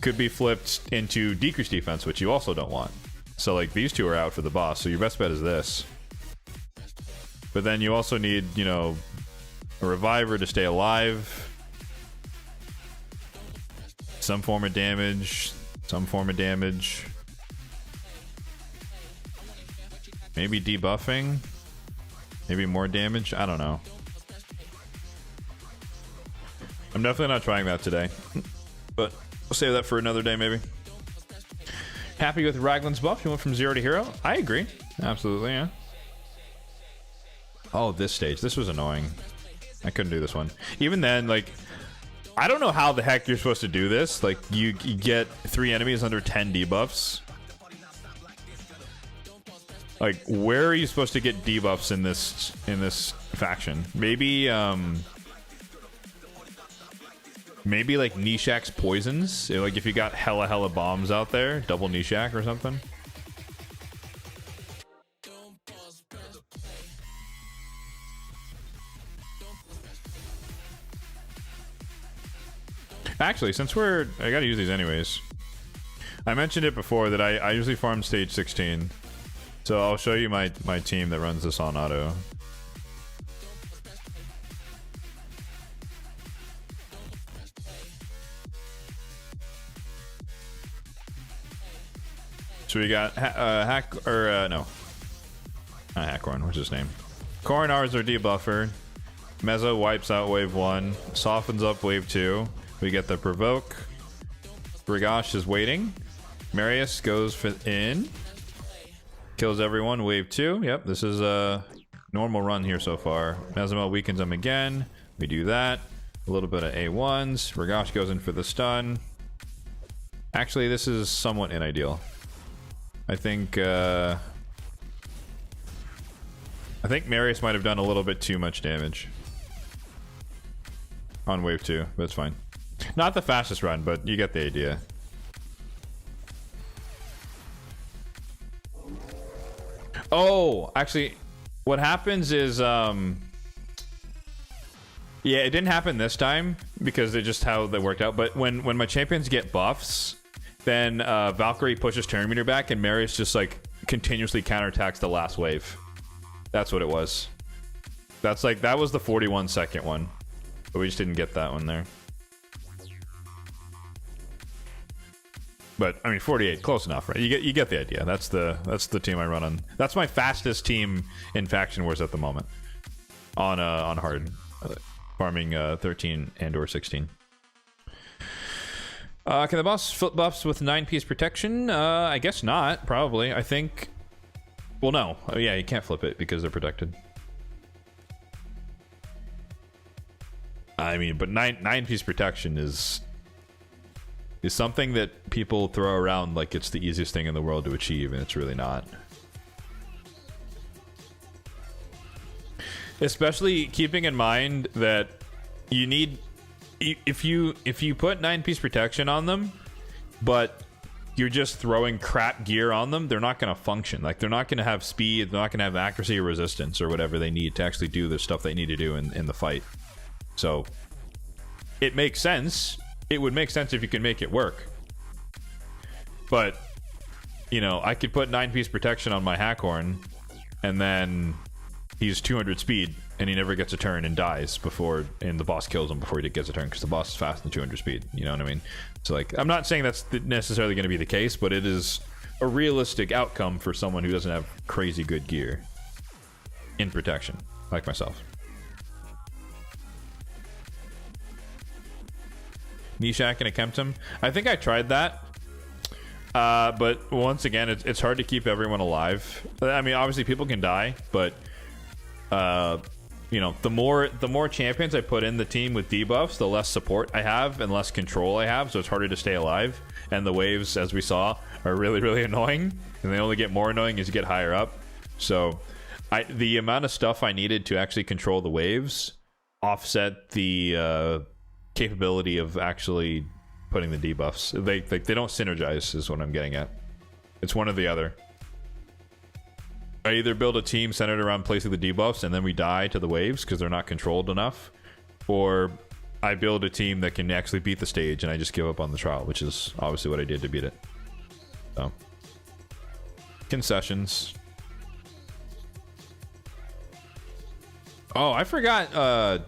could be flipped into decreased defense, which you also don't want. So like these two are out for the boss, so your best bet is this. But then you also need, you know, a reviver to stay alive. Some form of damage. Some form of damage. Maybe debuffing. Maybe more damage. I don't know. I'm definitely not trying that today. But we'll save that for another day, maybe. Happy with Raglan's buff? You went from 0 to hero? I agree. Absolutely, yeah. Oh, this stage. This was annoying. I couldn't do this one. Even then, like, I don't know how the heck you're supposed to do this. Like, you get 3 enemies under 10 debuffs. Like, where are you supposed to get debuffs in this faction? Maybe maybe like Nishak's poisons. Like if you got hella bombs out there, double Nishak or something. Actually, since I gotta use these anyways. I mentioned it before that I usually farm stage 16. So I'll show you my team that runs this on auto. So we got no, not Hackhorn. What's his name? Korinar's our debuffer. Mezzo wipes out wave 1, softens up wave 2. We get the provoke. Brigosh is waiting. Marius goes in. Kills everyone, wave 2. Yep, this is a normal run here so far. Mezzo weakens them again. We do that. A little bit of A1s. Brigosh goes in for the stun. Actually, this is somewhat unideal. I think Marius might have done a little bit too much damage on wave 2. That's fine. Not the fastest run, but you get the idea. Oh, actually, what happens is, yeah, it didn't happen this time because it's just how they worked out. But when my champions get buffs, then Valkyrie pushes turn meter back, and Marius just like continuously counterattacks the last wave. That's what it was. That was the 41-second one, but we just didn't get that one there. But I mean, 48, close enough, right? You get the idea. That's the team I run on. That's my fastest team in Faction Wars at the moment. On hard, farming 13 and/or 16. Can the boss flip buffs with 9-piece protection? I guess not. Probably. I think. Well, no. Oh, yeah, you can't flip it because they're protected. I mean, but 9-piece protection is is something that people throw around like it's the easiest thing in the world to achieve, and it's really not. Especially keeping in mind that you need, if you put 9-piece protection on them, but you're just throwing crap gear on them, they're not going to function. Like, they're not going to have speed, they're not going to have accuracy or resistance or whatever they need to actually do the stuff they need to do in the fight. So it makes sense. It would make sense if you can make it work. But, you know, I could put 9-piece protection on my Hackhorn, and then he's 200 speed, and he never gets a turn and dies and the boss kills him before he gets a turn, because the boss is fast and 200 speed. You know what I mean? So, like, I'm not saying that's necessarily going to be the case, but it is a realistic outcome for someone who doesn't have crazy good gear in protection, like myself. Nishak and a Kemptum. I think I tried that. But once again, it's hard to keep everyone alive. I mean, obviously people can die, but you know, the more champions I put in the team with debuffs, the less support I have and less control I have, so it's harder to stay alive. And the waves, as we saw, are really, really annoying, and they only get more annoying as you get higher up. So the amount of stuff I needed to actually control the waves offset the capability of actually putting the debuffs. They don't synergize, is what I'm getting at. It's one or the other. I either build a team centered around placing the debuffs and then we die to the waves because they're not controlled enough, or I build a team that can actually beat the stage and I just give up on the trial, which is obviously what I did to beat it. So, concessions. Oh, I forgot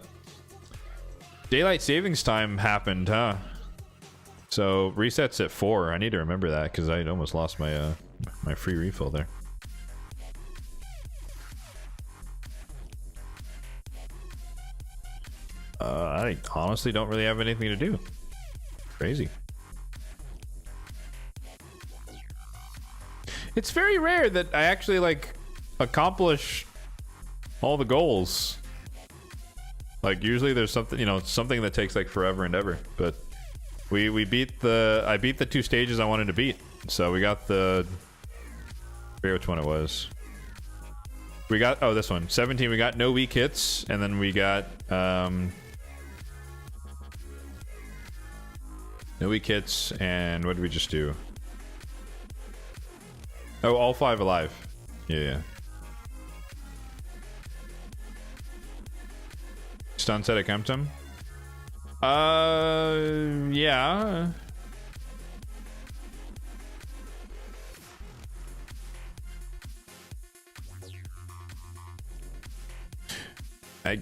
daylight savings time happened, huh? So resets at 4. I need to remember that because I almost lost my my free refill there. I honestly don't really have anything to do. Crazy. It's very rare that I actually like accomplish all the goals. Like, usually there's something, you know, something that takes like forever and ever. But I beat the 2 stages I wanted to beat. So we got I forget which one it was. We got, oh, this one, 17. We got no weak hits, and then we got no weak hits, and what did we just do? Oh, all 5 alive. Yeah. Stun set at Kemptum? Yeah. I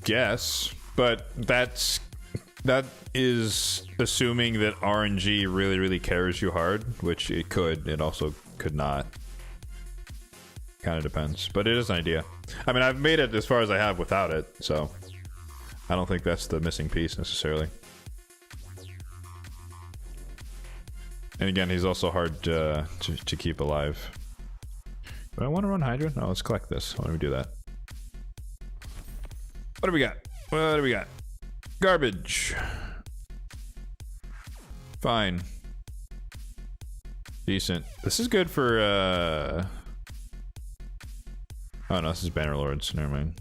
guess, but that is assuming that RNG really cares you hard, which it could. It also could not. Kind of depends, but it is an idea. I mean, I've made it as far as I have without it, so I don't think that's the missing piece necessarily. And again, he's also hard to keep alive. But I want to run Hydra? No, let's collect this. Why don't we do that? What do we got? What do we got? Garbage. Fine. Decent. This is good for, oh no, this is Bannerlords. Never mind.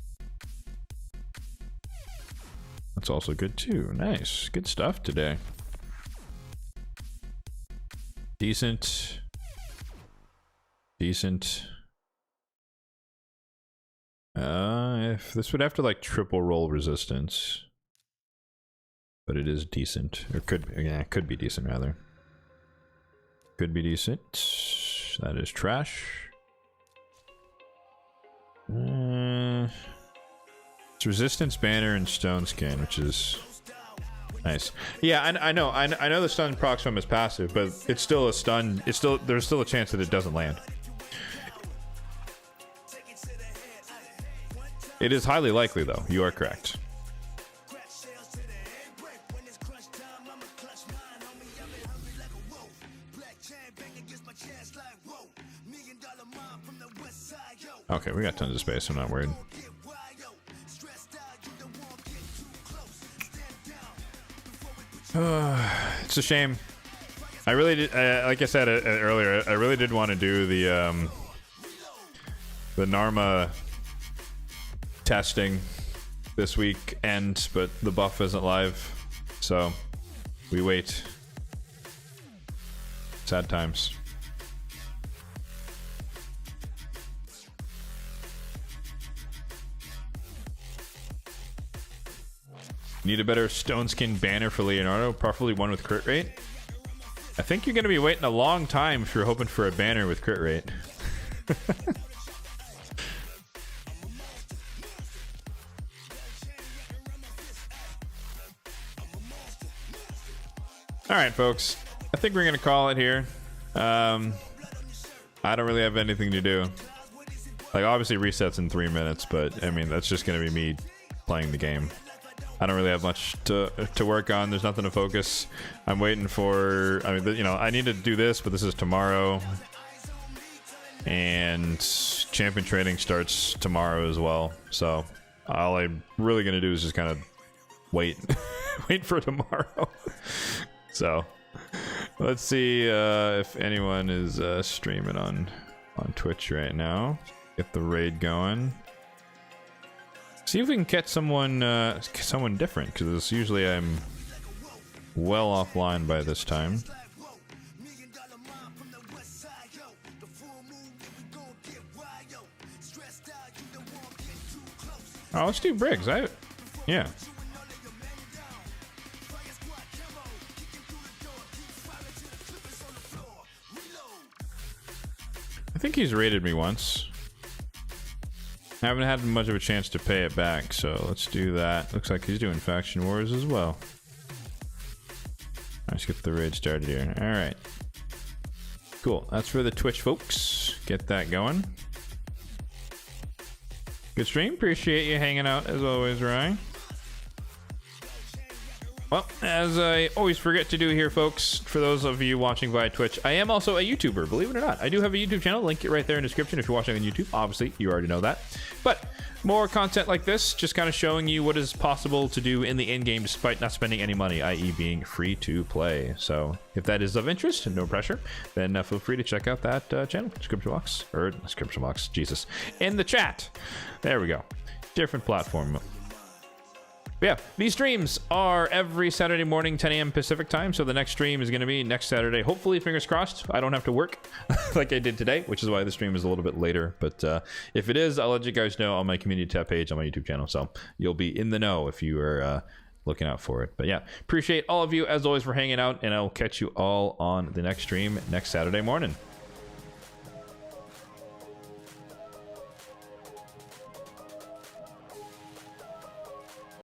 That's also good too. Nice. Good stuff today. Decent. Decent. If this would have to like triple roll resistance, but it is decent, or could, yeah, it could be decent rather. Could be decent. That is trash. It's resistance banner and stone skin, which is nice. Yeah, I know the stun procs from his passive, but it's still a stun. There's still a chance that it doesn't land. It is highly likely, though. You are correct. Okay, we got tons of space. I'm not worried. It's a shame. I really did, like I said earlier, I really did want to do the Narma testing this weekend, but the buff isn't live, so we wait. Sad times. Need a better stone skin banner for Leonardo, preferably one with crit rate. I think you're going to be waiting a long time if you're hoping for a banner with crit rate. Alright, folks. I think we're going to call it here. I don't really have anything to do. Like, obviously resets in 3 minutes, but, I mean, that's just going to be me playing the game. I don't really have much to work on. There's nothing to focus. I'm waiting for... I mean, you know, I need to do this, but this is tomorrow. And champion training starts tomorrow as well. So all I'm really going to do is just kind of wait. Wait for tomorrow. So let's see if anyone is streaming on Twitch right now. Get the raid going. See if we can catch someone different, because usually I'm well offline by this time. Oh, let's do Briggs. Yeah. I think he's raided me once. I haven't had much of a chance to pay it back, so let's do that. Looks like he's doing Faction Wars as well. Let's get the raid started here. Alright. Cool. That's for the Twitch folks. Get that going. Good stream. Appreciate you hanging out as always, Ryan. Well, as I always forget to do here, folks, for those of you watching via Twitch, I am also a YouTuber, believe it or not. I do have a YouTube channel, link it right there in the description if you're watching on YouTube. Obviously, you already know that. But more content like this, just kind of showing you what is possible to do in the in-game despite not spending any money, i.e. being free to play. So if that is of interest, no pressure, then feel free to check out that channel, description box, Jesus, in the chat. There we go. Different platform. But yeah, these streams are every Saturday morning, 10 a.m. Pacific time. So the next stream is going to be next Saturday. Hopefully, fingers crossed, I don't have to work like I did today, which is why the stream is a little bit later. But if it is, I'll let you guys know on my community tab page on my YouTube channel. So you'll be in the know if you are looking out for it. But yeah, appreciate all of you as always for hanging out, and I'll catch you all on the next stream next Saturday morning.